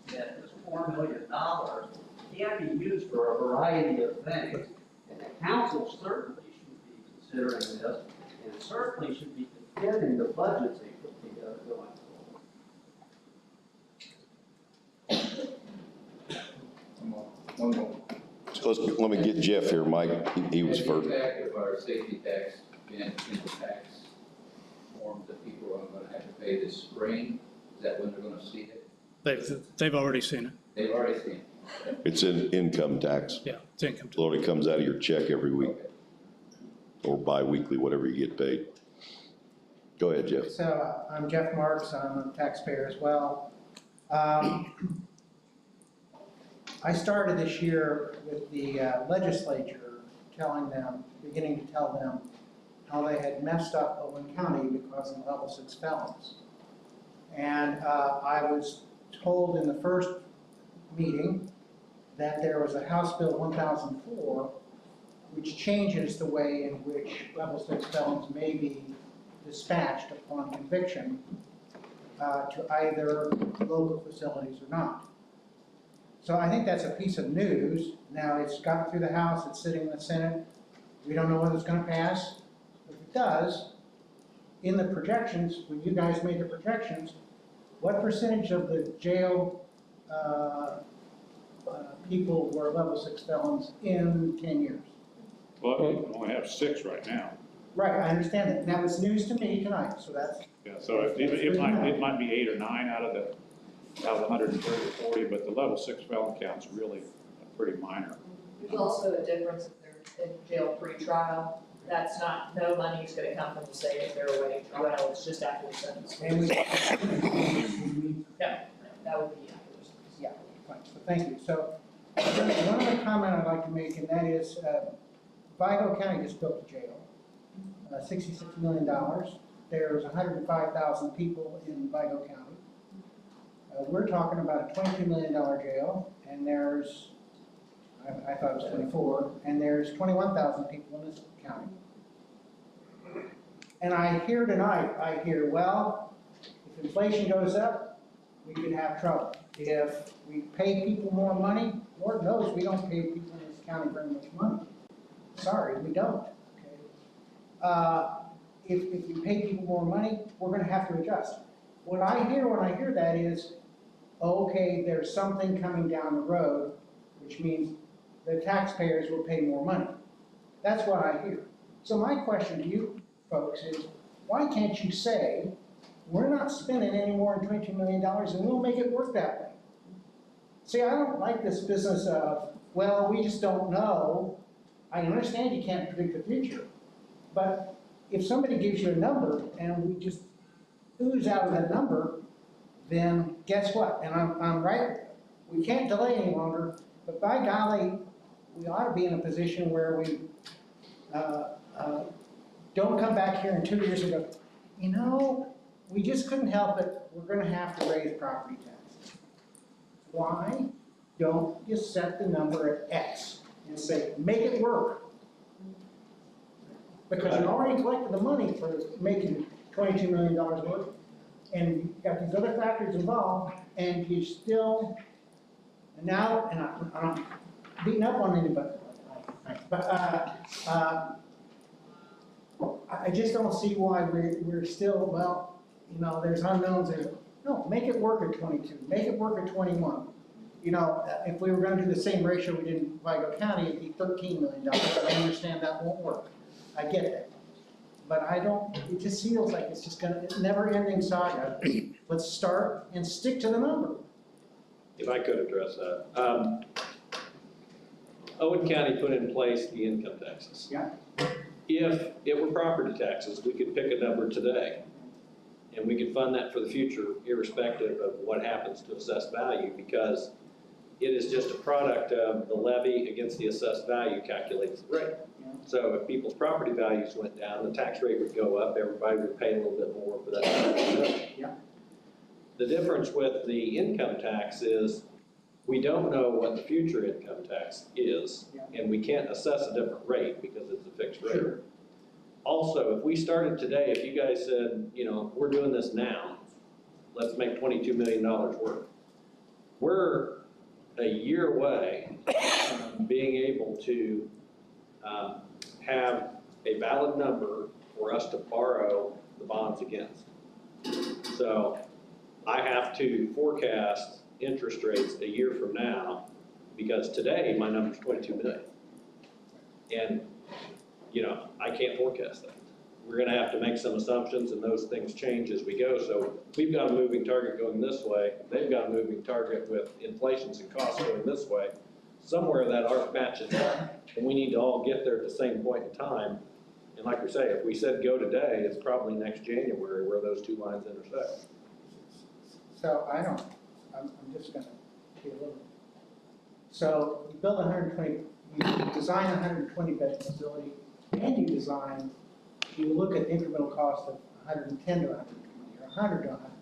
that this $4 million can be used for a variety of things. And the council certainly should be considering this, and certainly should be defending the budgets they put together going So let me get Jeff here, Mike. He was The first. impact of our safety tax in the tax forms that people are gonna have to pay this spring, is that when they're gonna see it? They've already seen it. They've already seen it. It's in income tax. Yeah, it's income. So it comes out of your check every week. Or bi-weekly, whatever you get paid. Go ahead, Jeff. So I'm Jeff Marks, I'm a taxpayer as well. I started this year with the legislature beginning to tell them how they had messed up Owen County because of level 6 felons. And I was told in the first meeting that there was a House Bill 1004 which changes the way in which level 6 felons may be dispatched upon conviction to either local facilities or not. So I think that's a piece of news. Now, it's got through the House, it's sitting in the Senate. We don't know whether it's going to pass. If it does, in the projections, when you guys made the projections, what percentage of the jail people were level 6 felons in 10 years? Well, we only have 6 right now. Right, I understand that. Now, it's news to me tonight, so that's. Yeah, so it might be 8 or 9 out of the 130 or 40, but the level 6 felon count's really pretty minor. There's also a difference if they're in jail pre-trial. That's not, no money is gonna come from the state if they're awaiting trial, it's just after the sentence. And we. No, that would be after the sentence. Yeah, fine, so thank you. So, one other comment I'd like to make, and that is, Vigo County just built a jail, $66 million. There's 105,000 people in Vigo County. We're talking about a $22 million jail, and there's, I thought it was 24, and there's 21,000 people in this county. And I hear tonight, well, if inflation goes up, we could have trouble. If we pay people more money, Lord knows we don't pay people in this county very much money. Sorry, we don't. Okay? If we pay people more money, we're going to have to adjust. What I hear when I hear that is, okay, there's something coming down the road, which means the taxpayers will pay more money. That's what I hear. So my question to you folks is, why can't you say, we're not spending any more than $22 million and we'll make it work that way? See, I don't like this business of, well, we just don't know. I understand you can't predict the future, but if somebody gives you a number and we just ooze out of that number, then guess what? And I'm right, we can't delay any longer, but by golly, we ought to be in a position where we don't come back here in 2 years and go, you know, we just couldn't help it, we're gonna have to raise property taxes. Why don't you set the number at X and say, make it work? Because you already collected the money for making $22 million work, and you've got these other factors involved, and you still, and now, and I'm not beating up on anybody, but I just don't see why we're still, well, you know, there's unknowns there. No, make it work at 22, make it work at 21. You know, if we were gonna do the same ratio we did in Vigo County, it'd be $13 million. I understand that won't work. I get that. But I don't, it just feels like it's just gonna, it's never-ending saga. Let's start and stick to the number. If I could address that. Owen County put in place the income taxes. Yeah. If it were property taxes, we could pick a number today, and we could fund that for the future irrespective of what happens to assessed value, because it is just a product of the levy against the assessed value calculates the rate. So if people's property values went down, the tax rate would go up, everybody would pay a little bit more for that. Yeah. The difference with the income tax is we don't know what the future income tax is, and we can't assess a different rate because it's a fixed rate. Sure. Also, if we started today, if you guys said, you know, we're doing this now, let's make $22 million work. We're a year away from being able to have a valid number for us to borrow the bonds against. So I have to forecast interest rates a year from now because today my number's 22 million. And, you know, I can't forecast that. We're gonna have to make some assumptions and those things change as we go. So we've got a moving target going this way. They've got a moving target with inflations and costs going this way. Somewhere that arc matches up, and we need to all get there at the same point in time. And like we say, if we said go today, it's probably next January where those two lines intersect. So I'm just gonna be a little. So you build 120, you design a 120 bed facility, and you look at incremental cost of 110 to 120, or 100 to 120.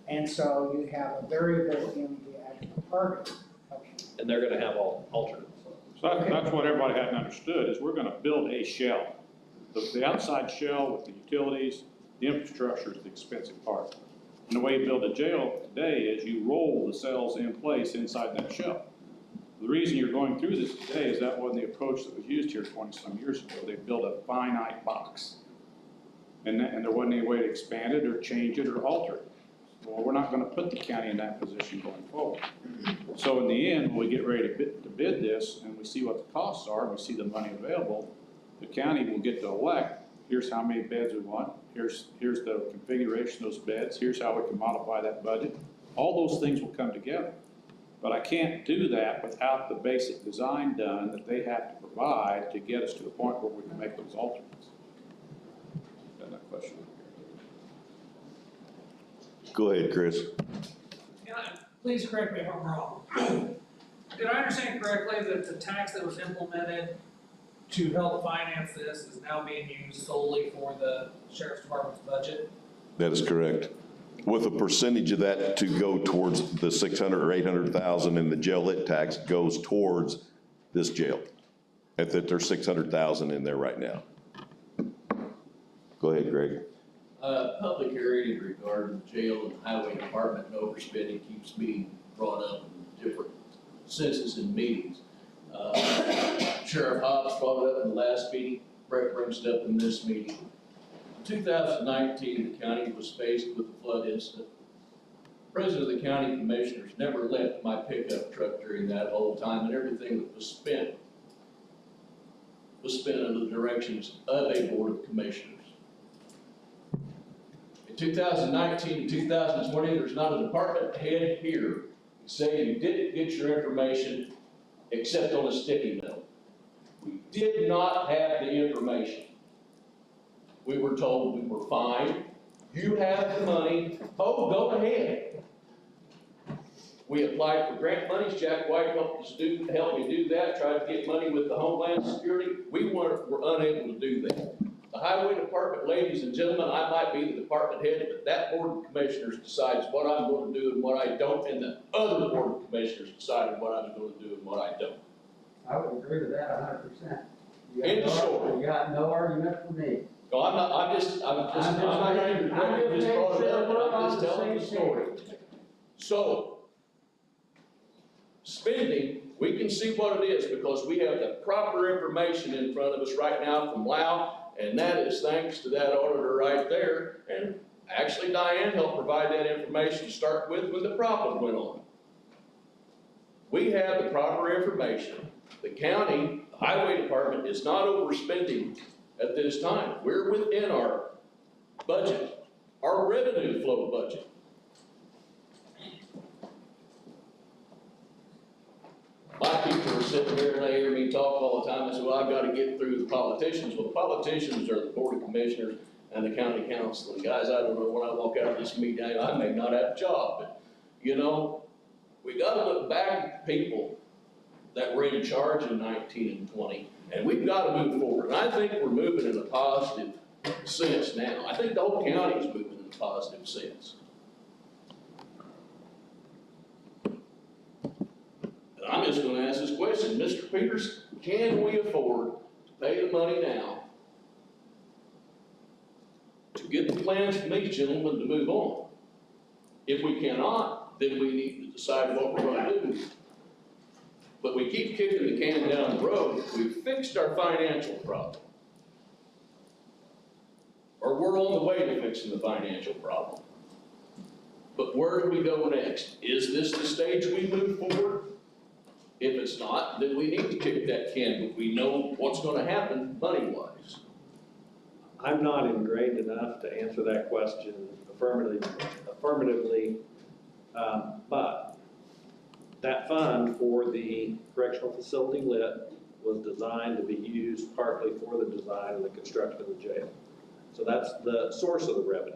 And so you have a variable in the actual target. And they're gonna have alternates. So that's what everybody hadn't understood, is we're gonna build a shell. The outside shell with the utilities, the infrastructure is the expensive part. And the way you build a jail today is you roll the cells in place inside that shell. The reason you're going through this today is that wasn't the approach that was used here 20-some years ago. They built a finite box. And there wasn't any way to expand it or change it or alter it. Well, we're not gonna put the county in that position going forward. So in the end, when we get ready to bid this and we see what the costs are, and we see the money available, the county will get to elect, here's how many beds we want, here's the configuration of those beds, here's how we can modify that budget. All those things will come together. But I can't do that without the basic design done that they have to provide to get us to the point where we can make those alternates. Got that question? Go ahead, Chris. Please correct me if I'm wrong. Did I understand correctly that the tax that was implemented to help finance this is now being used solely for the sheriff's department's budget? That is correct. With a percentage of that to go towards the 600 or 800,000 and the jail lit tax goes towards this jail. At that there's 600,000 in there right now. Go ahead, Greg. Public hearing in regard to the jail and highway department and overspending keeps being brought up in different senses and meetings. Sheriff Hobbs brought it up in the last meeting, Brett brings it up in this meeting. In 2019, the county was faced with a flood incident. President of the county commissioners never left my pickup truck during that whole time, and everything that was spent under the directions of a board of commissioners. In 2019 and 2020, there's not a department head here saying you didn't get your information except on a sticky note. We did not have the information. We were told we were fine. You have the money. Oh, go ahead. We applied for grant monies. Jack White helped me do that. Tried to get money with the Homeland Security. We were unable to do that. The highway department, ladies and gentlemen, I might be the department head, but that board of commissioners decides what I'm going to do and what I don't, and the other board of commissioners decided what I'm going to do and what I don't. I would agree with that 100%. End of story. You got no argument for me. No, I'm not, I'm just telling the story. So, spending, we can see what it is because we have the proper information in front of us right now from Lau, and that is thanks to that auditor right there. And actually Diane helped provide that information to start with when the problem went on. We have the proper information. The county, the highway department is not overspending at this time. We're within our budget, our revenue flow budget. My people are sitting here and they hear me talk all the time. I say, well, I've got to get through the politicians. Well, the politicians are the board of commissioners and the county council. And guys, I don't know, when I walk out of this meeting, I may not have a job, but you know, we got to look back at the people that were in charge in 19 and 20, and we've got to move forward. And I think we're moving in a positive sense now. I think the whole county is moving in a positive sense. And I'm just going to ask this question, Mr. Peters, can we afford to pay the money now to get the plans from these gentlemen to move on? If we cannot, then we need to decide what we're going to do. But we keep kicking the can down the road. We've fixed our financial problem. Or we're on the way to fixing the financial problem. But where do we go next? Is this the stage we move forward? If it's not, then we need to kick that can, but we know what's gonna happen money-wise. I'm not ingrained enough to answer that question affirmatively, but that fund for the correctional facility lit was designed to be used partly for the design and the construction of the jail. So that's the source of the revenue.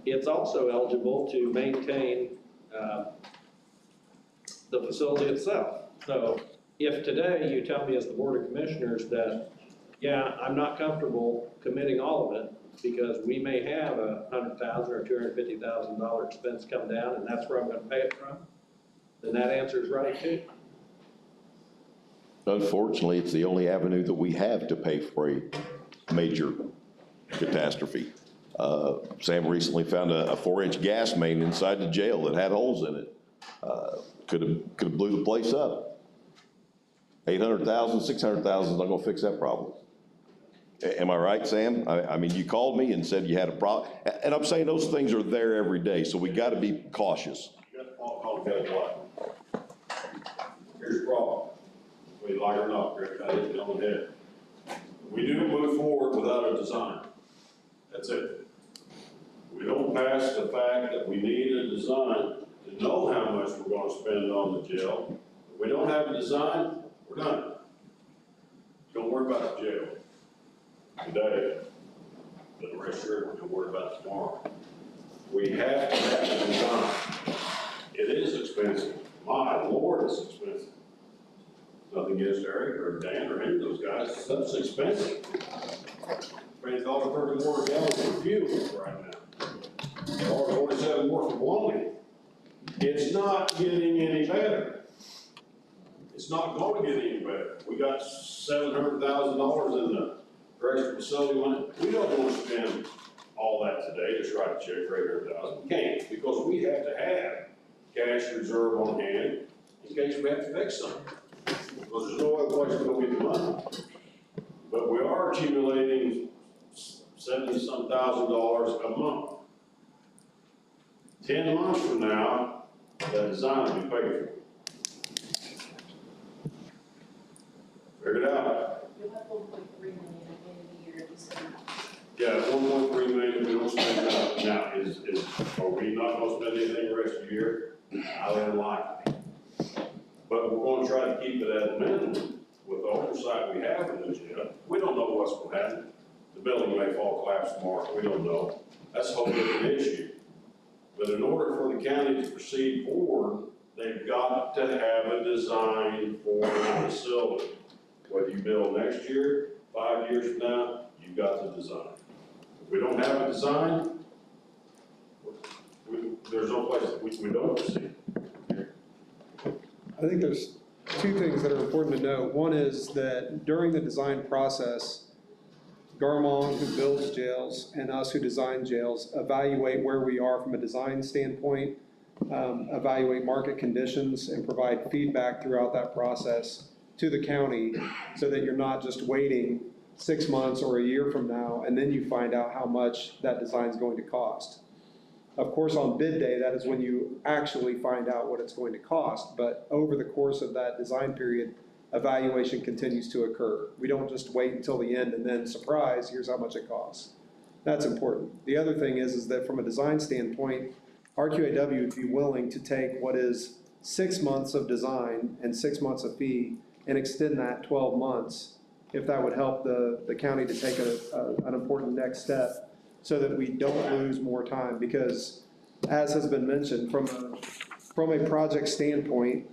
It's also eligible to maintain the facility itself. So if today you tell me as the Board of Commissioners that, yeah, I'm not comfortable committing all of it because we may have $100,000 or $250,000 expense come down and that's where I'm gonna pay it from, then that answer is right too. Unfortunately, it's the only avenue that we have to pay for a major catastrophe. Sam recently found a 4-inch gas main inside the jail that had holes in it. Could have blew the place up. $800,000, $600,000 is not gonna fix that problem. Am I right, Sam? I mean, you called me and said you had a problem, and I'm saying those things are there every day, so we gotta be cautious. You got to call what? Here's the problem. Whether you like it or not, Greg, I hit it on the head. We do move forward without a design. That's it. We don't pass the fact that we need a design to know how much we're gonna spend on the jail. If we don't have a design, we're done. Don't worry about the jail today, but the rest of it, don't worry about tomorrow. We have to have a design. It is expensive. My Lord, it's expensive. Nothing against Eric or Dan or any of those guys, stuff's expensive. Paying $1.30 more a gallon for fuel right now. $1.47 more for blowing. It's not getting any better. It's not going to get any better. We got $700,000 in the correctional facility money. We don't want to spend all that today, just write a check for $800,000. We can't, because we have to have cash reserve on hand in case we have to fix something. Because there's no other place to go get the money. But we are accumulating $70-some thousand a month. 10 months from now, that design will be paid for. Figure it out. You'll have 1.3 million at the end of the year, just so you Yeah, know. 1.3 million, we don't spend that. Now, are we not gonna spend anything the rest of the year? Highly unlikely. But we're gonna try to keep it at a minimum with the oversight we have in the jail. We don't know what's gonna happen. The building may fall, collapse tomorrow, we don't know. That's a whole different issue. But in order for the county to proceed forward, they've got to have a design for the facility. Whether you build next year, 5 years from now, you've got the design. If we don't have a design, there's no place that we don't proceed. I think there's two things that are important to note. One is that during the design process, Garmong, who builds jails, and us who design jails, evaluate where we are from a design standpoint, evaluate market conditions, and provide feedback throughout that process to the county so that you're not just waiting 6 months or a year from now and then you find out how much that design is going to cost. Of course, on bid day, that is when you actually find out what it's going to cost, but over the course of that design period, evaluation continues to occur. We don't just wait until the end and then, surprise, here's how much it costs. That's important. The other thing is that from a design standpoint, RQAW would be willing to take what is 6 months of design and 6 months of fee and extend that 12 months if that would help the county to take an important next step so that we don't lose more time. Because as has been mentioned, from a project standpoint,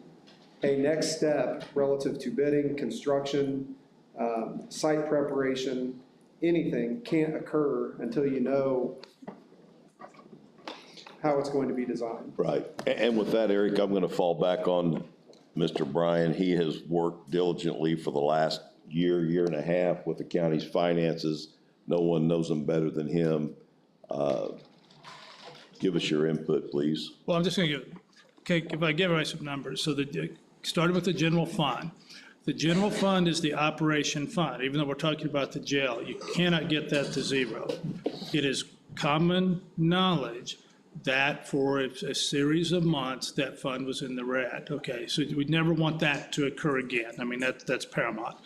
a next step relative to bidding, construction, site preparation, anything can't occur until you know how it's going to be designed. Right. And with that, Eric, I'm going to fall back on Mr. Bryan. He has worked diligently for the last year and a half with the county's finances. No one knows them better than him. Give us your input, please. Well, I'm just going to give, okay, if I give everybody some numbers. So starting with the general fund. The general fund is the operation fund. Even though we're talking about the jail, you cannot get that to zero. It is common knowledge that for a series of months, that fund was in the red. Okay, so we never want that to occur again. I mean, that's paramount.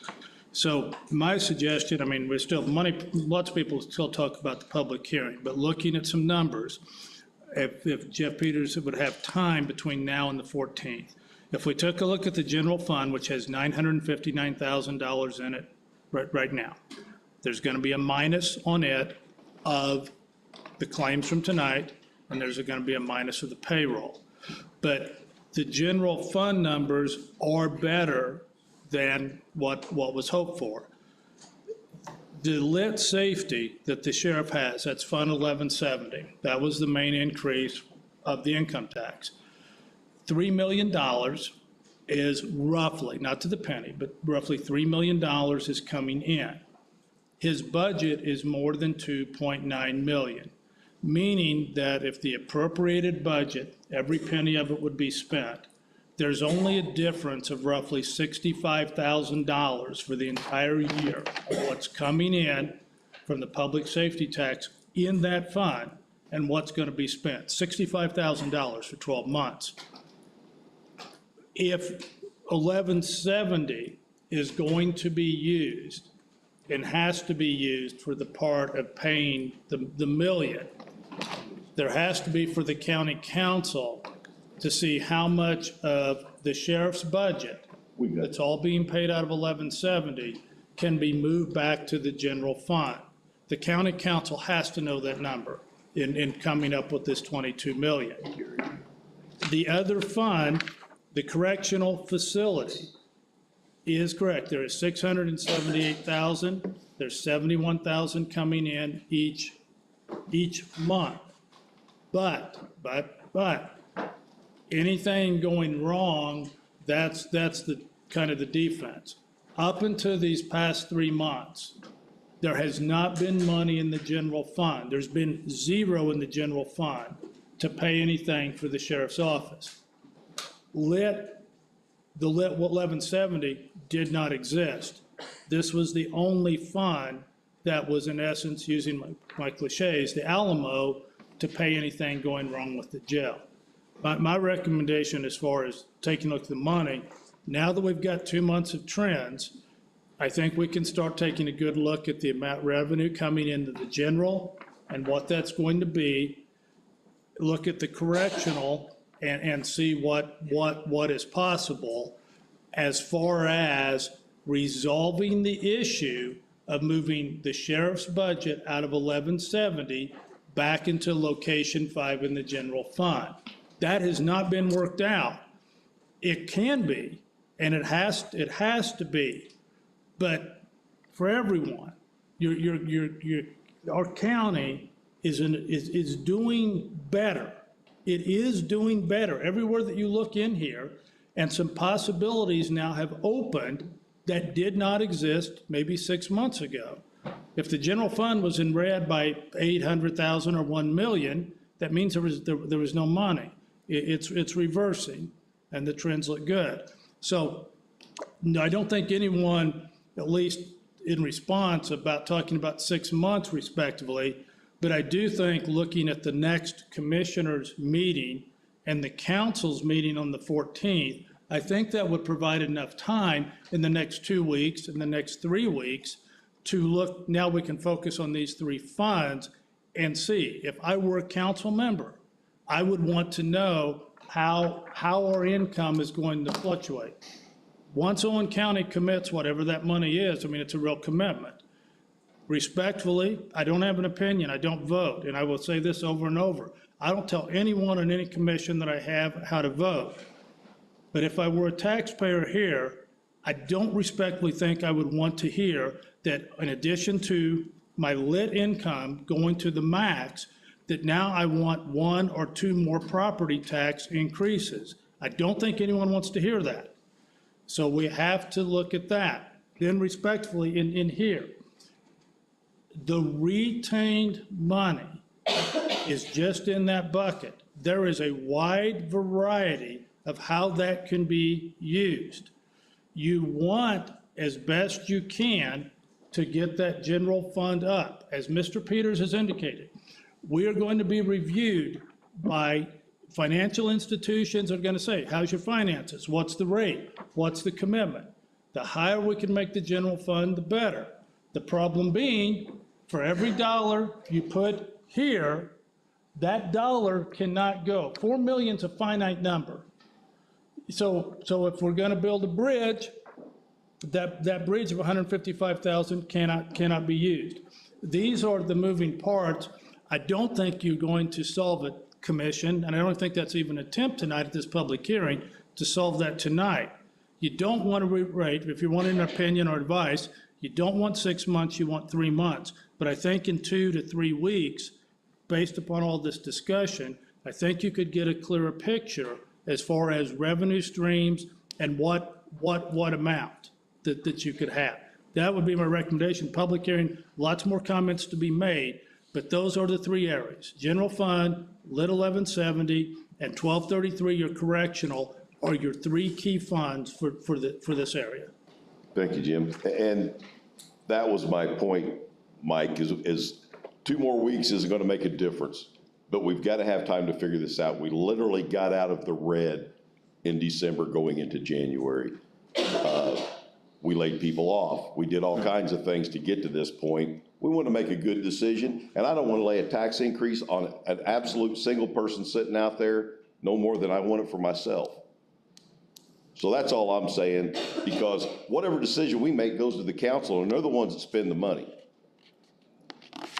So my suggestion, I mean, we're still, lots of people still talk about the public hearing, but looking at some numbers, if Jeff Peters would have time between now and the 14th, if we took a look at the general fund, which has $959,000 in it right now, there's going to be a minus on it of the claims from tonight, and there's going to be a minus of the payroll. But the general fund numbers are better than what was hoped for. The lit safety that the sheriff has, that's Fund 1170. That was the main increase of the income tax. $3 million is roughly, not to the penny, but roughly $3 million is coming in. His budget is more than 2.9 million, meaning that if the appropriated budget, every penny of it would be spent, there's only a difference of roughly $65,000 for the entire year of what's coming in from the public safety tax in that fund and what's going to be spent. $65,000 for 12 months. If 1170 is going to be used and has to be used for the part of paying the million, there has to be for the county council to see how much of the sheriff's budget that's all being paid out of 1170 can be moved back to the general fund. The county council has to know that number in coming up with this 22 million. The other fund, the correctional facility, is correct. There is 678,000. There's 71,000 coming in each month. But anything going wrong, that's the kind of the defense. Up until these past 3 months, there has not been money in the general fund. There's been zero in the general fund to pay anything for the sheriff's office. The lit 1170 did not exist. This was the only fund that was in essence, using my cliches, the Alamo, to pay anything going wrong with the jail. My recommendation as far as taking a look at the money, now that we've got 2 months of trends, I think we can start taking a good look at the amount of revenue coming into the general and what that's going to be. Look at the correctional and see what is possible as far as resolving the issue of moving the sheriff's budget out of 1170 back into location 5 in the general fund. That has not been worked out. It can be, and it has to be, but for everyone, our county is doing better. It is doing better everywhere that you look in here, and some possibilities now have opened that did not exist maybe 6 months ago. If the general fund was in red by 800,000 or 1 million, that means there was no money. It's reversing, and the trends look good. So no, I don't think anyone, at least in response, about talking about 6 months respectively, but I do think looking at the next commissioners meeting and the council's meeting on the 14th, I think that would provide enough time in the next 2 weeks and the next 3 weeks to look. Now we can focus on these 3 funds and see. If I were a council member, I would want to know how our income is going to fluctuate. Once Owen County commits whatever that money is, I mean, it's a real commitment. Respectfully, I don't have an opinion. I don't vote. And I will say this over and over. I don't tell anyone on any commission that I have how to vote. But if I were a taxpayer here, I don't respectfully think I would want to hear that in addition to my lit income going to the max, that now I want 1 or 2 more property tax increases. I don't think anyone wants to hear that. So we have to look at that. Then respectfully in here, the retained money is just in that bucket. There is a wide variety of how that can be used. You want, as best you can, to get that general fund up. As Mr. Peters has indicated, we are going to be reviewed by financial institutions are gonna say, how's your finances? What's the rate? What's the commitment? The higher we can make the general fund, the better. The problem being, for every dollar you put here, that dollar cannot go. 4 million's a finite number. So if we're gonna build a bridge, that bridge of 155,000 cannot be used. These are the moving parts. I don't think you're going to solve it, Commission, and I don't think that's even an attempt tonight at this public hearing to solve that tonight. You don't want to rate, if you want an opinion or advice, you don't want 6 months, you want 3 months. But I think in 2 to 3 weeks, based upon all this discussion, I think you could get a clearer picture as far as revenue streams and what amount that you could have. That would be my recommendation. Public hearing, lots more comments to be made, but those are the 3 areas. General fund, lit 1170, and 1233, your correctional, are your 3 key funds for this area. Thank you, Jim. And that was my point, Mike, is 2 more weeks isn't going to make a difference, but we've got to have time to figure this out. We literally got out of the red in December going into January. We laid people off. We did all kinds of things to get to this point. We want to make a good decision, and I don't want to lay a tax increase on an absolute single person sitting out there no more than I want it for myself. So that's all I'm saying, because whatever decision we make goes to the council, and they're the ones that spend the money.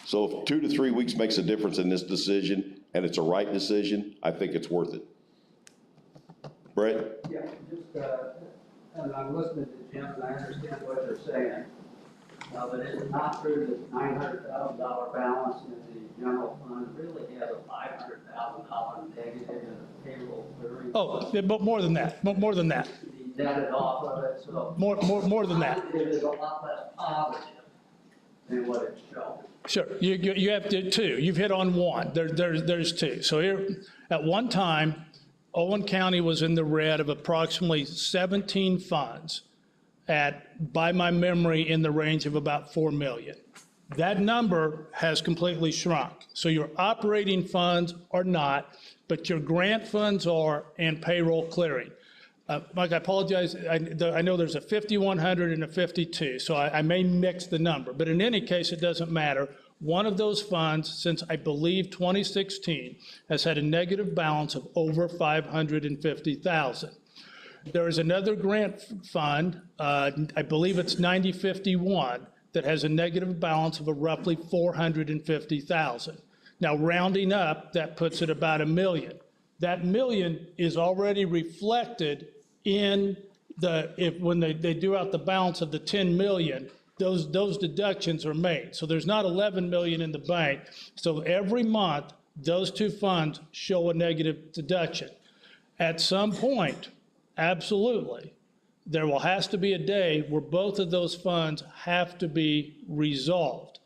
So if 2 to 3 weeks makes a difference in this decision, and it's a right decision, I think it's worth it. Brett? Yeah, just, and I'm listening to Jim, and I understand what you're saying. But is it not true that $900,000 balance in the general fund really has a $500,000 negative in the payroll clearing? Oh, but more than that, more than that. The netted off of it, so. More than that. It is a lot less positive than what it's shown. Sure, you have 2. You've hit on one. There's 2. So here, at one time, Owen County was in the red of approximately 17 funds at, by my memory, in the range of about 4 million. That number has completely shrunk. So your operating funds are not, but your grant funds are, and payroll clearing. Mike, I apologize, I know there's a 5,100 and a 52, so I may mix the number, but in any case, it doesn't matter. One of those funds, since I believe 2016, has had a negative balance of over 550,000. There is another grant fund, I believe it's 9051, that has a negative balance of a roughly 450,000. Now, rounding up, that puts it about $1 million. That $1 million is already reflected in when they do out the balance of the 10 million, those deductions are made. So there's not 11 million in the bank. So every month, those 2 funds show a negative deduction. At some point, absolutely, there has to be a day where both of those funds have to be resolved.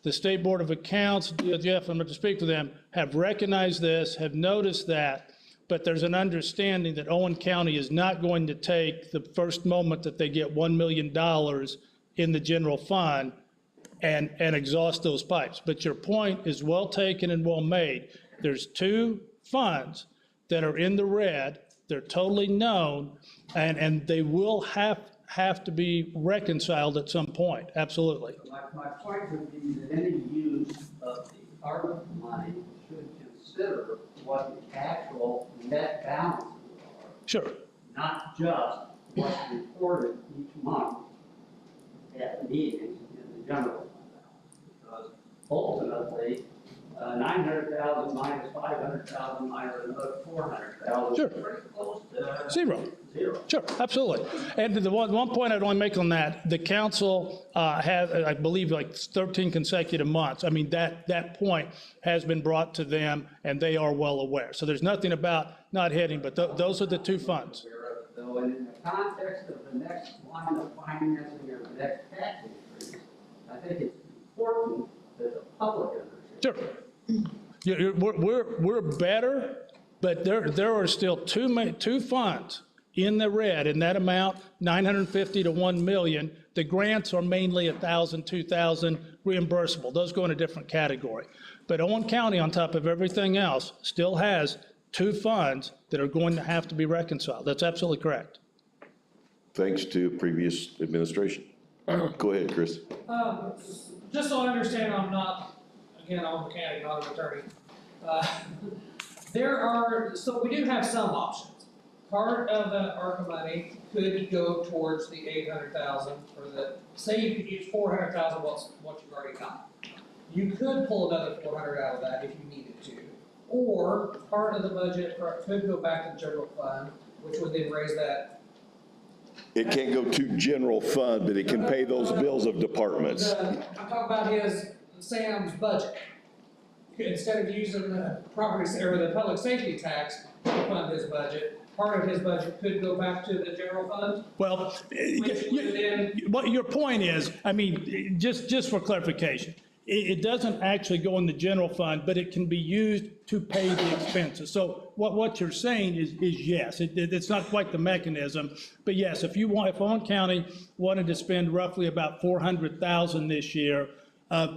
The State Board of Accounts, Jeff, I'm going to speak to them, have recognized this, have noticed that, but there's an understanding that Owen County is not going to take the first moment that they get $1 million in the general fund and exhaust those pipes. But your point is well taken and well made. There's 2 funds that are in the red, they're totally known, and they will have to be reconciled at some point, absolutely. My point would be that any use of the ARPA money should consider what the actual net balances are. Sure. Not just what's reported each month at the meetings in the general fund balance. Because ultimately, 900,000 minus 500,000 minus another 400,000. Sure. Pretty close to Zero. Zero. Sure, absolutely. And the one point I'd only make on that, the council has, I believe, like 13 consecutive months. I mean, that point has been brought to them, and they are well aware. So there's nothing about not hitting, but those are the 2 funds. So in the context of the next line of financing or the next tax increase, I think it's important that the public understands. Sure. We're better, but there are still two funds in the red, in that amount, 950 to 1 million. The grants are mainly 1,000, 2,000 reimbursable. Those go in a different category. But Owen County, on top of everything else, still has 2 funds that are going to have to be reconciled. That's absolutely correct. Thanks to previous administration. Go ahead, Chris. Just so I understand, I'm not, again, I'm a mechanic, not an attorney. So we do have some options. Part of the ARPA money could go towards the 800,000, or say you could use 400,000, what you've already got. You could pull another 400 out of that if you needed to. Or part of the budget could go back to the general fund, which would then raise that. It can't go to general fund, but it can pay those bills of departments. I'm talking about Sam's budget. Instead of using the property or the public safety tax to fund his budget, part of his budget could go back to the general fund? Well, what your point is, I mean, just for clarification, it doesn't actually go in the general fund, but it can be used to pay the expenses. So what you're saying is yes, it's not quite the mechanism, but yes, if Owen County wanted to spend roughly about $400,000 this year,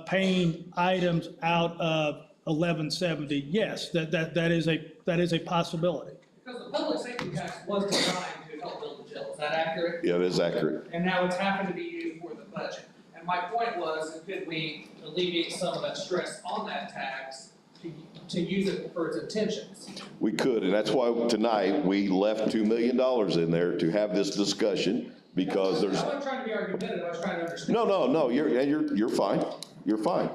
paying items out of 1170, yes, that is a possibility. Because the public safety tax was designed to help build the jail, is that accurate? Yeah, that is accurate. And now it's happened to be used for the budget. And my point was, could we alleviate some of that stress on that tax to use it for its intentions? We could, and that's why tonight we left $2 million in there to have this discussion, because there's. I wasn't trying to be argumentative, I was trying to understand. No, you're fine, you're fine.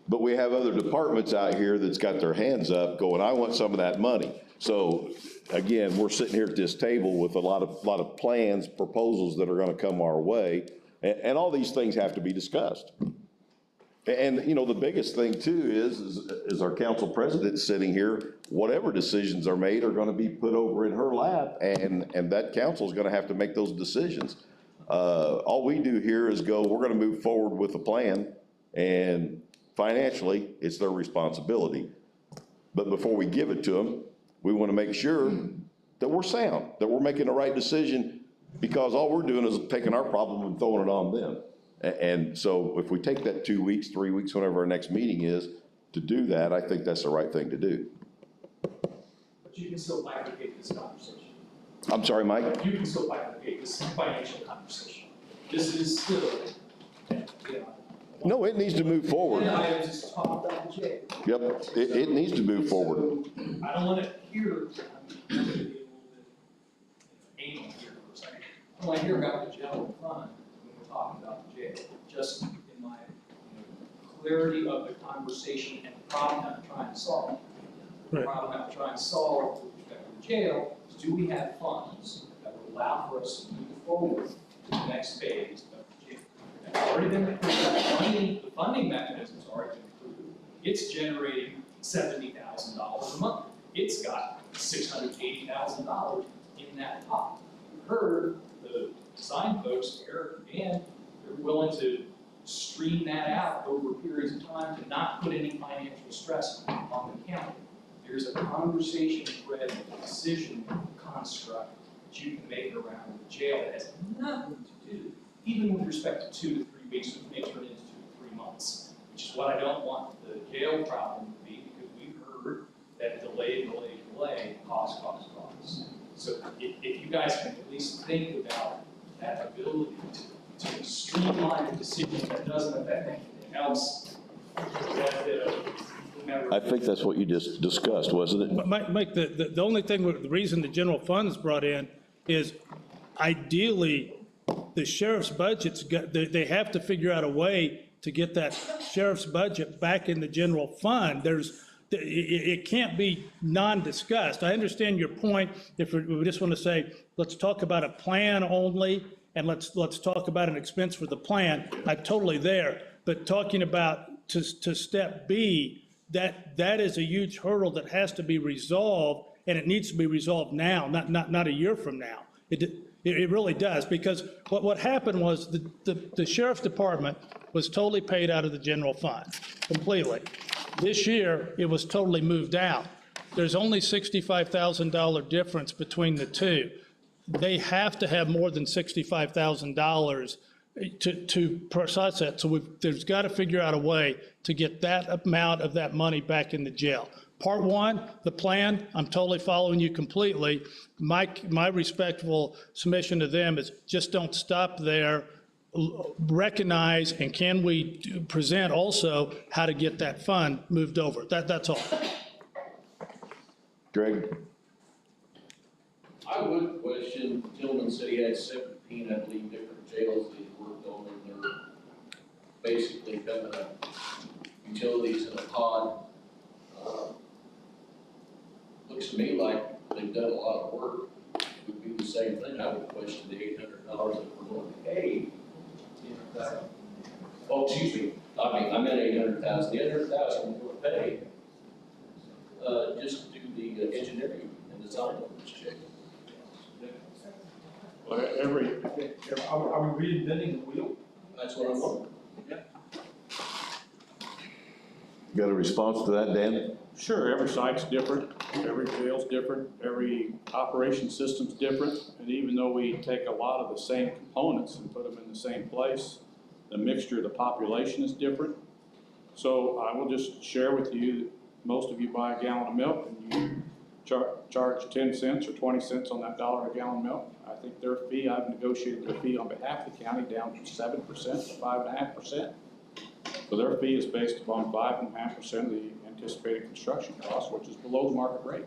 But we have other departments out here that's got their hands up going, I want some of that money. So again, we're sitting here at this table with a lot of plans, proposals that are gonna come our way, and all these things have to be discussed. And, you know, the biggest thing too is our council president sitting here, whatever decisions are made are gonna be put over in her lap, and that council's gonna have to make those decisions. All we do here is go, we're gonna move forward with a plan, and financially, it's their responsibility. But before we give it to them, we wanna make sure that we're sound, that we're making the right decision, because all we're doing is taking our problem and throwing it on them. And so if we take that 2 weeks, 3 weeks, whenever our next meeting is, to do that, I think that's the right thing to do. But you can still bifurcate this conversation. I'm sorry, Mike? You can still bifurcate this financial conversation. This is still, No, it needs to move forward. I just talked about the jail. Yep, it needs to move forward. I don't want to hear, I'm going to be a little bit anal here for a second. I don't want to hear about the general fund when we're talking about the jail. Just in my clarity of the conversation and the problem I'm trying to solve. The problem I'm trying to solve with respect to the jail is, do we have funds that will allow for us to move forward to the next phase of the jail? It's already been approved. The funding mechanism's already been approved. It's generating $70,000 a month. It's got $680,000 in that pot. You heard the design folks, Eric and they're willing to stream that out over periods of time to not put any financial stress on the county. There's a conversation thread, a decision construct that you can make around the jail that has nothing to do, even with respect to 2 to 3 weeks, which may turn into 2 to 3 months, which is what I don't want the jail problem to be, because we've heard that delay, cost. So if you guys can at least think about that ability to streamline a decision that doesn't affect anything else, I think that's what you just discussed, wasn't it? Mike, the only thing, the reason the general fund is brought in is ideally the sheriff's budget's they have to figure out a way to get that sheriff's budget back in the general fund. It can't be non-discussed. I understand your point. If we just want to say, let's talk about a plan only, and let's talk about an expense for the plan, I'm totally there. But talking about to step B, that is a huge hurdle that has to be resolved, and it needs to be resolved now, not a year from now. It really does, because what happened was the sheriff's department was totally paid out of the general fund, completely. This year, it was totally moved out. There's only $65,000 difference between the two. they have to have more than $65,000 to process that. So there's got to figure out a way to get that amount of that money back in the jail. Part one, the plan, I'm totally following you completely. My respectful submission to them is just don't stop there. Recognize, and can we present also how to get that fund moved over? That's all. Greg? I would question, the gentleman said he had 17, I believe, different jails that he worked on, and they're basically coming up utilities in a pod. Looks to me like they've done a lot of work. It would be the same thing. I would question the $800 that we're going to pay. Oh, excuse me, I meant 800,000. The other 1,000 we're going to pay just to do the engineering and design of this jail. Well, are we reinventing the wheel? That's what I'm wondering. Got a response to that, Dan? Sure, every site's different, every jail's different, every operation system's different, and even though we take a lot of the same components and put them in the same place, the mixture of the population is different. So I will just share with you that most of you buy a gallon of milk and you charge 10 cents or 20 cents on that dollar a gallon of milk. I think their fee, I've negotiated their fee on behalf of the county down from 7% to 5.5%. So their fee is based upon 5.5% of the anticipated construction cost, which is below the market rate.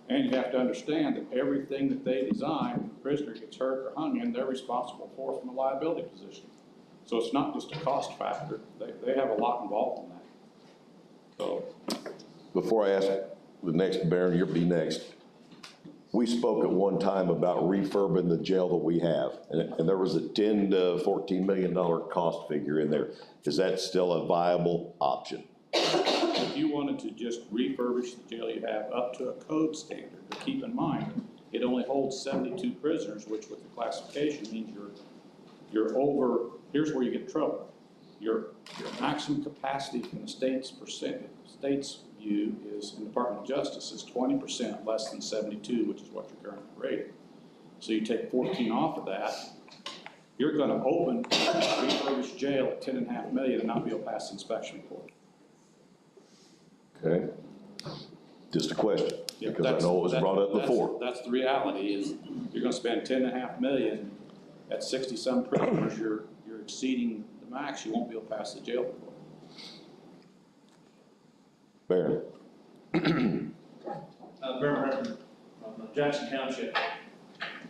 And you have to understand that everything that they design, when the prisoner gets hurt or hung in, they're responsible for from a liability position. So it's not just a cost factor. They have a lot involved in that. So, Before I ask the next, Baron, you'll be next. We spoke at one time about refurbing the jail that we have, and there was a $10 to $14 million cost figure in there. Is that still a viable option? if you wanted to just refurbish the jail you have up to a code standard, but keep in mind, it only holds 72 prisoners, which with the classification means you're over, here's where you get in trouble. Your maximum capacity from the state's view is, in the Department of Justice, is 20% less than 72, which is what you're currently rated. So you take 14 off of that, you're gonna open a refurbished jail at 10.5 million and not be able to pass the inspection report. Okay. Just a question, Yeah, because I know it was brought up before. That's the reality, is you're gonna spend 10.5 million at 60-some prisoners, you're exceeding the max, you won't be able to pass the jail report. Baron. Baron Brennan from Jackson Township.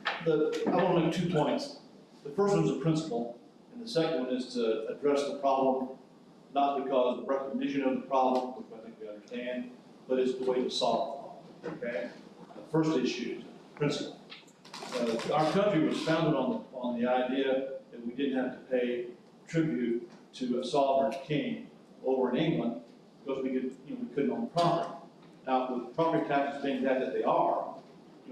I want to make 2 points. The first one is a principle, and the second one is to address the problem, not because of recognition of the problem, which I think we understand, but it's the way to solve the problem, okay? The first issue is principle. Our country was founded on the idea that we didn't have to pay tribute to a sovereign king over in England because we couldn't own property. Now, with property taxes being that they are,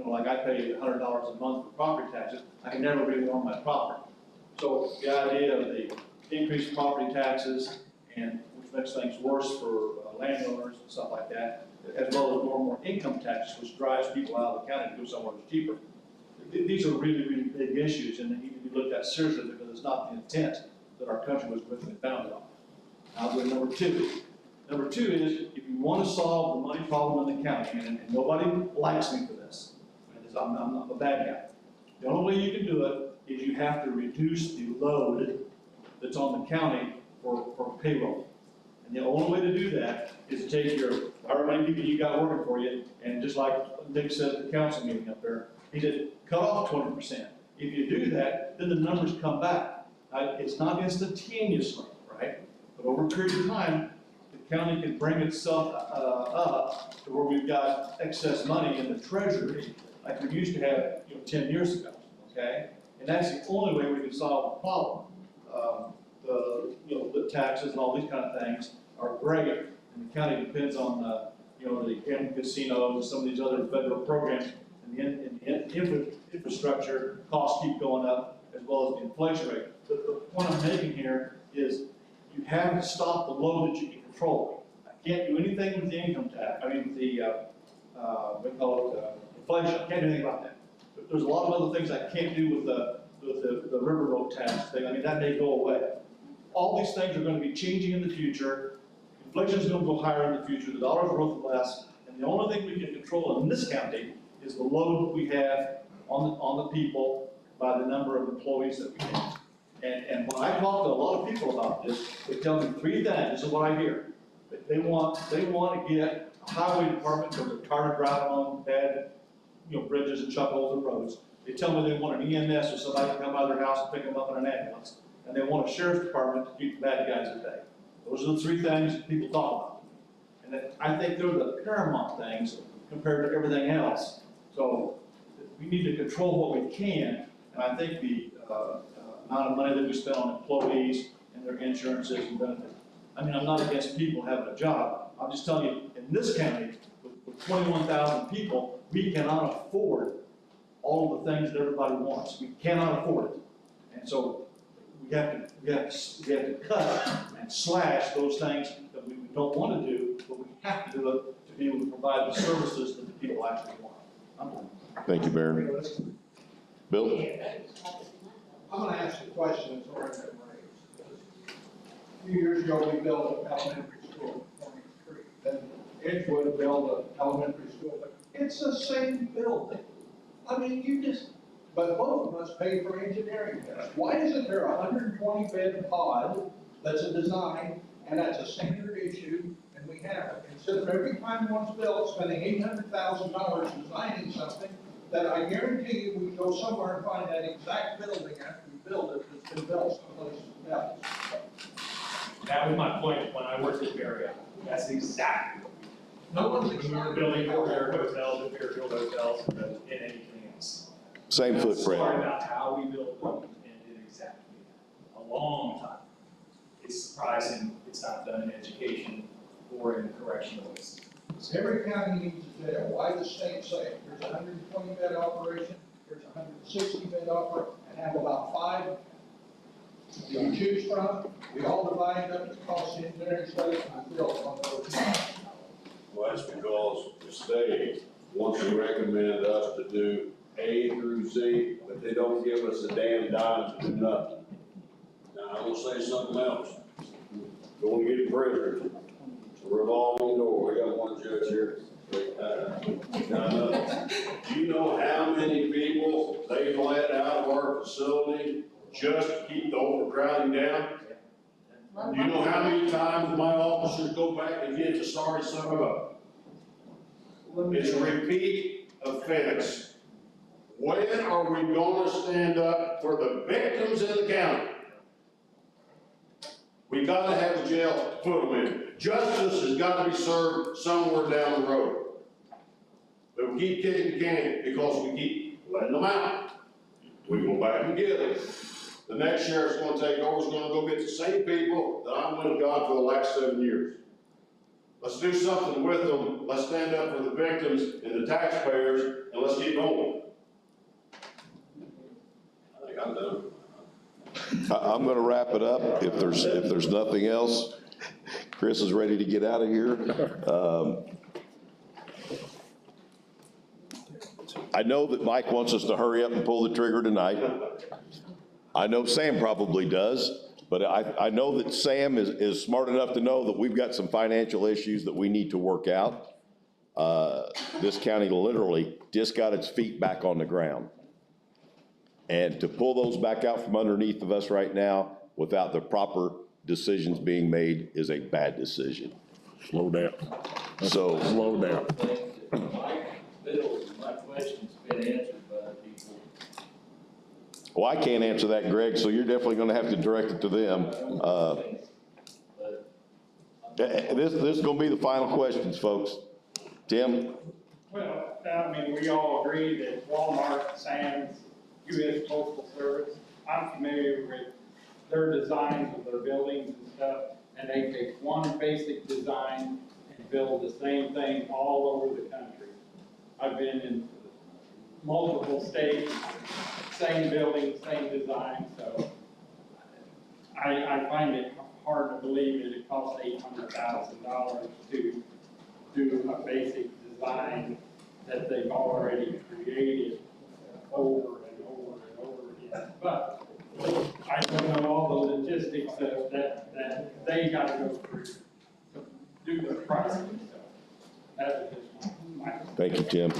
like I pay $100 a month for property taxes, I can never really own my property. So the idea of the increased property taxes, and which makes things worse for landowners and stuff like that, as well as more and more income taxes, which drives people out of the county to go somewhere that's cheaper. These are really, really big issues, and they need to be looked at seriously because it's not the intent that our country was originally founded on. Now, we're number two. Number two is, if you want to solve the money problem in the county, and nobody likes me for this, I'm not a bad guy. The only way you can do it is you have to reduce the load that's on the county for payroll. And the only way to do that is to take however many people you got working for you, and just like Nick said at the council meeting up there, he said, cut off 20%. If you do that, then the numbers come back. It's not instantaneously, right? But over a period of time, the county can bring itself up to where we've got excess money in the treasury like we used to have 10 years ago, okay? And that's the only way we can solve the problem. The taxes and all these kind of things are great, and the county depends on the gambling casinos and some of these other federal programs, and the infrastructure costs keep going up as well as the inflation rate. But the point I'm making here is you have to stop the load that you can control. I can't do anything with the income tax, with the, we call it inflation, I can't do anything about that. there's a lot of other things I can't do with the riverboat tax thing. I mean, that may go away. All these things are gonna be changing in the future. Inflation's gonna go higher in the future, the dollar's worth less, and the only thing we can control in this county is the load we have on the people by the number of employees that we have. And when I talk to a lot of people about this, they tell me three things, this is what I hear. They want to get a highway department because they're tired of driving on bad, bridges and chuckles and roads. They tell me they want an EMS or somebody to come out of their house and pick them up in an ambulance. And they want a sheriff's department to keep the bad guys at bay. Those are the three things people talk about. And I think they're the paramount things compared to everything else. So we need to control what we can, and I think the amount of money that we spend on employees and their insurances and benefits. I mean, I'm not against people having a job. I'm just telling you, in this county, with 21,000 people, we cannot afford all of the things that everybody wants. We cannot afford it. And so we have to cut and slash those things that we don't want to do, but we have to do it to be able to provide the services that the people actually want. Thank you, Barry. Bill? I'm gonna ask a question that's already been raised. A few years ago, we built an elementary school in Corning Creek. Then Edgewood built an elementary school, but it's the same building. I mean, but both of us pay for engineering tests. Why isn't there a 120-bed pod that's a design, and that's a standard issue, and we have it? Instead of every time one's built, spending $800,000 designing something, that I guarantee you, we can go somewhere and find that exact building after we build it, that's been built someplace else. That was my point when I worked at Marriott. That's exactly what we did. We were building four-year hotels and Fairfield hotels and anything else. Same That's footprint. Sorry about how we built them and did exactly that. A long time. It's surprising it's not done in education or in correctional. Every county needs a jail. Why the state say it? There's a 120-bed operation, there's a 160-bed operation, and have about 5 do you choose from. We all divide up the cost of engineering studies and we build on those. Well, that's because the state wants to recommend us to do A through Z, but they don't give us a damn dime to do nothing. Now, I'm gonna say something else. Go and get prisoners. Revolving door, we got one judge here. Do you know how many people they let out of our facility just to keep the overcrowding down? Do you know how many times my officers go back and get the sorry son of a? It's a repeat offense. When are we gonna stand up for the victims in the county? We gotta have a jail to put them in. Justice has got to be served somewhere down the road. But we keep kicking the can because we keep letting them out. We go back and get them. The next sheriff's gonna take over, is gonna go get the same people that I went to God for the last 7 years. Let's do something with them. Let's stand up for the victims and the taxpayers, and let's keep going. I think I'm done. I'm gonna wrap it up if there's nothing else. Chris is ready to get out of here. I know that Mike wants us to hurry up and pull the trigger tonight. I know Sam probably does, but I know that Sam is smart enough to know that we've got some financial issues that we need to work out. This county literally just got its feet back on the ground. And to pull those back out from underneath of us right now without the proper decisions being made is a bad decision. Slow down. So. Slow down. My question's been answered by the people. Well, I can't answer that, Greg, so you're definitely gonna have to direct it to them. This is gonna be the final questions, folks. Tim? Well, I mean, we all agree that Walmart, Sam's, U.S. Postal Service, I'm familiar with their designs of their buildings and stuff, and they take one basic design and build the same thing all over the country. I've been in multiple states, same building, same design, so I find it hard to believe that it costs $800,000 to do a basic design that they've already created they gotta go through to do the process. That's just my. Thank you, Tim.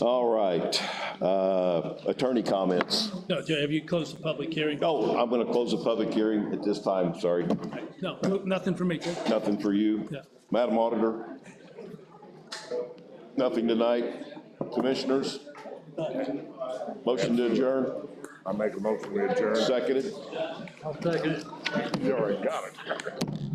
All right, attorney comments. No, Jay, have you closed the public hearing? Oh, I'm gonna close the public hearing at this time, sorry. No, nothing for me, Jay. Nothing for you? Yeah. Madam Auditor? Nothing tonight? Commissioners? Motion to adjourn? I make a motion we adjourn. Seconded? I'll second it. You already got it.